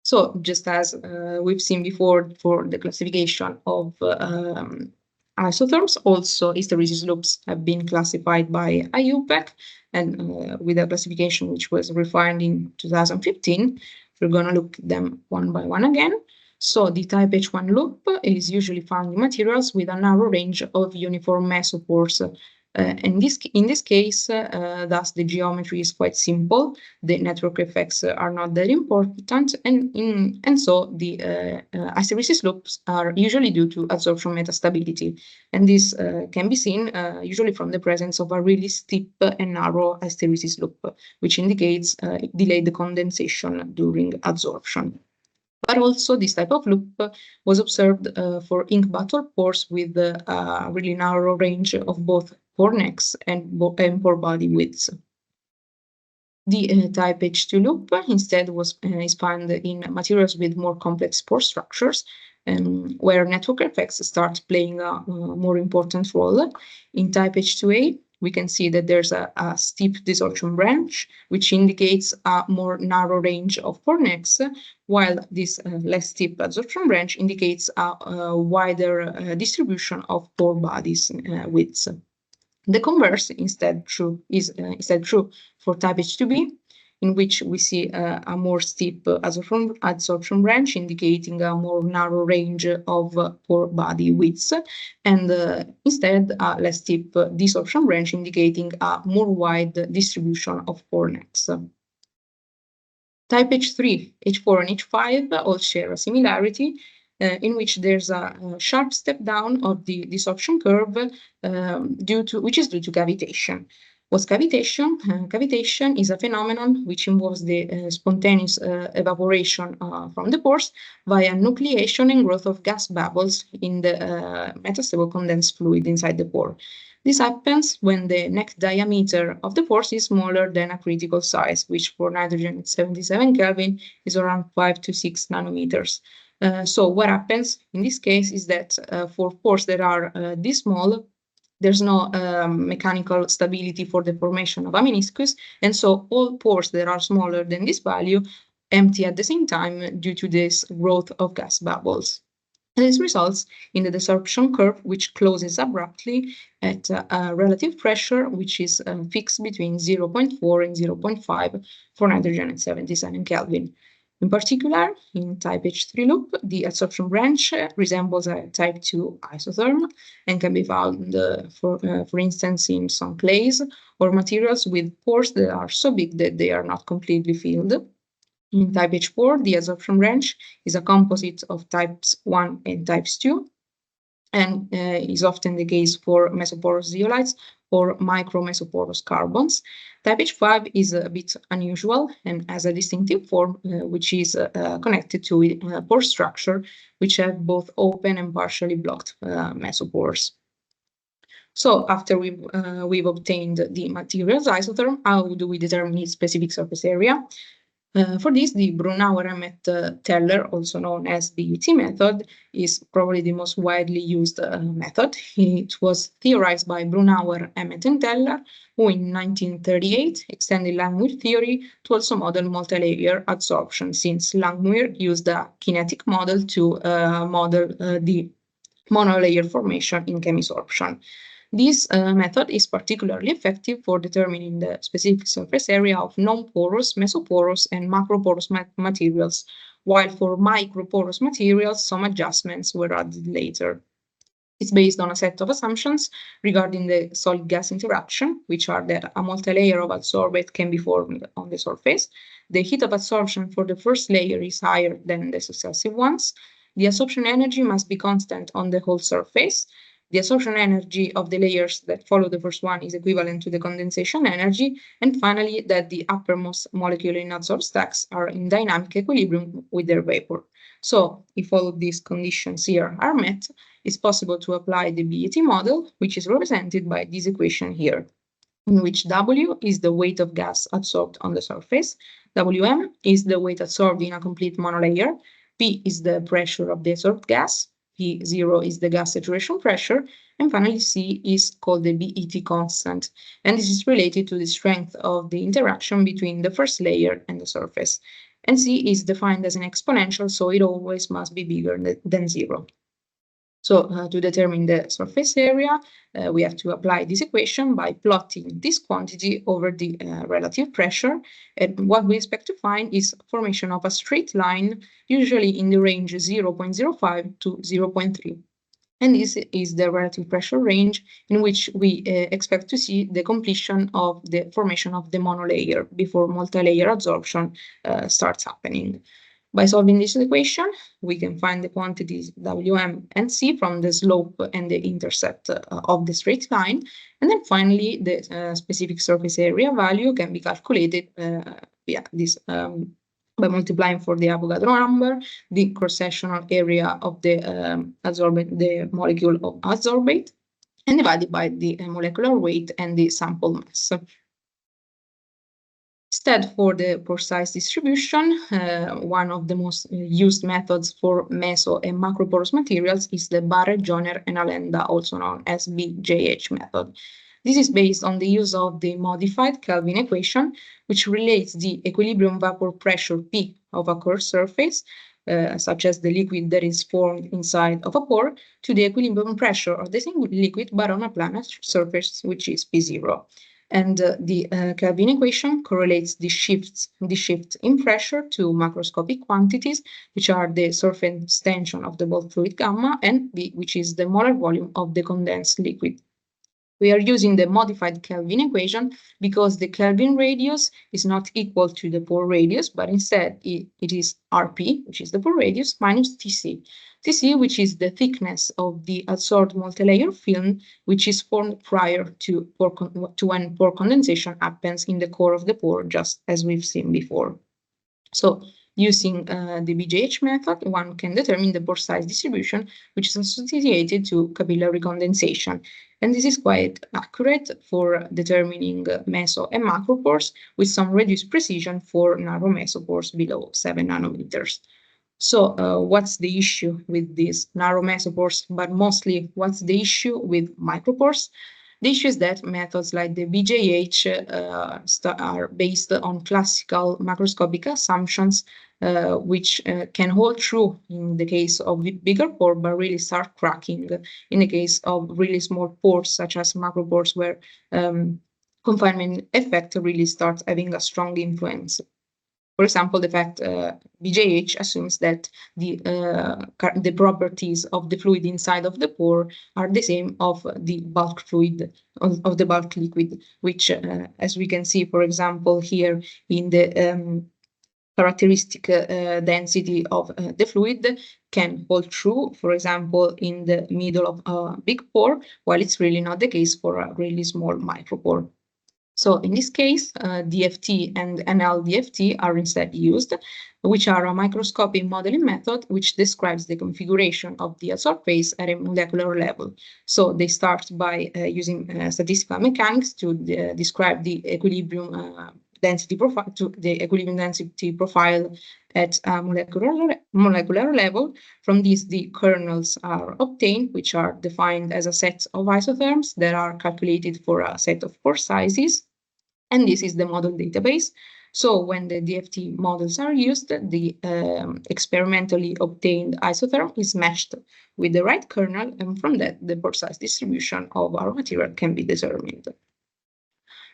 So just as we've seen before for the classification of isotherms, also hysteresis loops have been classified by IUPAC, and with a classification which was refined in 2015. We're going to look at them one by one again. So the type H1 loop is usually found in materials with a narrow range of uniform mesopores. In this case, thus the geometry is quite simple. The network effects are not that important, and so the hysteresis loops are usually due to adsorption metastability, and this can be seen usually from the presence of a really steep and narrow hysteresis loop, which indicates delayed condensation during adsorption. But also this type of loop was observed for ink bottle pores with a really narrow range of both pore necks and pore body widths. The type H2 loop instead is found in materials with more complex pore structures, where network effects start playing a more important role. In type H2A, we can see that there's a steep desorption branch, which indicates a more narrow range of pore necks, while this less steep adsorption branch indicates a wider distribution of pore bodies widths. The converse instead is true for type H2B, in which we see a more steep adsorption branch indicating a more narrow range of pore body widths, and instead a less steep desorption branch indicating a more wide distribution of pore necks. Type H3, H4, and H5 all share a similarity, in which there's a sharp step down of the desorption curve which is due to cavitation. What's cavitation? Cavitation is a phenomenon which involves the spontaneous evaporation from the pores via nucleation and growth of gas bubbles in the metastable condensed fluid inside the pore. This happens when the neck diameter of the pores is smaller than a critical size, which for nitrogen at 77 Kelvin is around 5 to 6 nanometers. So what happens in this case is that for pores that are this small, there's no mechanical stability for the formation of a meniscus, and so all pores that are smaller than this value empty at the same time due to this growth of gas bubbles. And this results in the desorption curve, which closes abruptly at a relative pressure, which is fixed between 0.4 and 0.5 for nitrogen at 77 Kelvin. In particular, in type H3 loop, the adsorption branch resembles a type 2 isotherm and can be found, for instance, in some clays or materials with pores that are so big that they are not completely filled. In type H4, the adsorption branch is a composite of types 1 and types 2, and is often the case for mesoporous zeolites or micromesoporous carbons. Type H5 is a bit unusual and has a distinctive form, which is connected to pore structure, which have both open and partially blocked mesopores. So after we've obtained the material's isotherm, how do we determine its specific surface area? For this, the Brunauer-Emmet-Teller, also known as the BUT method, is probably the most widely used method. It was theorized by Brunauer, Emmet, and Teller, who in 1938 extended Langmuir theory to also model multilayer adsorption, since Langmuir used a kinetic model to model the monolayer formation in chemisorption. This method is particularly effective for determining the specific surface area of non-porous, mesoporous, and macroporous materials, while for microporous materials, some adjustments were added later. It's based on a set of assumptions regarding the solid-gas interaction, which are that a multilayer of adsorbate can be formed on the surface. The heat of adsorption for the first layer is higher than the successive ones. The absorption energy must be constant on the whole surface. The absorption energy of the layers that follow the first one is equivalent to the condensation energy. And finally, that the uppermost molecule in adsorbed stacks are in dynamic equilibrium with their vapor. So if all of these conditions here are met, it's possible to apply the BET model, which is represented by this equation here, in which W is the weight of gas adsorbed on the surface, Wm is the weight adsorbed in a complete monolayer, P is the pressure of the adsorbed gas, P0 is the gas saturation pressure, and finally C is called the BET constant, and this is related to the strength of the interaction between the first layer and the surface. And C is defined as an exponential, so it always must be bigger than 0. So to determine the surface area, we have to apply this equation by plotting this quantity over the relative pressure. And what we expect to find is formation of a straight line, usually in the range 0.05 to 0.3. And this is the relative pressure range in which we expect to see the completion of the formation of the monolayer before multilayer adsorption starts happening. By solving this equation, we can find the quantities Wm and C from the slope and the intercept of the straight line. And then finally, the specific surface area value can be calculated via this by multiplying for the Avogadro number, the cross-sectional area of the adsorbate, the molecule of adsorbate, and divided by the molecular weight and the sample mass. Instead, for the pore-size distribution, one of the most used methods for meso and macroporous materials is the Barrett, Joyner, and Allenda, also known as BJH method. This is based on the use of the modified Kelvin equation, which relates the equilibrium vapor pressure P of a curved surface, such as the liquid that is formed inside of a pore, to the equilibrium pressure of the same liquid but on a planar surface, which is P0. And the Kelvin equation correlates the shift in pressure to macroscopic quantities, which are the surface tension of the bulk fluid gamma, and V, which is the molar volume of the condensed liquid. We are using the modified Kelvin equation because the Kelvin radius is not equal to the pore radius, but instead it is Rp, which is the pore radius, minus Tc. Tc, which is the thickness of the adsorbed multilayer film, which is formed prior to when pore condensation happens in the core of the pore, just as we've seen before. So using the BJH method, one can determine the pore size distribution, which is associated to capillary condensation. And this is quite accurate for determining meso and macropores, with some reduced precision for narrow mesopores below 7 nanometers. So what's the issue with these narrow mesopores, but mostly what's the issue with micropores? The issue is that methods like the BJH are based on classical macroscopic assumptions, which can hold true in the case of bigger pore, but really start cracking in the case of really small pores, such as macropores, where confinement effect really starts having a strong influence. For example, the fact BJH assumes that the properties of the fluid inside of the pore are the same of the bulk fluid, of the bulk liquid, which, as we can see, for example, here in the characteristic density of the fluid, can hold true, for example, in the middle of a big pore, while it's really not the case for a really small micropore. So in this case, DFT and NLDFT are instead used, which are a microscopic modeling method which describes the configuration of the surface at a molecular level. So they start by using statistical mechanics to describe the equilibrium density profile at a molecular level. From this, the kernels are obtained, which are defined as a set of isotherms that are calculated for a set of pore sizes. And this is the model database. So when the DFT models are used, the experimentally obtained isotherm is matched with the right kernel, and from that, the pore size distribution of our material can be determined.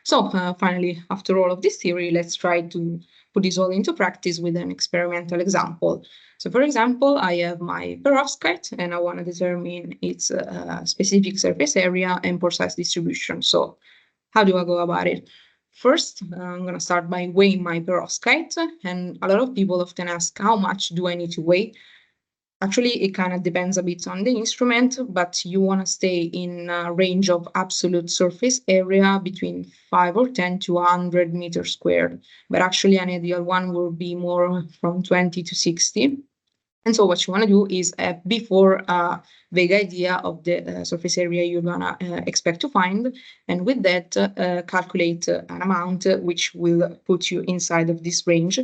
So finally, after all of this theory, let's try to put this all into practice with an experimental example. So for example, I have my perovskite and I want to determine its specific surface area and pore size distribution. So how do I go about it? First, I'm going to start by weighing my perovskite, and a lot of people often ask, how much do I need to weigh? Actually, it kind of depends a bit on the instrument, but you want to stay in a range of absolute surface area between 5 or 10 to 100 meters squared. But actually, an ideal one will be more from 20 to 60. And so what you want to do is before a vague idea of the surface area you're going to expect to find. And with that, calculate an amount which will put you inside of this range.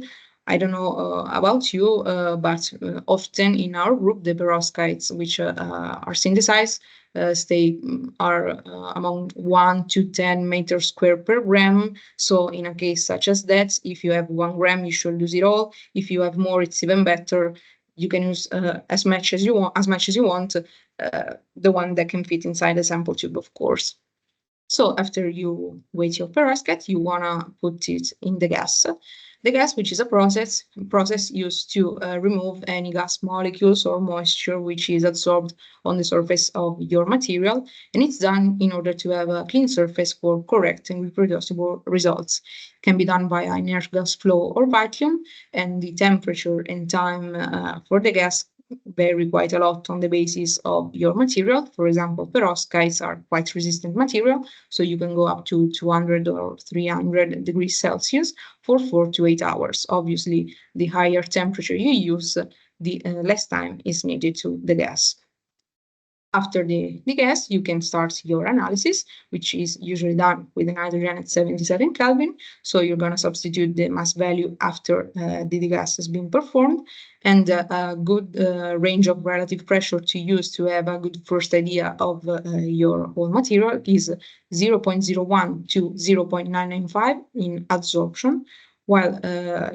I don't know about you, but often in our group, the perovskites which are synthesized are among 1 to 10 meters square per gram. So in a case such as that, if you have 1 gram, you should use it all. If you have more, it's even better. You can use as much as you want, the one that can fit inside the sample tube, of course. So after you weight your perovskite, you want to put it in the gas. The gas, which is a process used to remove any gas molecules or moisture which is absorbed on the surface of your material, and it's done in order to have a clean surface for correct and reproducible results. It can be done by inert gas flow or vacuum, and the temperature and time for the gas vary quite a lot on the basis of your material. For example, perovskites are quite resistant material, so you can go up to 200 or 300 degrees Celsius for 4 to 8 hours. Obviously, the higher temperature you use, the less time is needed to the gas. After the gas, you can start your analysis, which is usually done with the nitrogen at 77 Kelvin. So you're going to substitute the mass value after the gas has been performed. And a good range of relative pressure to use to have a good first idea of your whole material is 0.01 to 0.995 in adsorption, while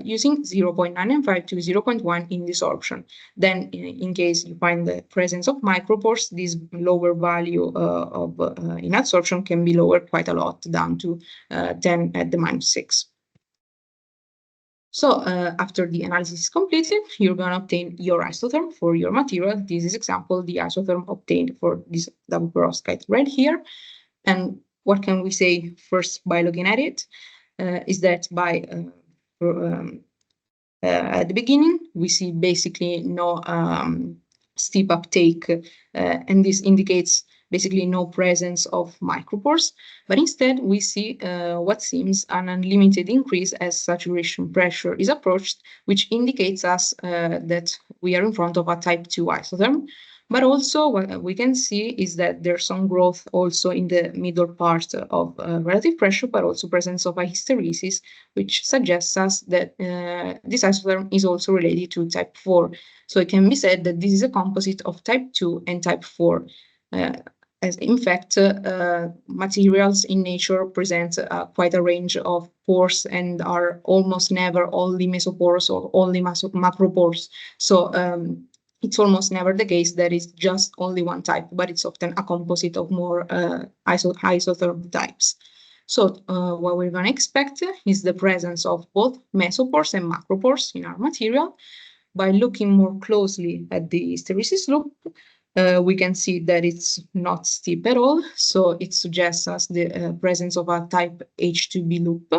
using 0.995 to 0.1 in desorption. Then, in case you find the presence of micropores, this lower value in adsorption can be lowered quite a lot, down to 10 at the -6. So after the analysis is completed, you're going to obtain your isotherm for your material. This is example, the isotherm obtained for this double perovskite right here. And what can we say first by looking at it? Is that by at the beginning, we see basically no steep uptake, and this indicates basically no presence of micropores, but instead we see what seems an unlimited increase as saturation pressure is approached, which indicates us that we are in front of a type 2 isotherm. But also what we can see is that there's some growth also in the middle part of relative pressure, but also presence of a hysteresis, which suggests us that this isotherm is also related to type 4. So it can be said that this is a composite of type 2 and type 4. As in fact, materials in nature present quite a range of pores and are almost never only mesoporous or only macropores. So it's almost never the case that it's just only one type, but it's often a composite of more isotherm types. So what we're going to expect is the presence of both mesopores and macropores in our material. By looking more closely at the hysteresis loop, we can see that it's not steep at all. So it suggests us the presence of a type H2B loop.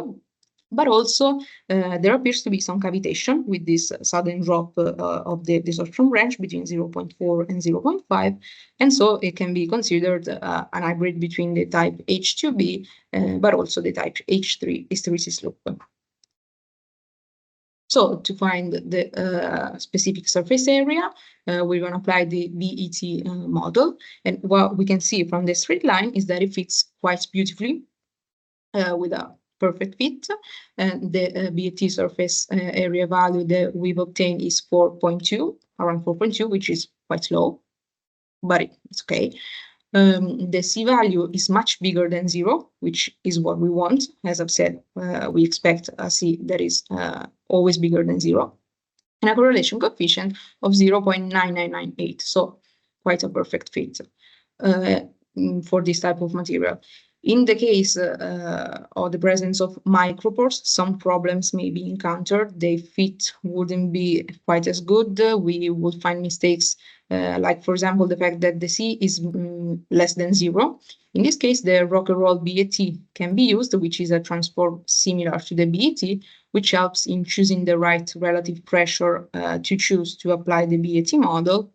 But also there appears to be some cavitation with this sudden drop of the desorption range between 0.4 and 0.5, and so it can be considered an hybrid between the type H2B but also the type H3 hysteresis loop. So to find the specific surface area, we're going to apply the BET model. And what we can see from the straight line is that it fits quite beautifully with a perfect fit. And the BET surface area value that we've obtained is 4.2, around 4.2, which is quite low, but it's okay. The C value is much bigger than 0, which is what we want. As I've said, we expect a C that is always bigger than 0, and a correlation coefficient of 0.9998, so quite a perfect fit for this type of material. In the case of the presence of micropores, some problems may be encountered. The fit wouldn't be quite as good. We would find mistakes, like, for example, the fact that the C is less than 0. In this case, the rock and roll BET can be used, which is a transform similar to the BET, which helps in choosing the right relative pressure to choose to apply the BET model.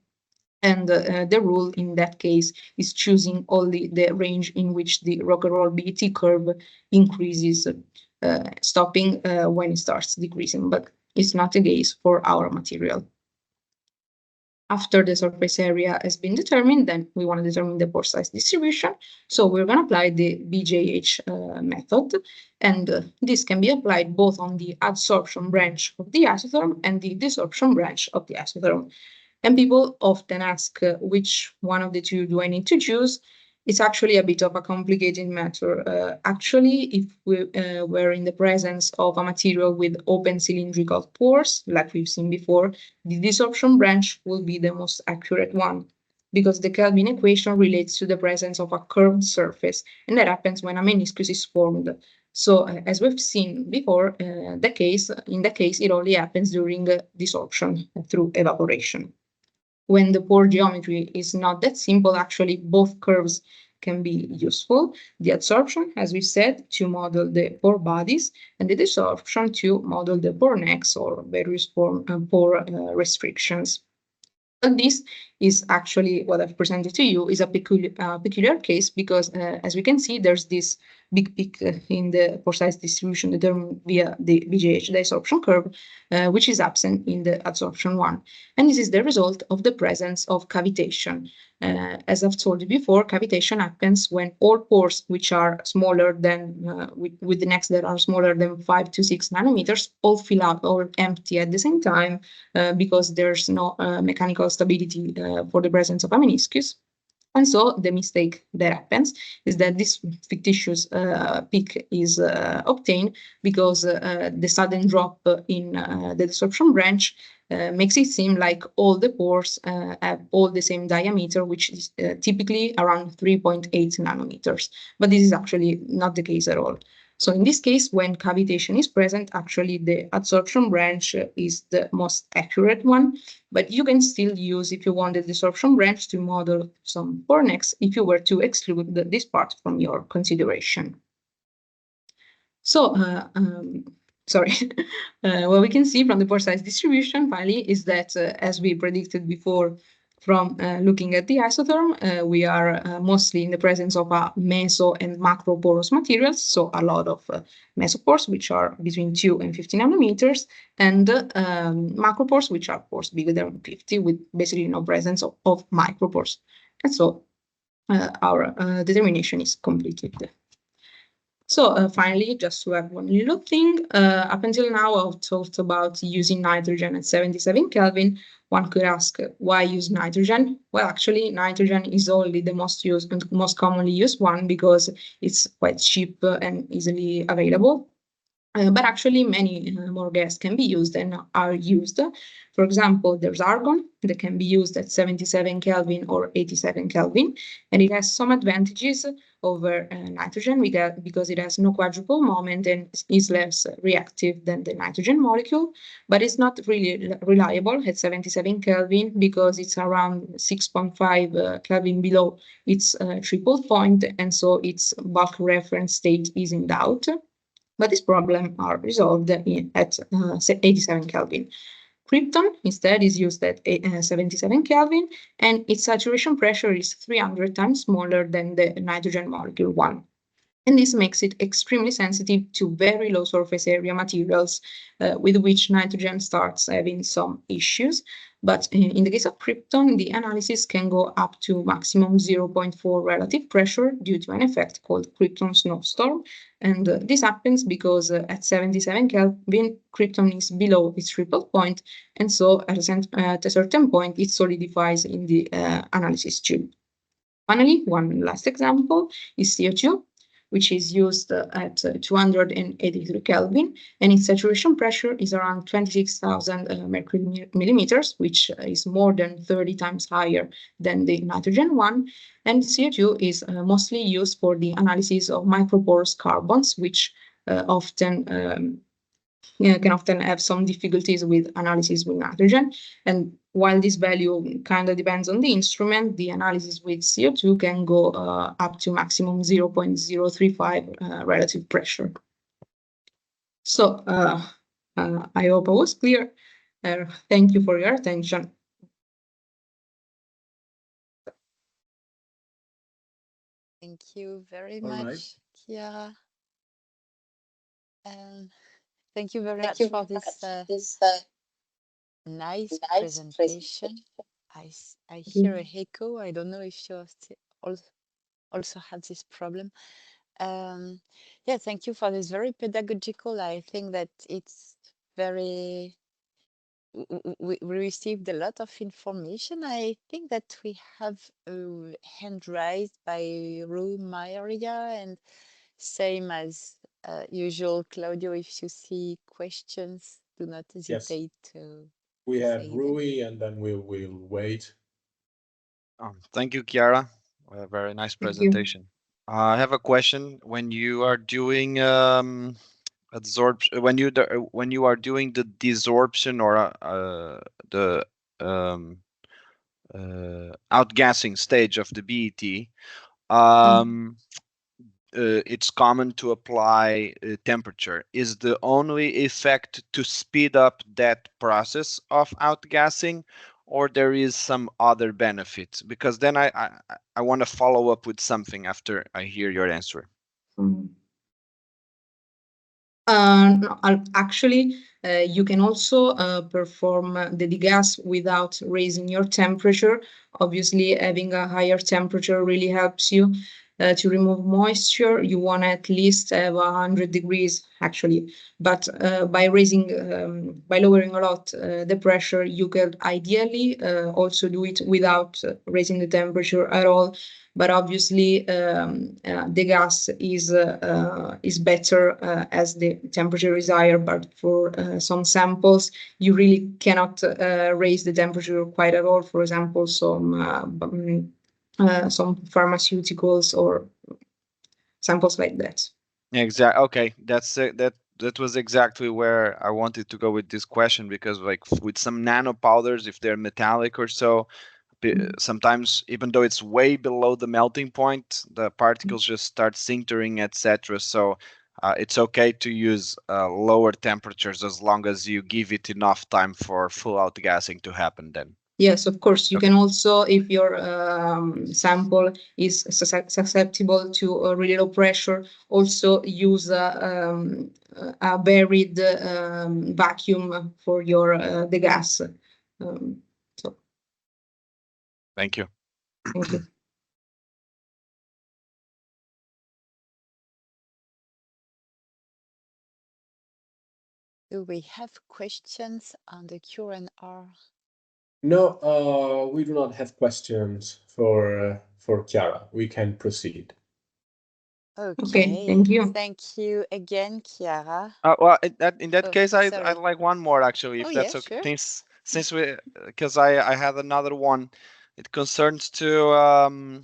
And the rule in that case is choosing only the range in which the rock and roll BET curve increases, stopping when it starts decreasing, but it's not the case for our material. After the surface area has been determined, then we want to determine the pore size distribution. So we're going to apply the BJH method, and this can be applied both on the adsorption branch of the isotherm and the desorption branch of the isotherm. And people often ask which one of the two do I need to choose. It's actually a bit of a complicated matter. Actually, if we were in the presence of a material with open cylindrical pores, like we've seen before, the desorption branch will be the most accurate one, because the Kelvin equation relates to the presence of a curved surface, and that happens when a meniscus is formed. So as we've seen before, in that case, it only happens during desorption through evaporation. When the pore geometry is not that simple, actually both curves can be useful. The adsorption, as we said, to model the pore bodies, and the desorption to model the pore necks or various pore restrictions. But this is actually what I've presented to you is a peculiar case, because as we can see, there's this big peak in the pore size distribution determined via the BJH desorption curve, which is absent in the adsorption one. And this is the result of the presence of cavitation. As I've told you before, cavitation happens when all pores which are smaller than, with the necks that are smaller than 5 to 6 nanometers, all fill up or empty at the same time, because there's no mechanical stability for the presence of a meniscus. And so the mistake that happens is that this fictitious peak is obtained because the sudden drop in the desorption branch makes it seem like all the pores have all the same diameter, which is typically around 3.8 nanometers. But this is actually not the case at all. So in this case, when cavitation is present, actually the adsorption branch is the most accurate one, but you can still use, if you want, the desorption branch to model some pore necks if you were to exclude this part from your consideration. So, sorry, what we can see from the pore size distribution finally is that, as we predicted before, from looking at the isotherm, we are mostly in the presence of a meso and macroporous materials, so a lot of mesopores, which are between 2 and 50 nanometers, and macropores, which are pores bigger than 50, with basically no presence of micropores. And so our determination is completed. So finally, just to have one little thing, up until now, I've talked about using nitrogen at 77 Kelvin. One could ask, why use nitrogen? Well, actually, nitrogen is only the most used and most commonly used one because it's quite cheap and easily available. But actually, many more gas can be used and are used. For example, there's argon that can be used at 77 Kelvin or 87 Kelvin, and it has some advantages over nitrogen because it has no quadruple moment and is less reactive than the nitrogen molecule, but it's not really reliable at 77 Kelvin because it's around 6.5 Kelvin below its triple point, and so its bulk reference state is in doubt. But this problem are resolved at 87 Kelvin. Krypton instead is used at 77 Kelvin, and its saturation pressure is 300 times smaller than the nitrogen molecule 1. And this makes it extremely sensitive to very low surface area materials, with which nitrogen starts having some issues. But in the case of krypton, the analysis can go up to maximum 0.4 relative pressure due to an effect called krypton snowstorm. And this happens because at 77 Kelvin, krypton is below its triple point, and so at a certain point, it solidifies in the analysis tube. Finally, one last example is CO2, which is used at 283 Kelvin, and its saturation pressure is around 26,000 mercury millimeters, which is more than 30 times higher than the nitrogen one. And CO2 is mostly used for the analysis of microporous carbons, which can often have some difficulties with analysis with nitrogen. And while this value kind of depends on the instrument, the analysis with CO2 can go up to maximum 0.035 relative pressure. So I hope I was clear. Thank you for your attention. Thank you very All much, right. Chiara. Thank you very much for this nice presentation. I hear a echo. I don't know if you also have this problem. Yeah, thank you for this very pedagogical. I think that it's very. We received a lot of information. I think that we have a hand raised by Rue Maria, and same as usual, Claudio, if you see questions, do not hesitate to We have say them. Rui, and then we will wait. Thank you, Chiara. A very nice Thank you. presentation. I have a question. When you are doing absorption, when you are doing the desorption or the outgassing stage of the BET, it's common to apply temperature. Is the only effect to speed up that process of outgassing, or there is some other benefit? Because then I want to follow up with something after I hear your answer. No, actually, you can also perform the degas without raising your temperature. Obviously, having a higher temperature really helps you to remove moisture. You want to at least have 100 degrees, actually. But by lowering a lot the pressure, you could ideally also do it without raising the temperature at all. But obviously, the gas is better as the temperature is higher. But for some samples, you really cannot raise the temperature quite at all. For example, some pharmaceuticals or samples like that. Exactly. Okay, that's it. That was exactly where I wanted to go with this question, because like with some nano powders, if they're metallic or so, sometimes even though it's way below the melting point, the particles just start sintering, etc. So it's okay to use lower temperatures as long as you give it enough time for full outgassing to happen then. Yes, of course. You Okay. can also, if your sample is susceptible to really low pressure, also use a buried vacuum for your the gas. So Thank you. thank you. Do we have questions on the Q&R? No, we do not have questions for Chiara. We can proceed. Okay, thank you. Thank you again, Chiara. Well, in that Oh, case, I'd sorry. like one more actually, if Oh, that's yeah, okay. sure. Since we, because I had another one. It concerns to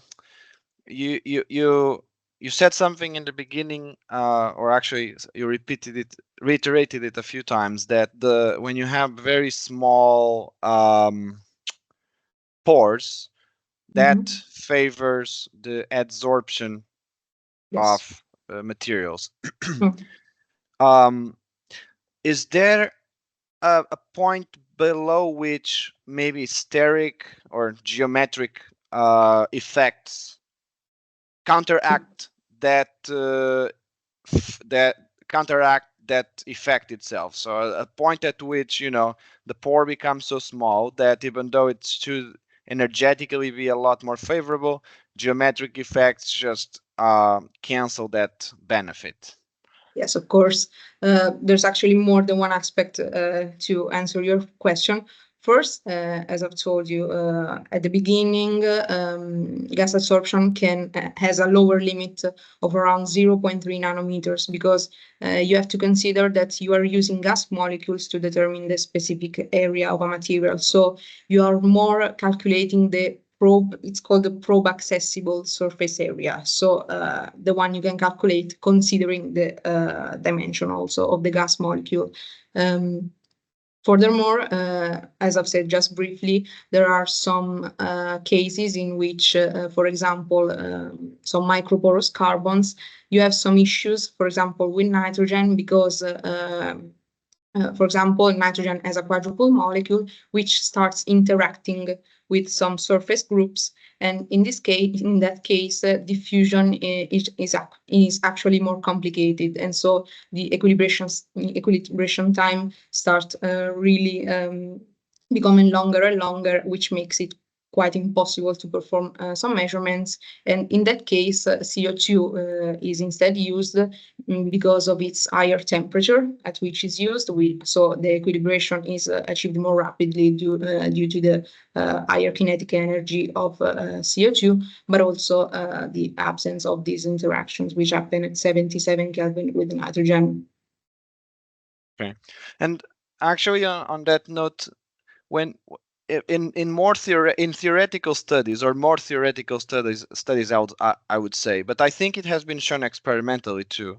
you said something in the beginning, or actually you reiterated it a few times, that when you have very small pores, that favors the adsorption Yes. of materials. Is there a point below which maybe steric or geometric effects counteract that that counteract that effect itself? So a point at which, you know, the pore becomes so small that even though it should energetically be a lot more favorable, geometric effects just cancel that benefit. Yes, of course. There's actually more than one aspect to answer your question. First, as I've told you at the beginning, gas absorption has a lower limit of around 0.3 nanometers because you have to consider that you are using gas molecules to determine the specific area of a material. So you are more calculating the probe. It's called the probe accessible surface area. So the one you can calculate considering the dimension also of the gas molecule. Furthermore, as I've said just briefly, there are some cases in which, for example, some microporous carbons, you have some issues, for example, with nitrogen, because for example, nitrogen has a quadruple molecule which starts interacting with some surface groups, and in that case, diffusion is actually more complicated, and so the equilibration time starts really becoming longer and longer, which makes it quite impossible to perform some measurements. And in that case, CO2 is instead used because of its higher temperature at which it's used. So the equilibration is achieved more rapidly due to the higher kinetic energy of CO2, but also the absence of these interactions, which happen at 77 Kelvin with nitrogen. Okay, and actually on that note, when in more theoretical studies or more theoretical studies I would say, but I think it has been shown experimentally too.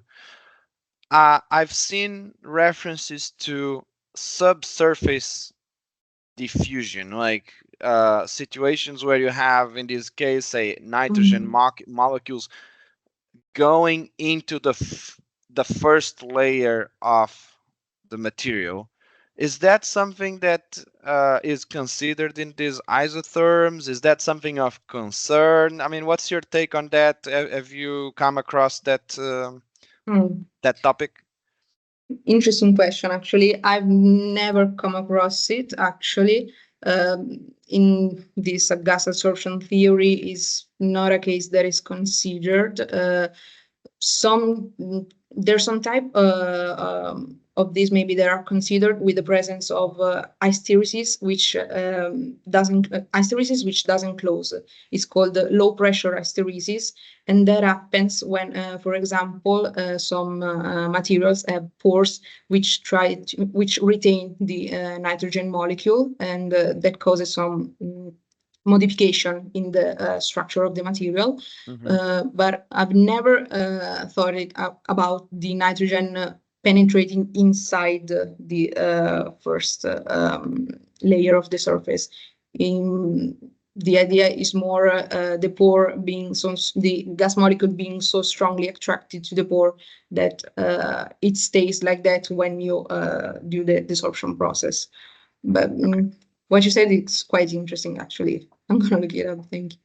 I've seen references to subsurface diffusion, like situations where you have, in this case, say nitrogen molecules going into the first layer of the material. Is that something that is considered in these isotherms? Is that something of concern? I mean, what's your take on that? Have you come across that that topic? Interesting question, actually. I've never come across it, actually. In this gas absorption theory is not a case that is considered. There's some type of these maybe that are considered with the presence of hysteresis, which doesn't close. It's called low pressure hysteresis, and that happens when, for example, some materials have pores which retain the nitrogen molecule, and that causes some modification in the structure of the material. But I've never thought about the nitrogen penetrating inside the first layer of the surface. The idea is more the pore being the gas molecule being so strongly attracted to the pore that it stays like that when you do the desorption process. But what you said, it's quite interesting, actually. I'm gonna look it up. Thank you.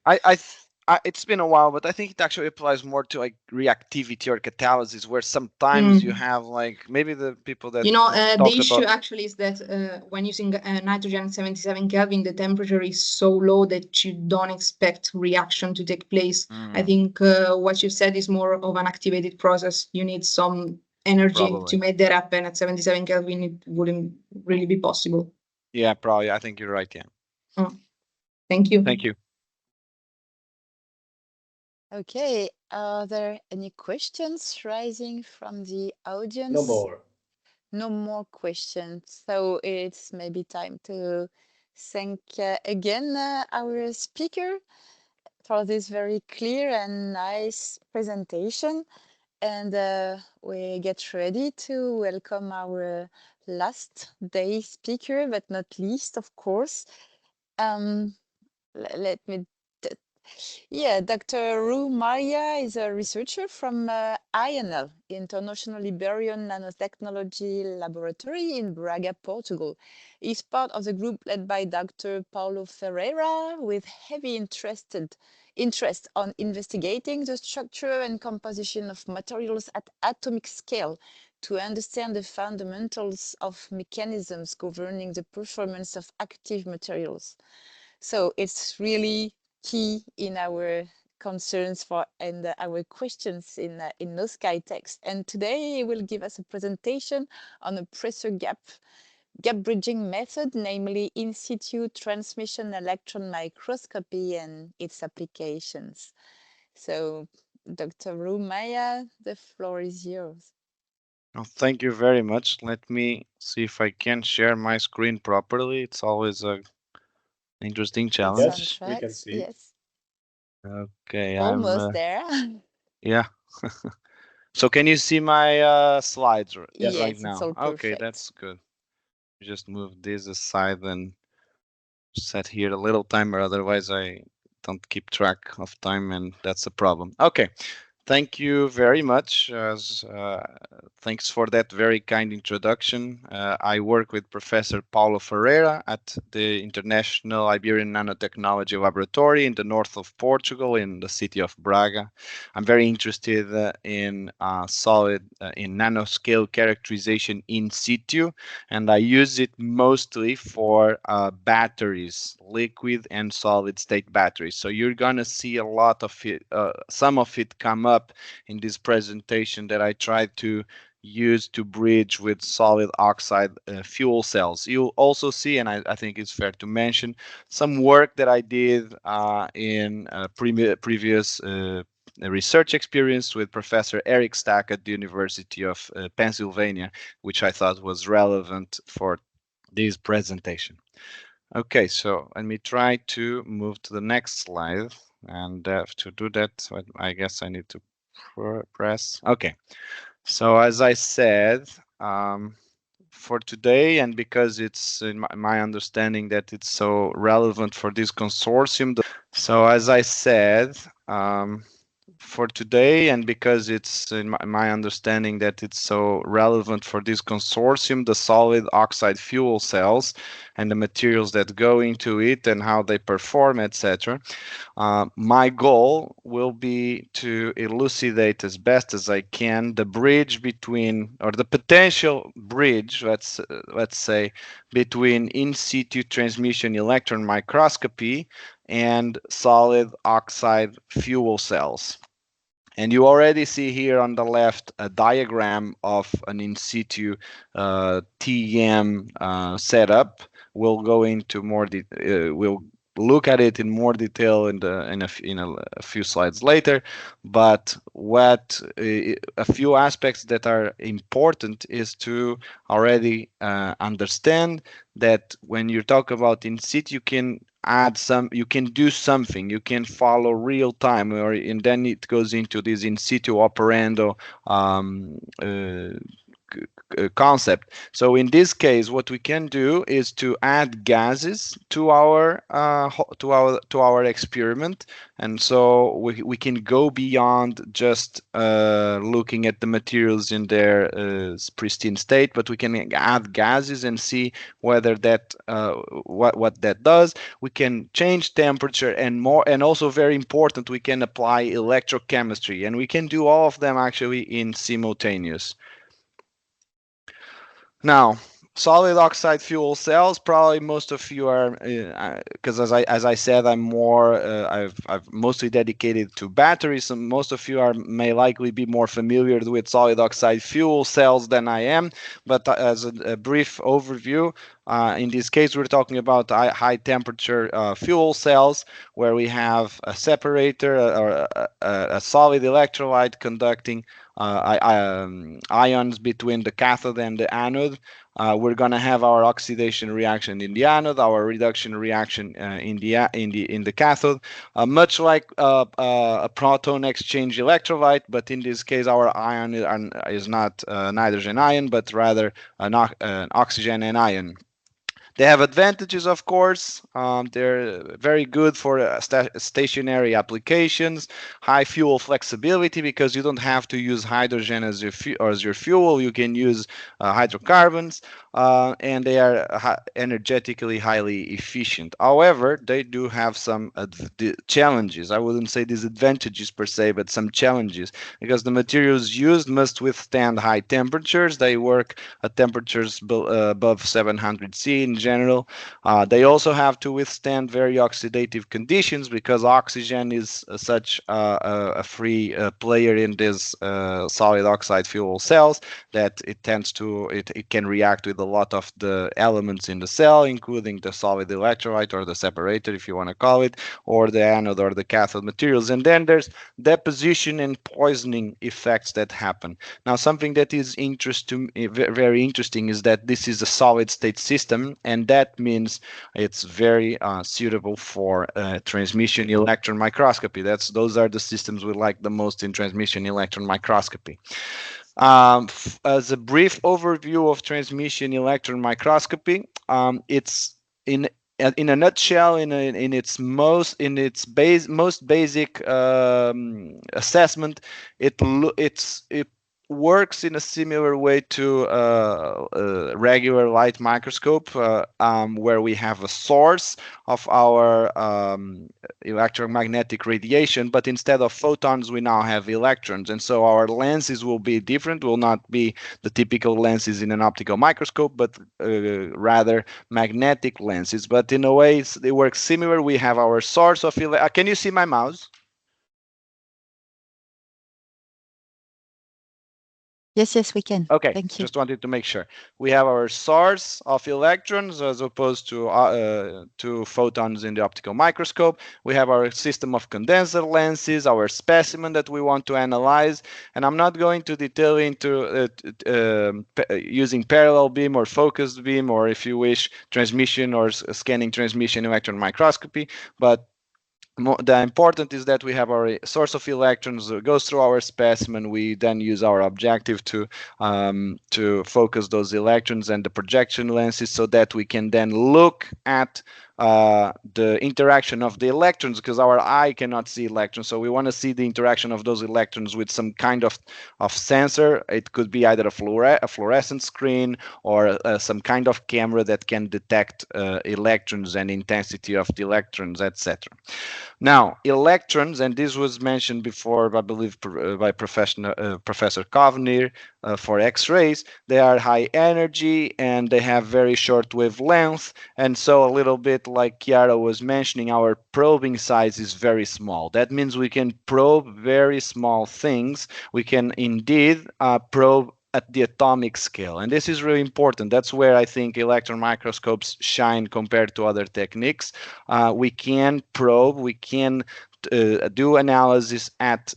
It's been a while, but I think it actually applies more to like reactivity or catalysis, where sometimes you have like maybe the people that the issue actually is that when using nitrogen 77 Kelvin, the temperature is so low that you don't expect reaction to take place. I think what you said is more of an activated process. You need some energy to make that happen. At 77 Kelvin, it wouldn't really be possible. Yeah, probably. I think you're right. Yeah. Thank you. Thank you. Okay, are there any questions rising from the audience? No more. No more questions. So it's maybe time to thank again our speaker for this very clear and nice presentation. And we get ready to welcome our last day speaker, but not least, of course. Let me Yeah, Dr. Ru Maria is a researcher from INL, International Iberian Nanotechnology Laboratory in Braga, Portugal. He's part of the group led by Dr. Paulo Ferreira with heavy interest on investigating the structure and composition of materials at atomic scale to understand the fundamentals of mechanisms governing the performance of active materials. So it's really key in our concerns for and our questions in Knowskite-x. And today he will give us a presentation on a pressure gap bridging method, namely in situ transmission electron microscopy and its applications. So, Dr. Rumaya, the floor is yours. Oh, thank you very much. Let me see if I can share my screen properly. It's always a interesting It's on challenge. Yes, we track. can see. Yes, Okay, almost there. yeah. So can you see my slides right Yes, it's now? all Okay, perfect. that's good. Just move this aside and set here a little timer, otherwise I don't keep track of time and that's a problem. Okay. Thank you very much. Thanks for that very kind introduction. I work with Professor Paulo Ferreira at the International Iberian Nanotechnology Laboratory in the north of Portugal, in the city of Braga. I'm very interested in in nanoscale characterization in situ, and I use it mostly for batteries, liquid and solid state batteries. So you're gonna see a lot of it, some of it come up in this presentation that I tried to use to bridge with solid oxide fuel cells. You'll also see, and I think it's fair to mention, some work that I did in previous research experience with Professor Eric Stack at the University of Pennsylvania, which I thought was relevant for this presentation. Okay, so let me try to move to the next slide. And to do that, I guess I need to press. Okay, so as I said, for today, and because it's in my understanding that it's so relevant for this consortium. So as I said, for today, and because it's in my understanding that it's so relevant for this consortium, the solid oxide fuel cells and the materials that go into it and how they perform, etc. My goal will be to elucidate as best as I can the bridge between, or the potential bridge, let's say, between in situ transmission electron microscopy and solid oxide fuel cells. And you already see here on the left a diagram of an in situ TEM setup. We'll go into more we'll look at it in more detail in a few slides later. But what a few aspects that are important is to already understand that when you talk about in situ, you can do something, you can follow real time, and then it goes into this in situ operando concept. So in this case, what we can do is to add gases to our experiment, and so we can go beyond just looking at the materials in their pristine state, but we can add gases and see whether that what that does. We can change temperature, and also very important, we can apply electrochemistry, and we can do all of them actually in simultaneous. Now, solid oxide fuel cells, probably most of you are, because as I said, I'm more, I've mostly dedicated to batteries, and most of you may likely be more familiar with solid oxide fuel cells than I am. But as a brief overview, in this case, we're talking about high temperature fuel cells, where we have a separator or a solid electrolyte conducting ions between the cathode and the anode. We're going to have our oxidation reaction in the anode, our reduction reaction in the cathode, much like a proton exchange electrolyte, but in this case our ion is not a nitrogen ion, but rather an oxygen anion. They have advantages, of course. They're very good for stationary applications, high fuel flexibility because you don't have to use hydrogen as your fuel. You can use hydrocarbons, and they are energetically highly efficient. However, they do have some challenges. I wouldn't say disadvantages per se, but some challenges because the materials used must withstand high temperatures. They work at temperatures above 700 C in general. They also have to withstand very oxidative conditions because oxygen is such a free player in these solid oxide fuel cells that it tends to, it can react with a lot of the elements in the cell, including the solid electrolyte or the separator, if you want to call it, or the anode or the cathode materials. And then there's deposition and poisoning effects that happen. Now, something that is very interesting is that this is a solid state system, and that means it's very suitable for transmission electron microscopy. Those are the systems we like the most in transmission electron microscopy. As a brief overview of transmission electron microscopy, it's in a nutshell, in its most basic assessment, it works in a similar way to a regular light microscope, where we have a source of our electromagnetic radiation, but instead of photons, we now have electrons. And so our lenses will be different, will not be the typical lenses in an optical microscope, but rather magnetic lenses. But in a way, they work similar. We have our source of can you see my mouse? Yes, we can. Okay, Thank you. just wanted to make sure. We have our source of electrons as opposed to photons in the optical microscope. We have our system of condenser lenses, our specimen that we want to analyze. And I'm not going to detail into using parallel beam or focused beam, or if you wish, transmission or scanning transmission electron microscopy. But the important is that we have our source of electrons goes through our specimen. We then use our objective to focus those electrons and the projection lenses so that we can then look at the interaction of the electrons, because our eye cannot see electrons. So we want to see the interaction of those electrons with some kind of sensor. It could be either a fluorescent screen or some kind of camera that can detect electrons and intensity of the electrons, etc. Now, electrons, and this was mentioned before, I believe, by Professor Kovner, for X-rays, they are high energy and they have very short wavelength. And so a little bit like Chiara was mentioning, our probing size is very small. That means we can probe very small things. We can indeed probe at the atomic scale. And this is really important. That's where I think electron microscopes shine compared to other techniques. We can probe, we can do analysis at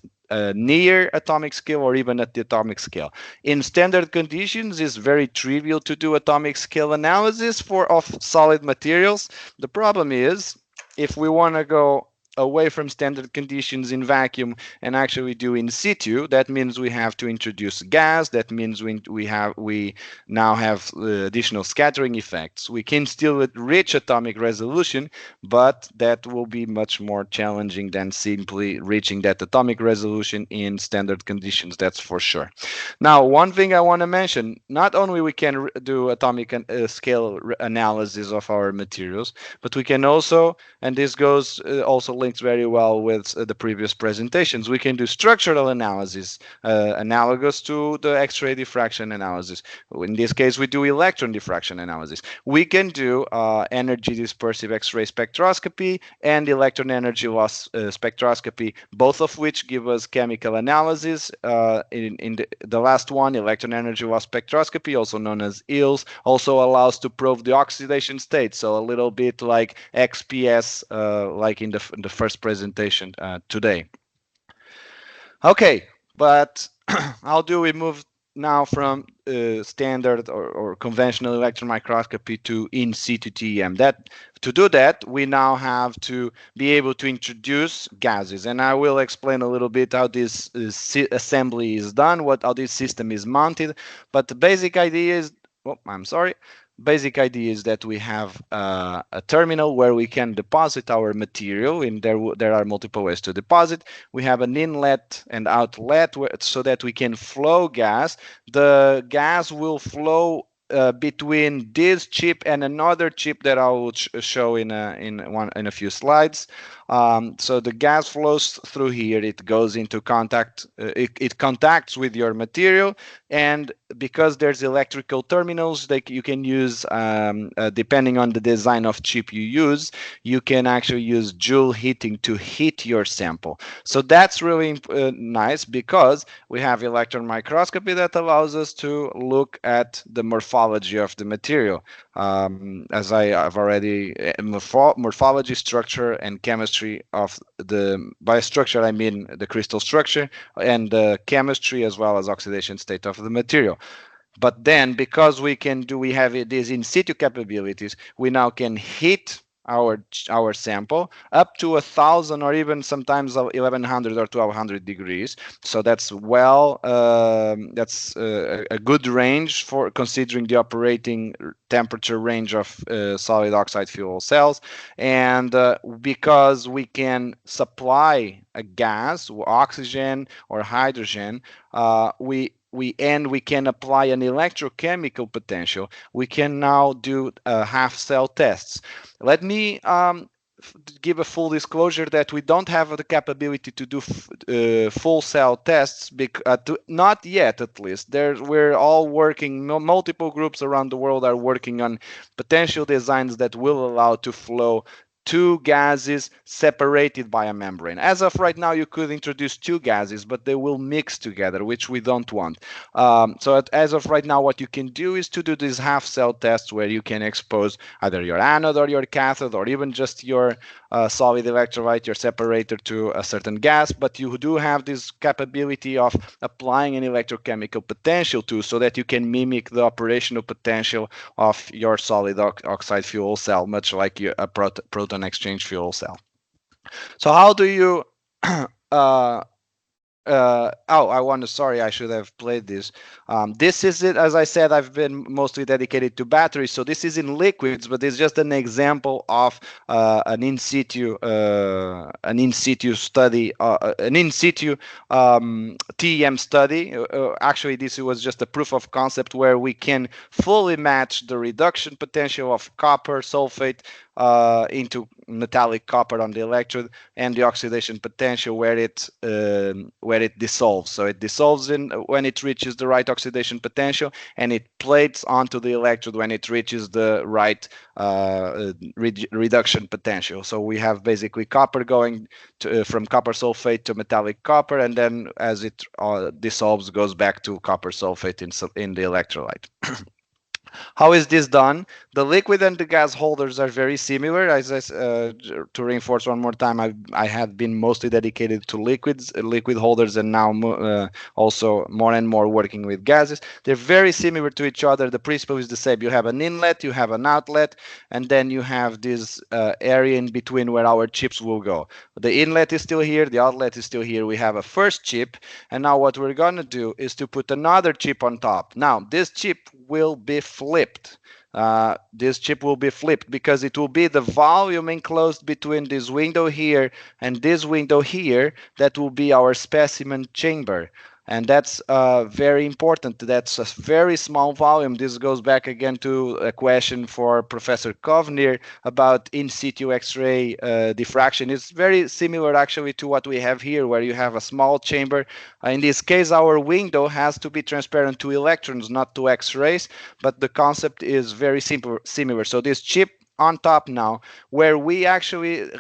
near atomic scale or even at the atomic scale. In standard conditions, it's very trivial to do atomic scale analysis of solid materials. The problem is, if we want to go away from standard conditions in vacuum and actually do in situ, that means we have to introduce gas. That means we now have additional scattering effects. We can still reach atomic resolution, but that will be much more challenging than simply reaching that atomic resolution in standard conditions, that's for sure. Now, one thing I want to mention, not only we can do atomic scale analysis of our materials, but we can also, and this goes also links very well with the previous presentations, we can do structural analysis analogous to the X-ray diffraction analysis. In this case, we do electron diffraction analysis. We can do energy dispersive X-ray spectroscopy and electron energy loss spectroscopy, both of which give us chemical analysis. In the last one, electron energy loss spectroscopy, also known as EELS, also allows to probe the oxidation state. So a little bit like XPS, like in the first presentation today. Okay, but how do we move now from standard or conventional electron microscopy to in situ TEM? To do that, we now have to be able to introduce gases, and I will explain a little bit how this assembly is done, how this system is mounted. But the basic idea is, oh, I'm sorry. basic idea is that we have a terminal where we can deposit our material, and there are multiple ways to deposit. We have an inlet and outlet so that we can flow gas. The gas will flow between this chip and another chip that I will show in a few slides. So the gas flows through here. It goes into contact. It contacts with your material, and because there's electrical terminals that you can use, depending on the design of chip you use, you can actually use Joule heating to heat your sample. So that's really nice, because we have electron microscopy that allows us to look at the morphology of the material. As I have already, morphology, structure, and chemistry of by structure I mean the crystal structure, and the chemistry as well as oxidation state of the material. But then, because we have these in situ capabilities, we now can heat our sample up to 1,000 or even sometimes 1,100 or 1,200 degrees. So that's a good range for considering the operating temperature range of solid oxide fuel cells. And because we can supply a gas, oxygen or hydrogen, we can apply an electrochemical potential. We can now do half cell tests. Let me give a full disclosure that we don't have the capability to do full cell tests, not yet, at least. We're all working, multiple groups around the world are working on potential designs that will allow to flow two gases separated by a membrane. As of right now, you could introduce two gases, but they will mix together, which we don't want. So as of right now, what you can do is to do these half cell tests where you can expose either your anode or your cathode, or even just your solid electrolyte, your separator, to a certain gas, but you do have this capability of applying an electrochemical potential to, so that you can mimic the operational potential of your solid oxide fuel cell, much like a proton exchange fuel cell. So how do you sorry, I should have played this. This is it. As I said, I've been mostly dedicated to batteries, so this is in liquids, but it's just an example of an in situ study, an in situ TEM study. Actually, this was just a proof of concept where we can fully match the reduction potential of copper sulfate into metallic copper on the electrode, and the oxidation potential where it dissolves. So it dissolves when it reaches the right oxidation potential, and it plates onto the electrode when it reaches the right reduction potential. So we have basically copper going from copper sulfate to metallic copper, and then as it dissolves, goes back to copper sulfate in the electrolyte. How is this done? The liquid and the gas holders are very similar. To reinforce one more time, I have been mostly dedicated to liquid holders, and now also more and more working with gases. They're very similar to each other. The principle is the same. You have an inlet, you have an outlet, and then you have this area in between where our chips will go. The inlet is still here, the outlet is still here. We have a first chip, and now what we're going to do is to put another chip on top. Now, this chip will be flipped. This chip will be flipped because it will be the volume enclosed between this window here and this window here that will be our specimen chamber. And that's very important. That's a very small volume. This goes back again to a question for Professor Kovnir about in situ X-ray diffraction. It's very similar actually to what we have here, where you have a small chamber. In this case, our window has to be transparent to electrons, not to X-rays, but the concept is very similar. So this chip on top now, where we actually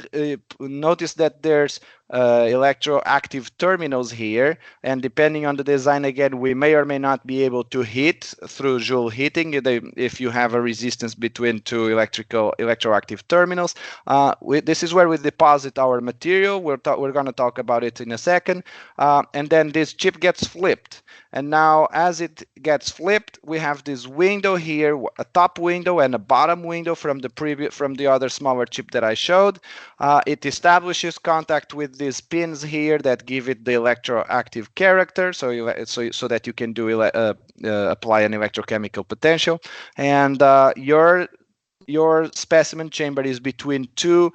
notice that there's electroactive terminals here, and depending on the design, again, we may or may not be able to heat through Joule heating if you have a resistance between two electroactive terminals. This is where we deposit our material. We're going to talk about it in a second, and then this chip gets flipped. And now as it gets flipped, we have this window here, a top window and a bottom window from the other smaller chip that I showed. It establishes contact with with these pins here that give it the electroactive character, so that you can do apply an electrochemical potential. And your specimen chamber is between two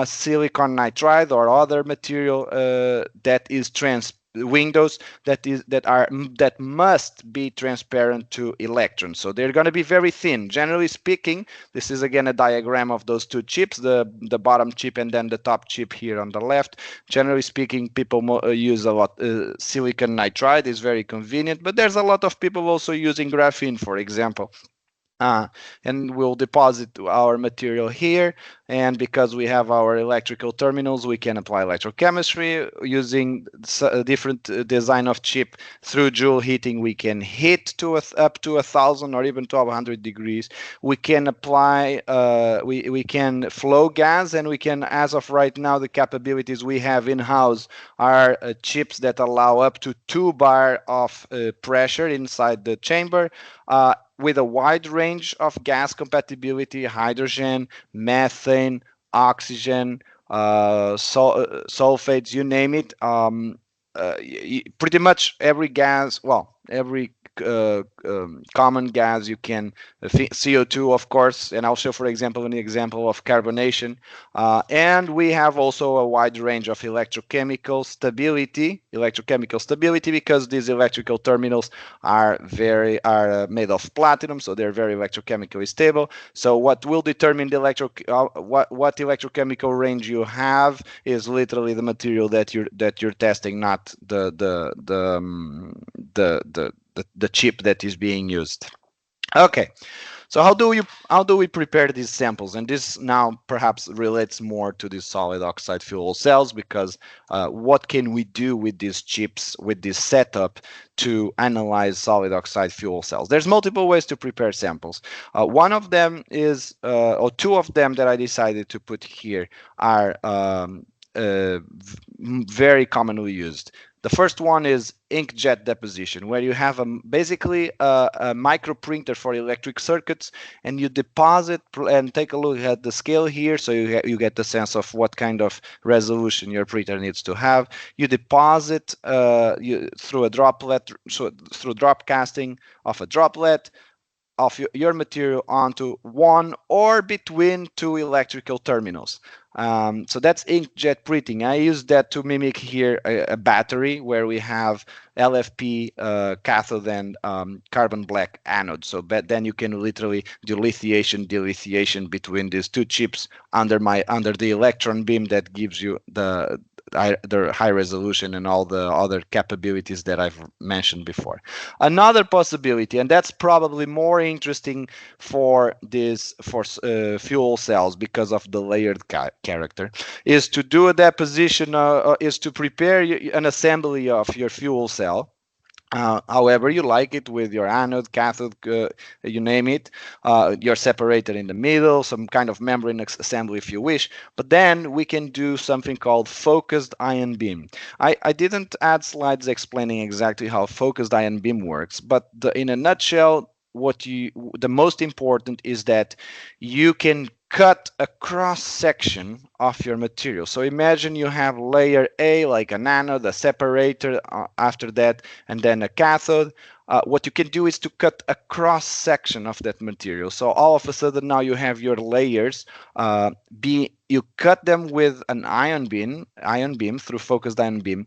silicon nitride or other material that is windows that must be transparent to electrons. So they're going to be very thin. Generally speaking, this is again a diagram of those two chips, the bottom chip and then the top chip here on the left. Generally speaking, people use a lot silicon nitride is very convenient, but there's a lot of people also using graphene, for example. And we'll deposit our material here, and because we have our electrical terminals, we can apply electrochemistry using a different design of chip. Through Joule heating, we can heat to up to 1,000 or even 1,200 degrees. We can apply we can flow gas, and we can, as of right now, the capabilities we have in-house are chips that allow up to 2 bar of pressure inside the chamber, with a wide range of gas compatibility: hydrogen, methane, oxygen, sulfates, you name it. Pretty much every gas, well, every common gas you can, CO2 of course, and I'll show for example an example of carbonation, and we have also a wide range of electrochemical stability because these electrical terminals are made of platinum, so they're very electrochemically stable. So what will determine the what electrochemical range you have is literally the material that you're testing, not the chip that is being used. Okay, so how do we prepare these samples? And this now perhaps relates more to the solid oxide fuel cells, because what can we do with these chips, with this setup, to analyze solid oxide fuel cells? There's multiple ways to prepare samples. One of them is, or two of them that I decided to put here are very commonly used. The first one is inkjet deposition, where you have basically a micro printer for electric circuits, and you deposit, and take a look at the scale here, so you get the sense of what kind of resolution your printer needs to have. You deposit through a droplet, so through drop casting of a droplet of your material onto one or between two electrical terminals. So that's inkjet printing. I use that to mimic here a battery where we have LFP cathode and carbon black anode. So then you can literally do lithiation, delithiation between these two chips under the electron beam that gives you the high resolution and all the other capabilities that I've mentioned before. Another possibility, and that's probably more interesting for fuel cells because of the layered character, is to do a deposition, is to prepare an assembly of your fuel cell. However you like it, with your anode, cathode, you name it, your separator in the middle, some kind of membrane assembly if you wish. But then we can do something called focused ion beam. I didn't add slides explaining exactly how focused ion beam works, but in a nutshell, the most important is that you can cut a cross section of your material. So imagine you have layer A, like an anode, a separator after that, and then a cathode. What you can do is to cut a cross section of that material. So all of a sudden now you have your layers. You cut them with an ion beam through focused ion beam.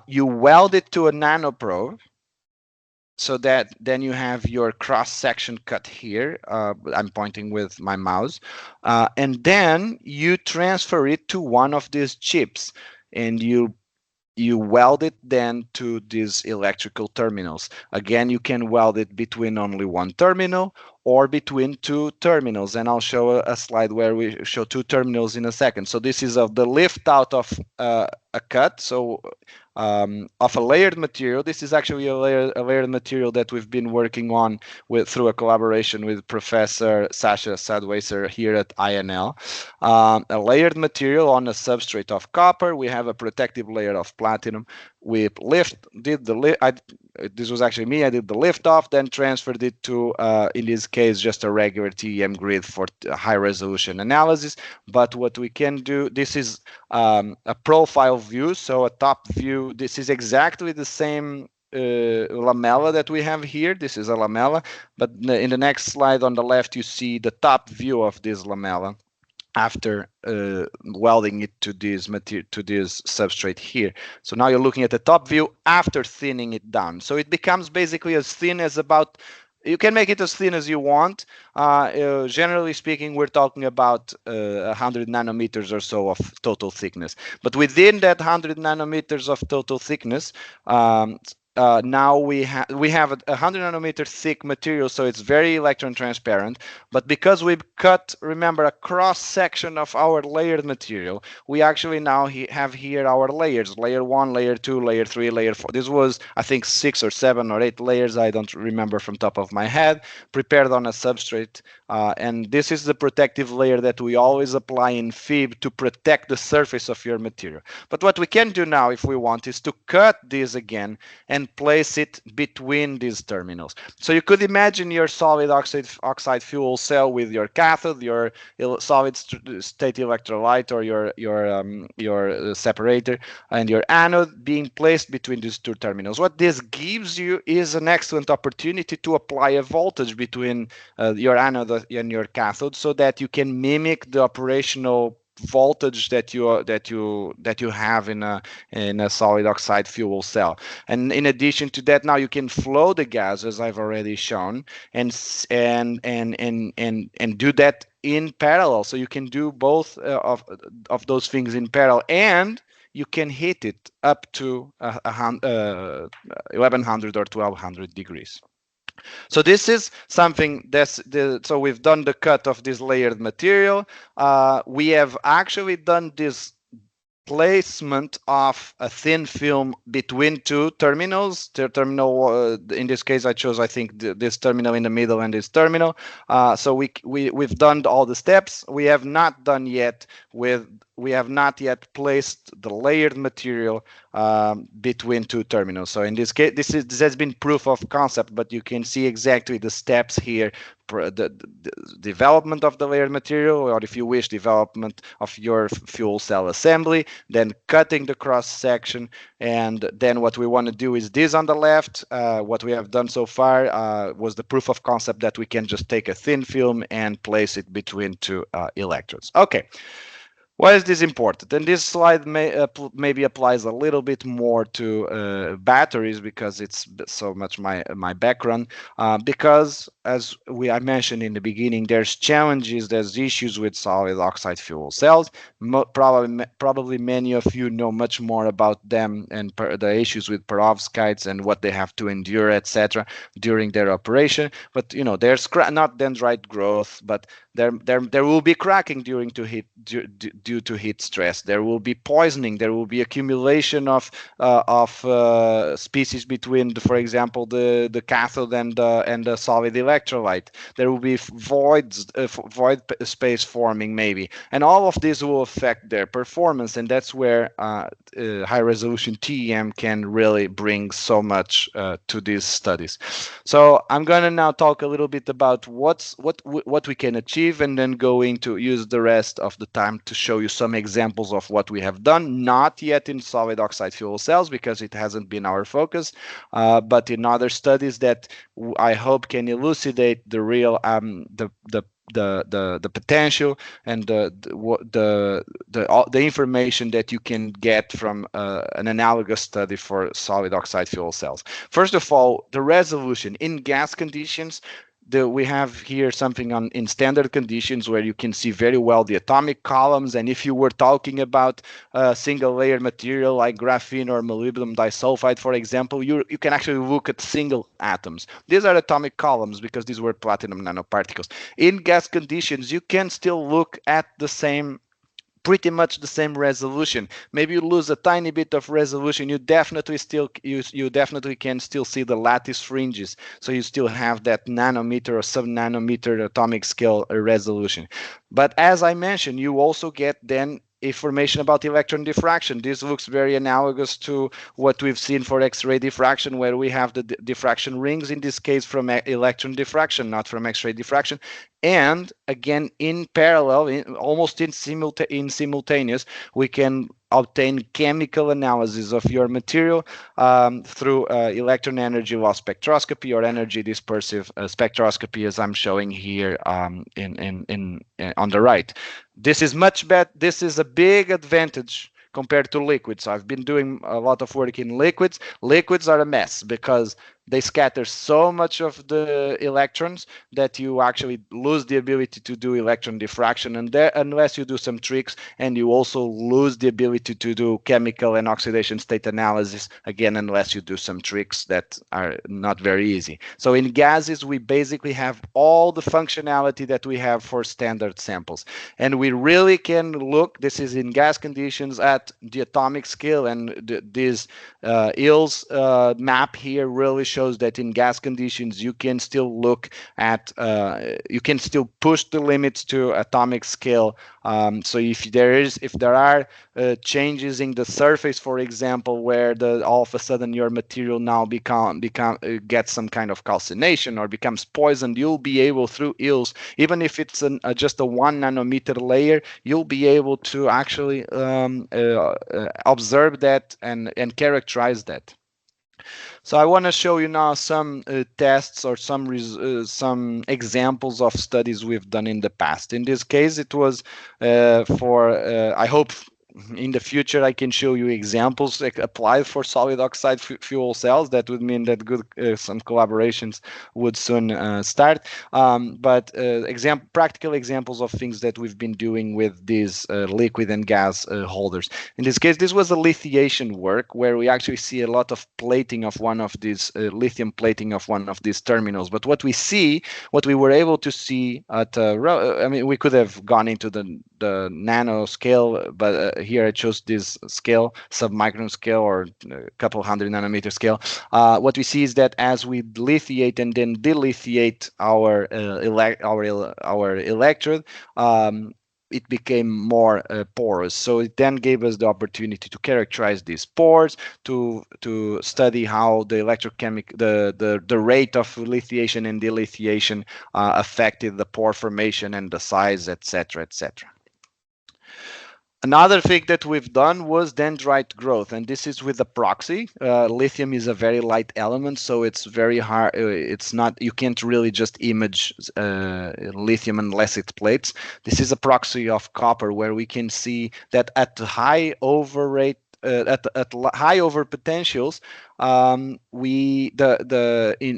You weld it to a nanoprobe, so that then you have your cross section cut here. I'm pointing with my mouse, and then you transfer it to one of these chips, and you weld it then to these electrical terminals. Again, you can weld it between only one terminal or between two terminals, and I'll show a slide where we show two terminals in a second. So this is of the lift out of a cut, so of a layered material. This is actually a layered material that we've been working on through a collaboration with Professor Sasha Sadweiser here at INL. A layered material on a substrate of copper. We have a protective layer of platinum. we this was actually me. I did the lift off, then transferred it to, in this case, just a regular TEM grid for high resolution analysis. But what we can do, this is a profile view, so a top view. This is exactly the same lamella that we have here. This is a lamella, but in the next slide on the left, you see the top view of this lamella after welding it to this material, to this substrate here. So now you're looking at the top view after thinning it down. So it becomes basically as thin as about, you can make it as thin as you want. Generally speaking, we're talking about 100 nanometers or so of total thickness. But within that 100 nanometers of total thickness, now we have a 100 nanometer thick material, so it's very electron transparent. But because we've cut, remember, a cross section of our layered material, we actually now have here our layers: layer 1, layer 2, layer 3, layer 4. This was, I think, 6 or 7 or 8 layers. I don't remember from top of my head, prepared on a substrate. And this is the protective layer that we always apply in FIB to protect the surface of your material. But what we can do now, if we want, is to cut this again and place it between these terminals. So you could imagine your solid oxide fuel cell with your cathode, your solid state electrolyte, or your separator, and your anode being placed between these two terminals. What this gives you is an excellent opportunity to apply a voltage between your anode and your cathode, so that you can mimic the operational voltage that you have in a solid oxide fuel cell. And in addition to that, now you can flow the gas, as I've already shown, and do that in parallel. So you can do both of those things in parallel, and you can heat it up to 1100 or 1200 degrees. So this is something so we've done the cut of this layered material. We have actually done this placement of a thin film between two terminals. The terminal, in this case, I chose, I think, this terminal in the middle and this terminal. So we've done all the steps. We have not yet placed the layered material between two terminals. So in this case, this has been proof of concept, but you can see exactly the steps here: the development of the layered material, or if you wish, development of your fuel cell assembly, then cutting the cross section, and then what we want to do is this on the left. What we have done so far was the proof of concept that we can just take a thin film and place it between two electrodes. Okay. Why is this important? And this slide maybe applies a little bit more to batteries, because it's so much my background. Because as I mentioned in the beginning, there's challenges, there's issues with solid oxide fuel cells. Probably many of you know much more about them and the issues with perovskites and what they have to endure, etc., during their operation. But there's not dendrite growth, but there will be cracking due to heat stress. There will be poisoning. There will be accumulation of species between, for example, the cathode and the solid electrolyte. There will be void space forming maybe, and all of this will affect their performance. And that's where high resolution TEM can really bring so much to these studies. So I'm going to now talk a little bit about what we can achieve, and then going to use the rest of the time to show you some examples of what we have done, not yet in solid oxide fuel cells because it hasn't been our focus, but in other studies that I hope can elucidate the real the potential and the information that you can get from an analogous study for solid oxide fuel cells. First of all, the resolution in gas conditions. We have here something in standard conditions where you can see very well the atomic columns. And if you were talking about a single layer material like graphene or molybdenum disulfide, for example, you can actually look at single atoms. These are atomic columns because these were platinum nanoparticles. In gas conditions, you can still look at pretty much the same resolution. Maybe you lose a tiny bit of resolution. You definitely can still see the lattice fringes. So you still have that nanometer or sub-nanometer atomic scale resolution. But as I mentioned, you also get then information about electron diffraction. This looks very analogous to what we've seen for X-ray diffraction, where we have the diffraction rings, in this case from electron diffraction, not from X-ray diffraction. And again, in parallel, almost in simultaneous, we can obtain chemical analysis of your material through electron energy loss spectroscopy or energy dispersive spectroscopy, as I'm showing here on the right. This is much better. This is a big advantage compared to liquids. I've been doing a lot of work in liquids. Liquids are a mess because they scatter so much of the electrons that you actually lose the ability to do electron diffraction, and there, unless you do some tricks, and you also lose the ability to do chemical and oxidation state analysis, again, unless you do some tricks that are not very easy. So in gases, we basically have all the functionality that we have for standard samples, and we really can look, this is in gas conditions, at the atomic scale, and this ILS map here really shows that in gas conditions you can still look at you can still push the limits to atomic scale. So if there are changes in the surface, for example, where all of a sudden your material now gets some kind of calcination or becomes poisoned, you'll be able, through ILS, even if it's just a 1 nanometer layer, you'll be able to actually observe that and characterize that. So I want to show you now some tests or some examples of studies we've done in the past. In this case, it was I hope in the future I can show you examples applied for solid oxide fuel cells. That would mean that some collaborations would soon start. But practical examples of things that we've been doing with these liquid and gas holders. In this case, this was a lithiation work where we actually see a lot of plating of one of these lithium plating of one of these terminals. But what we were able to see at, I mean, we could have gone into the nano scale, but here I chose this scale, submicron scale, or a couple hundred nanometer scale. What we see is that as we lithiate and then delithiate our electrode, it became more porous. So it then gave us the opportunity to characterize these pores, to study how the the rate of lithiation and delithiation affected the pore formation and the size, etc., etc. Another thing that we've done was dendrite growth, and this is with a proxy. Lithium is a very light element, so it's very hard. It's not, you can't really just image lithium unless it plates. This is a proxy of copper, where we can see that at high over rate, at high over potentials,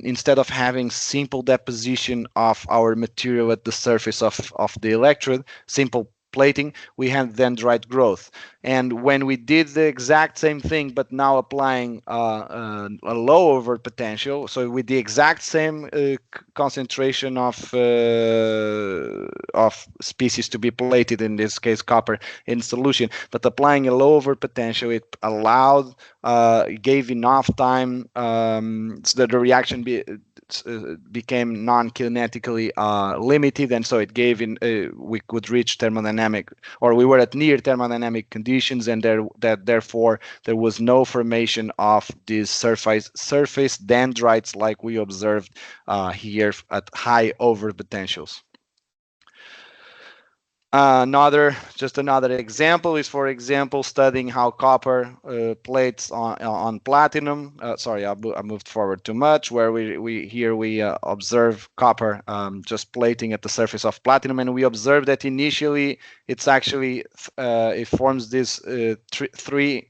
instead of having simple deposition of our material at the surface of the electrode, simple plating, we had dendrite growth. And when we did the exact same thing, but now applying a low over potential, so with the exact same concentration of species to be plated, in this case copper, in solution, but applying a low over potential, it allowed, gave enough time so that the reaction became non-kinetically limited, and so it gave we could reach thermodynamic, or we were at near thermodynamic conditions, and therefore there was no formation of these surface dendrites like we observed here at high over potentials. Another example is, for example, studying how copper plates on platinum. Sorry, I moved forward too much. Where we observe copper just plating at the surface of platinum, and we observe that initially it's actually it forms this three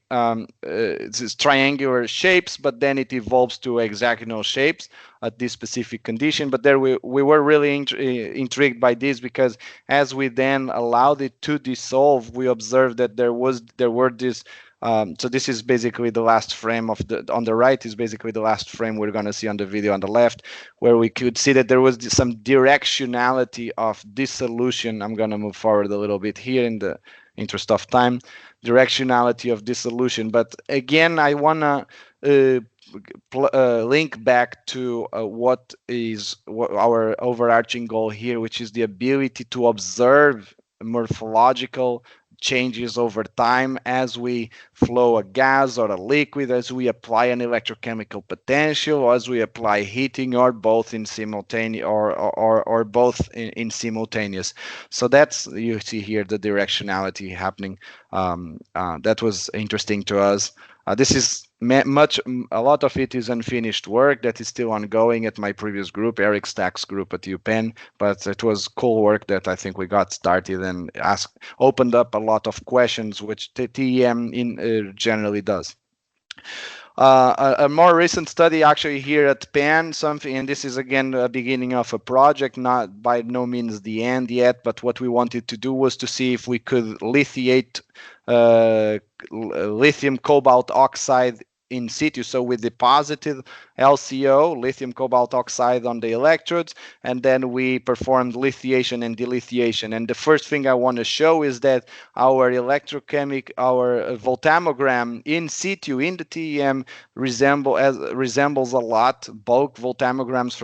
this triangular shapes, but then it evolves to hexagonal shapes at this specific condition. But there we were really intrigued by this, because as we then allowed it to dissolve, we observed that there were this. So this is basically the last frame on the right is basically the last frame we're going to see on the video on the left, where we could see that there was some directionality of dissolution. I'm going to move forward a little bit here in the interest of time. Directionality of dissolution. But again, I want to link back to what our overarching goal here, which is the ability to observe morphological changes over time as we flow a gas or a liquid, as we apply an electrochemical potential, or as we apply heating, or both in simultaneous, or both in simultaneous. So that's, you see here the directionality happening. That was interesting to us. This is a lot of it is unfinished work that is still ongoing at my previous group, Eric Stack's group at UPenn, but it was cool work that I think we got started and opened up a lot of questions, which the TEM generally does. A more recent study actually here at Penn, something, and this is again a beginning of a project, not by no means the end yet, but what we wanted to do was to see if we could lithiate lithium cobalt oxide in situ. So we deposited LCO, lithium cobalt oxide, on the electrodes, and then we performed lithiation and delithiation. And the first thing I want to show is that our voltammogram in situ in the TEM resembles a lot bulk voltammograms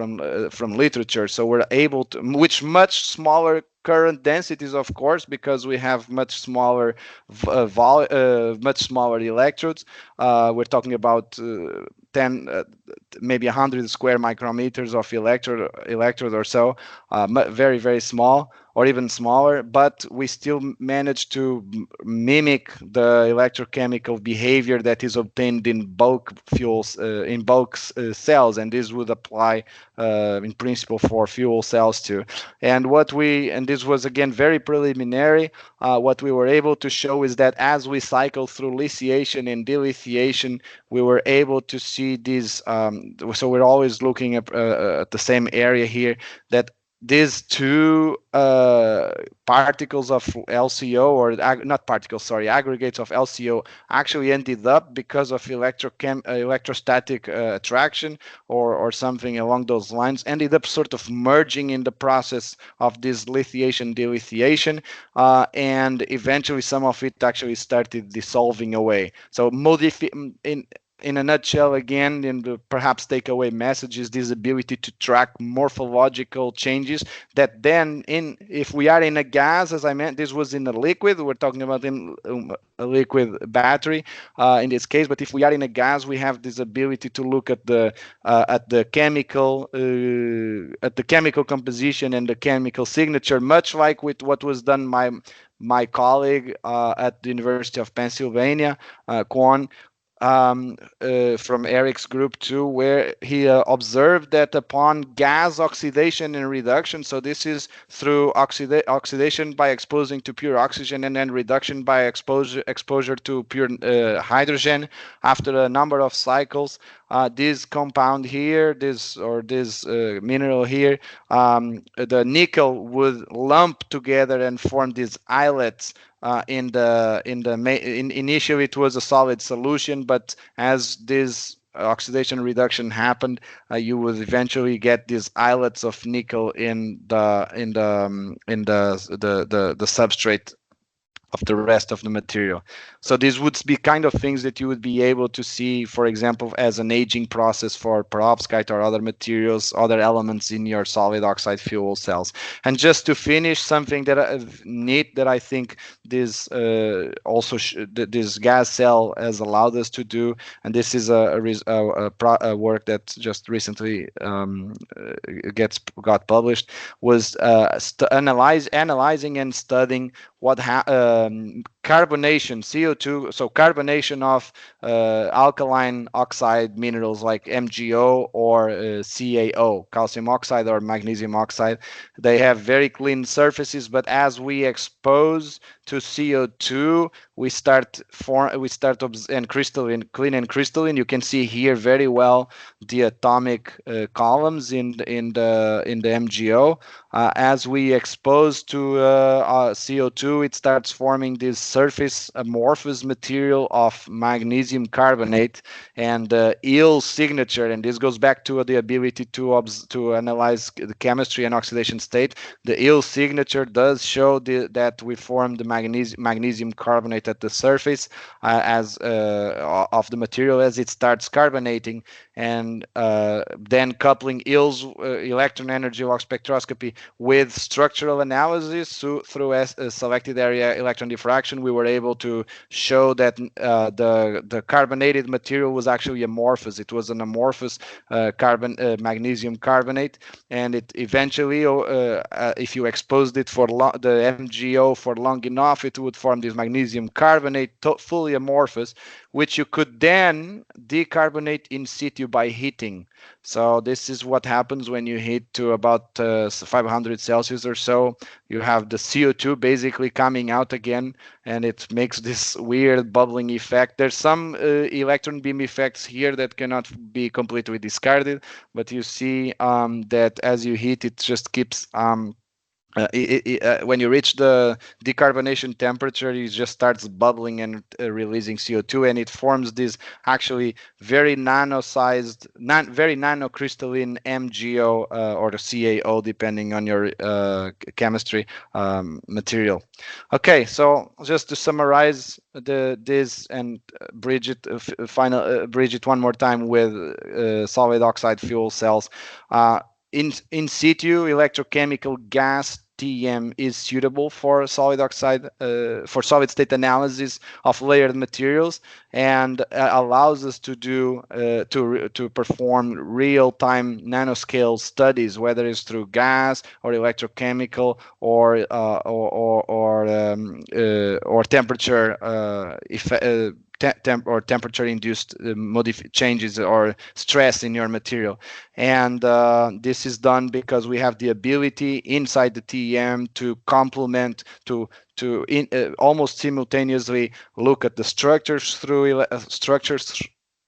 from literature. So we're able to, which much smaller current densities, of course, because we have much smaller electrodes. We're talking about 10, maybe 100 square micrometers of electrode or so, very, very small, or even smaller, but we still manage to mimic the electrochemical behavior that is obtained in bulk fuels, in bulk cells, and this would apply in principle for fuel cells too. And this was again very preliminary. What we were able to show is that as we cycle through lithiation and delithiation, we were able to see these. So we're always looking at the same area here, that these two particles of LCO, or not particles, sorry, aggregates of LCO, actually ended up, because of electrostatic attraction or something along those lines, ended up sort of merging in the process of this lithiation delithiation, and eventually some of it actually started dissolving away. So in a nutshell, again, in the perhaps takeaway message is this ability to track morphological changes that then, if we are in a gas, as I meant, this was in a liquid, we're talking about in a liquid battery in this case, but if we are in a gas, we have this ability to look at the chemical composition and the chemical signature, much like with what was done by my colleague at the University of Pennsylvania, Kwon, from Eric's group too, where he observed that upon gas oxidation and reduction, so this is through oxidation by exposing to pure oxygen, and then reduction by exposure to pure hydrogen, after a number of cycles, this compound here, this mineral here, the nickel would lump together and form these islets. Initially it was a solid solution, but as this oxidation reduction happened, you would eventually get these islets of nickel in the substrate of the rest of the material. So these would be kind of things that you would be able to see, for example, as an aging process for perovskite or other materials, other elements in your solid oxide fuel cells. And just to finish, something that neat that I think this this gas cell has allowed us to do, and this is a work that just recently got published, was analyzing and studying what carbonation, CO2, so carbonation of alkaline oxide minerals like MgO or CaO, calcium oxide or magnesium oxide. They have very clean surfaces, but as we expose to CO2, we start and clean and crystalline. You can see here very well the atomic columns in the MgO. As we expose to CO2, it starts forming this surface amorphous material of magnesium carbonate and ill signature. And this goes back to the ability to analyze the chemistry and oxidation state. The ill signature does show that we formed the magnesium carbonate at the surface of the material as it starts carbonating, and then coupling EELS, electron energy log spectroscopy, with structural analysis through a selected area electron diffraction, we were able to show that the carbonated material was actually amorphous. It was an amorphous magnesium carbonate, and it eventually, if you exposed it for the MgO for long enough, it would form this magnesium carbonate, fully amorphous, which you could then decarbonate in situ by heating. So this is what happens when you heat to about 500 Celsius or so. You have the CO2 basically coming out again, and it makes this weird bubbling effect. There's some electron beam effects here that cannot be completely discarded, but you see that as you heat, it just keeps when you reach the decarbonation temperature, it just starts bubbling and releasing CO2, and it forms this actually very nano-sized, very nanocrystalline MgO or CaO, depending on your chemistry material. Okay, so just to summarize this and bridge it one more time with solid oxide fuel cells. In situ electrochemical gas TEM is suitable for solid oxide, for solid state analysis of layered materials, and allows us to do to perform real-time nanoscale studies, whether it's through gas or electrochemical or temperature or temperature-induced changes or stress in your material. And this is done because we have the ability inside the TEM to complement, to almost simultaneously look at the structures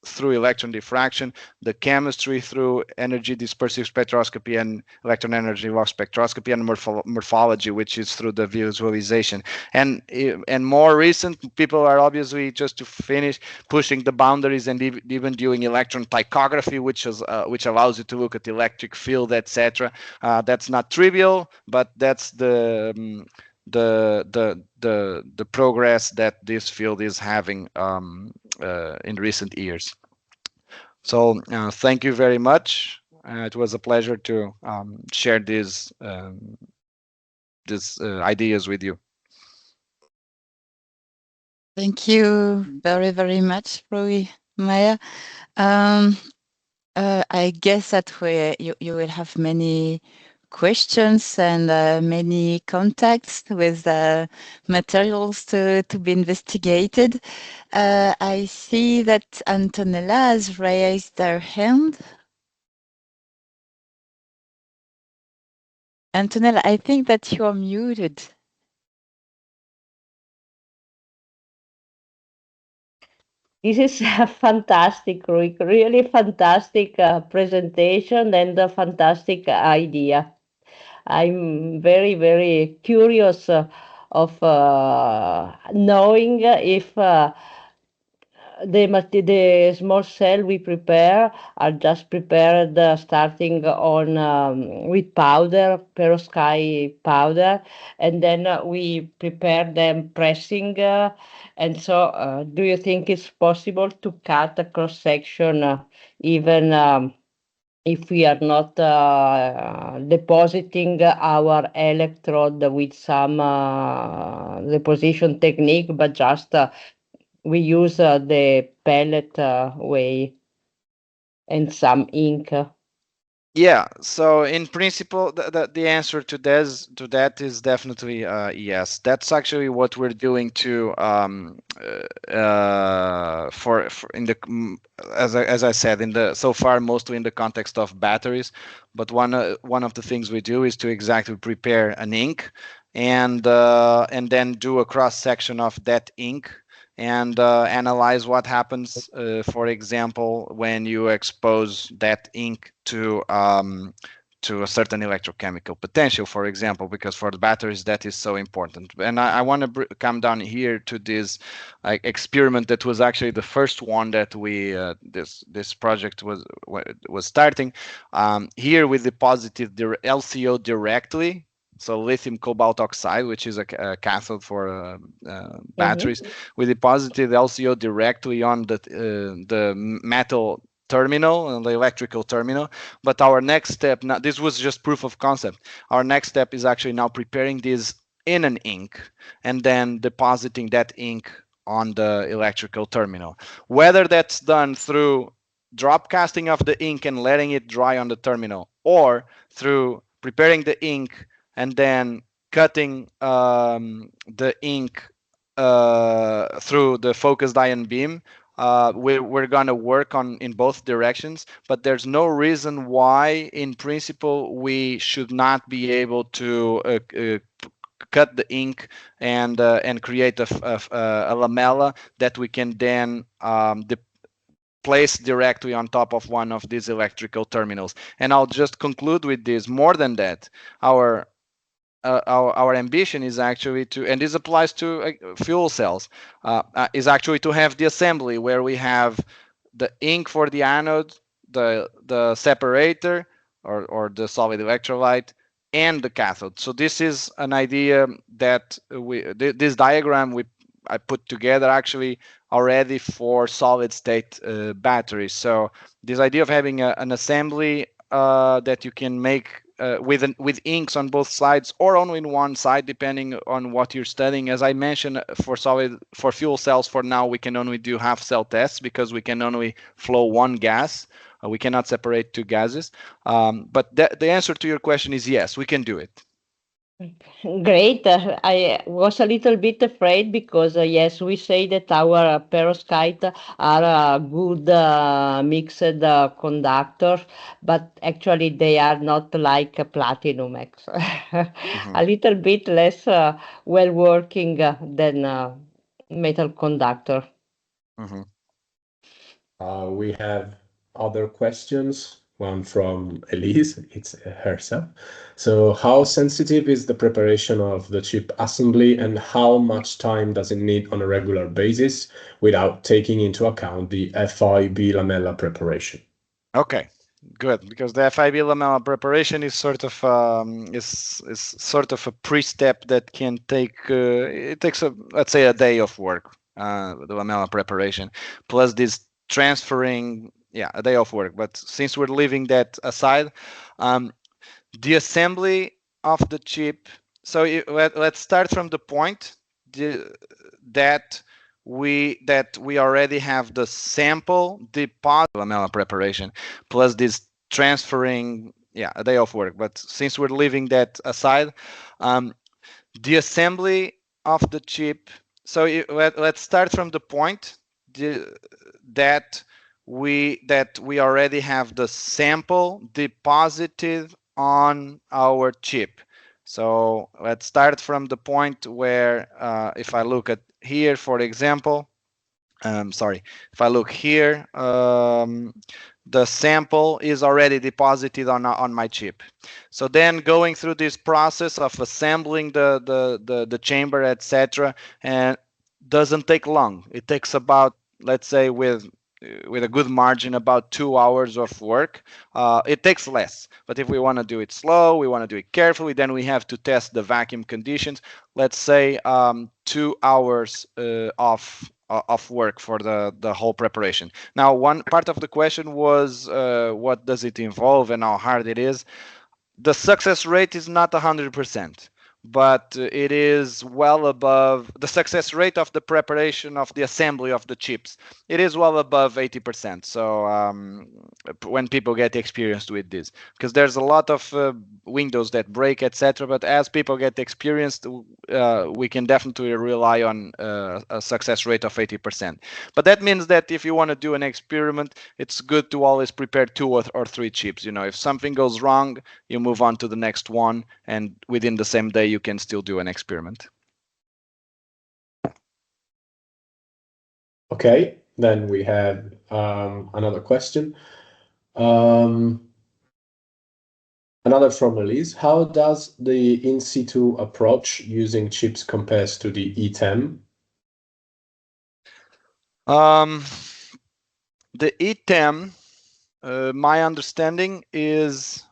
through electron diffraction, the chemistry through energy dispersive spectroscopy and electron energy log spectroscopy, and morphology, which is through the visualization. And more recent, people are obviously, just to finish, pushing the boundaries and even doing electron picography, which allows you to look at the electric field, etc. That's not trivial, but that's the progress that this field is having in recent years. So thank you very much. It was a pleasure to share these ideas with you. Thank you very, very much, Roy Meyer. I guess that you will have many questions and many contacts with materials to be investigated. I see that Antonella has raised her hand. Antonella, I think that you are muted. This is a fantastic, really fantastic presentation and a fantastic idea. I'm very, very curious of knowing if the small cell we prepare are just prepared starting on with powder, perovskite powder, and then we prepare them pressing. And so, do you think it's possible to cut a cross section even if we are not depositing our electrode with some deposition technique, but just we use the pellet way and some ink? Yeah, so in principle, the answer to that is definitely yes. That's actually what we're doing to for in the as I said, in the so far mostly in the context of batteries. But one of the things we do is to exactly prepare an ink and then do a cross section of that ink and analyze what happens, for example, when you expose that ink to a certain electrochemical potential, for example, because for the batteries that is so important. And I want to come down here to this experiment that was actually the first one that we this project was starting. Here we deposited the LCO directly so lithium cobalt oxide, which is a cathode for batteries. We deposited LCO directly on the metal terminal, the electrical terminal. But our next step, now this was just proof of concept. Our next step is actually now preparing this in an ink and then depositing that ink on the electrical terminal. Whether that's done through drop casting of the ink and letting it dry on the terminal, or through preparing the ink and then cutting the ink through the focused ion beam, we're going to work on in both directions, but there's no reason why in principle we should not be able to cut the ink and create a lamella that we can then place directly on top of one of these electrical terminals. And I'll just conclude with this. More than that, our ambition is actually to, and this applies to fuel cells, is actually to have the assembly where we have the ink for the anode, the separator or the solid electrolyte, and the cathode. So this is an idea that this diagram I put together actually already for solid state batteries. So this idea of having an assembly that you can make with inks on both sides or only in one side, depending on what you're studying. As I mentioned, for fuel cells, for now we can only do half cell tests because we can only flow one gas. We cannot separate two gases. But the answer to your question is yes, we can do it. Great. I was a little bit afraid because, yes, we say that our perovskite are good mixed conductors, but actually they are not like platinum X. A little bit less well working than metal conductor. We have other questions. One from Elise, it's herself. So how sensitive is the preparation of the chip assembly and how much time does it need on a regular basis without taking into account the FIB lamella preparation? Okay, good, because the FIB lamella preparation is sort of a pre-step that can take it takes let's say a day of work. The lamella preparation plus this transferring, a day of work. But since we're leaving that aside, the assembly of the chip. So let's start from the point that we already have the sample deposit lamella preparation plus this transferring, a day of work. But since we're leaving that aside, the assembly of the chip. So let's start from the point that we already have the sample deposited on our chip. So let's start from the point where if I look at here, for example, if I look here, the sample is already deposited on my chip. So then going through this process of assembling the chamber, etc., and doesn't take long. It takes about, let's say, with a good margin, about 2 hours of work. It takes less, but if we want to do it slow, we want to do it carefully, then we have to test the vacuum conditions. Let's say 2 hours of work for the whole preparation. Now, one part of the question was what does it involve and how hard it is. The success rate is not 100%, but it is well above the success rate of the preparation of the assembly of the chips. It is well above 80%. So when people get experienced with this, because there's a lot of windows that break, etc. But as people get experienced, we can definitely rely on a success rate of 80%. But that means that if you want to do an experiment, it's good to always prepare 2 or 3 chips. If something goes wrong, you move on to the next one, and within the same day you can still do an experiment. Okay, then we have another question. Another from Elise. How does the in situ approach using chips compares to the ETEM? The ETEM, my understanding is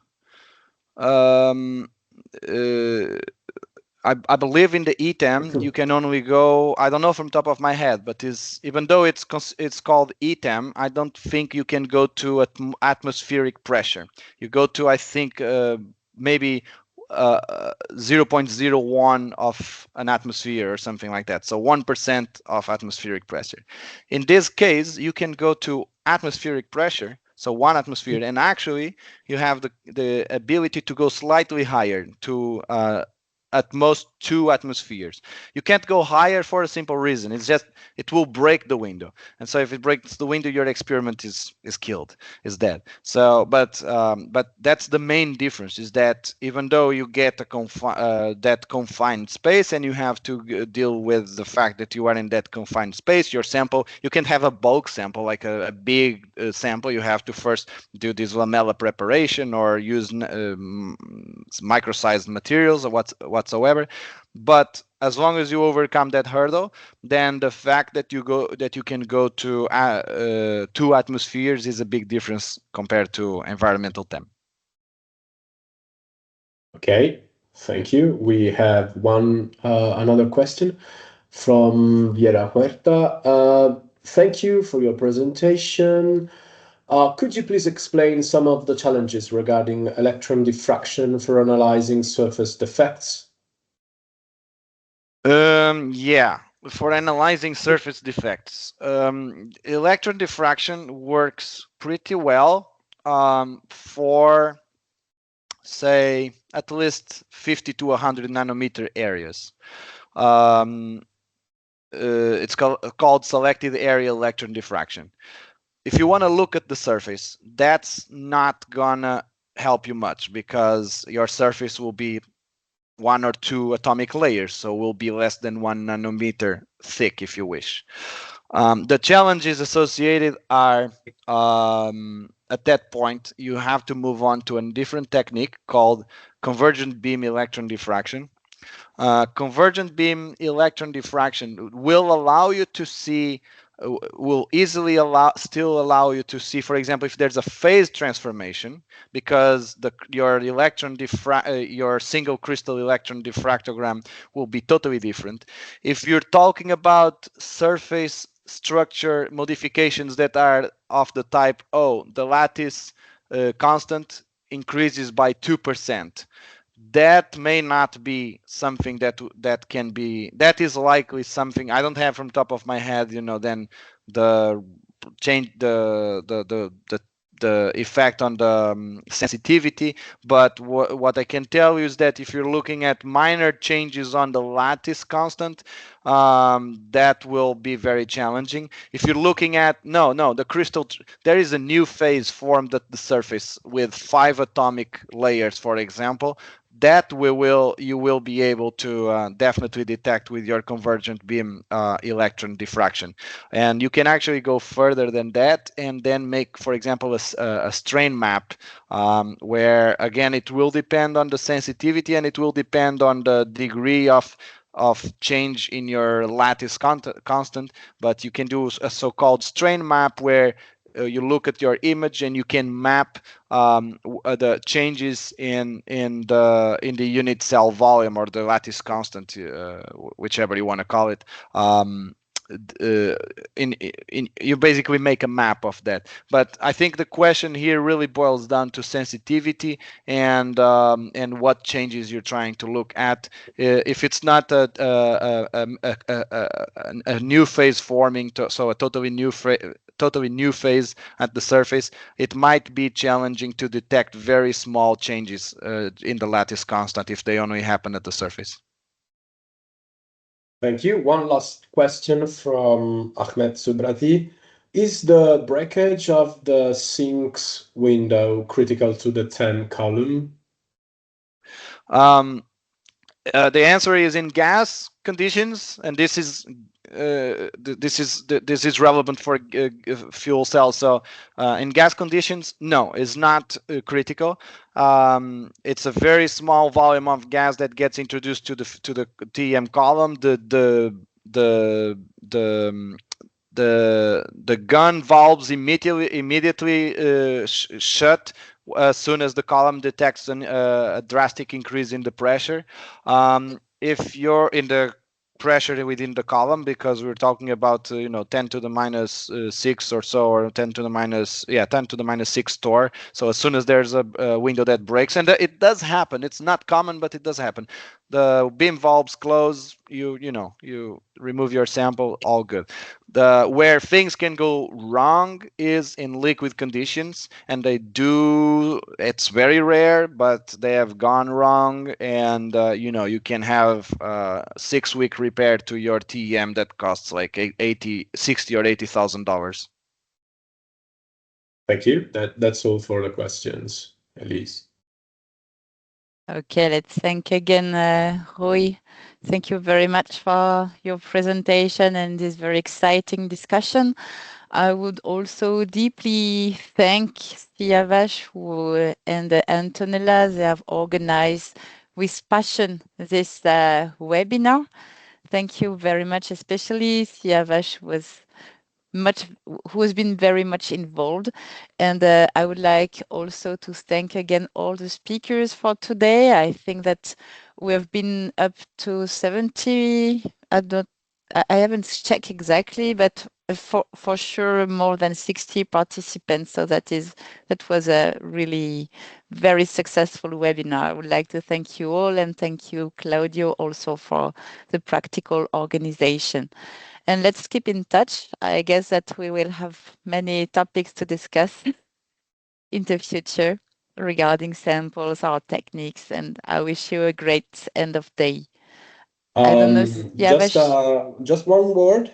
I believe in the ETEM you can only go, I don't know from top of my head, but even though it's called ETEM, I don't think you can go to atmospheric pressure. You go to, I think, maybe 0.01 of an atmosphere or something like that. So 1% of atmospheric pressure. In this case, you can go to atmospheric pressure, so 1 atmosphere, and actually you have the ability to go slightly higher to at most 2 atmospheres. You can't go higher for a simple reason. It's just it will break the window, and so if it breaks the window, your experiment is killed, is dead. So, but that's the main difference, is that even though you get that confined space, and you have to deal with the fact that you are in that confined space, your sample, you can't have a bulk sample like a big sample. You have to first do this lamella preparation or use micro-sized materials or whatsoever. But as long as you overcome that hurdle, then the fact that you can go to 2 atmospheres is a big difference compared to environmental temp. Okay, thank you. We have another question from Viera Huerta. Thank you for your presentation. Could you please explain some of the challenges regarding electron diffraction for analyzing surface defects? Yeah, for analyzing surface defects, electron diffraction works pretty well for, say, at least 50 to 100 nanometer areas. It's called selected area electron diffraction. If you want to look at the surface, that's not gonna help you much, because your surface will be 1 or 2 atomic layers, so will be less than 1 nanometer thick, if you wish. The challenges associated are, at that point, you have to move on to a different technique called convergent beam electron diffraction. Convergent beam electron diffraction will allow you to see, will easily still allow you to see, for example, if there's a phase transformation, because your single crystal electron diffractogram will be totally different. If you're talking about surface structure modifications that are of the type, the lattice constant increases by 2%. That may not be something that is likely something I don't have from top of my head, then the change the effect on the sensitivity. But what I can tell you is that if you're looking at minor changes on the lattice constant, that will be very challenging. If you're looking at the crystal, there is a new phase formed at the surface with 5 atomic layers, for example, that you will be able to definitely detect with your convergent beam electron diffraction. And you can actually go further than that and then make, for example, a strain map, where again it will depend on the sensitivity, and it will depend on the degree of change in your lattice constant. But you can do a so-called strain map, where you look at your image and you can map the changes in the unit cell volume, or the lattice constant, whichever you want to call it. You basically make a map of that. But I think the question here really boils down to sensitivity and what changes you're trying to look at. If it's not a new phase forming, so a totally new phase at the surface, it might be challenging to detect very small changes in the lattice constant if they only happen at the surface. Thank you. One last question from Ahmed Subrati. Is the breakage of the sinks window critical to the 10 column? The answer is in gas conditions, and this is relevant for fuel cells. So in gas conditions, no, it's not critical. It's a very small volume of gas that gets introduced to the TEM column. The gun valves immediately shut as soon as the column detects a drastic increase in the pressure. If you're in the pressure within the column, because we're talking about 10 to the minus 6 or so, or 10 to the minus 6 torr. So as soon as there's a window that breaks, and it does happen, it's not common, but it does happen, the beam valves close, you remove your sample, all good. Where things can go wrong is in liquid conditions, and it's very rare, but they have gone wrong, and you can have 6-week repair to your TEM that costs like $60,000 or $80,000. Thank you. That's all for the questions, Elise. Okay, let's thank again Rui. Thank you very much for your presentation and this very exciting discussion. I would also deeply thank Siavash and Antonella. They have organized with passion this webinar. Thank you very much, especially Siavash who has been very much involved. And I would like also to thank again all the speakers for today. I think that we have been up to 70. I haven't checked exactly, but for sure more than 60 participants. So that was a really very successful webinar. I would like to thank you all, and thank you, Claudio, also for the practical organization. And let's keep in touch. I guess that we will have many topics to discuss in the future regarding samples, our techniques, and I wish you a great end of day. I don't know, Just one word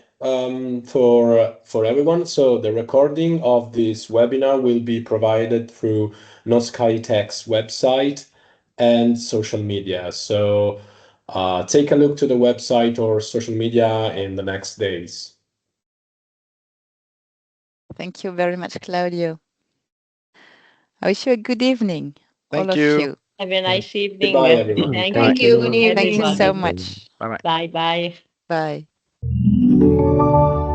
for everyone. So the recording of this webinar will be provided through Knowskite-x website and social media. So take a look to the website or social media in the next days. Thank you very much, Claudio. I wish you a good evening, all Thank of you. you. Have a nice evening. Goodbye, everyone. Thank Thank you, you. Good evening. Thank you everyone. so much. Bye bye. Bye bye. Bye.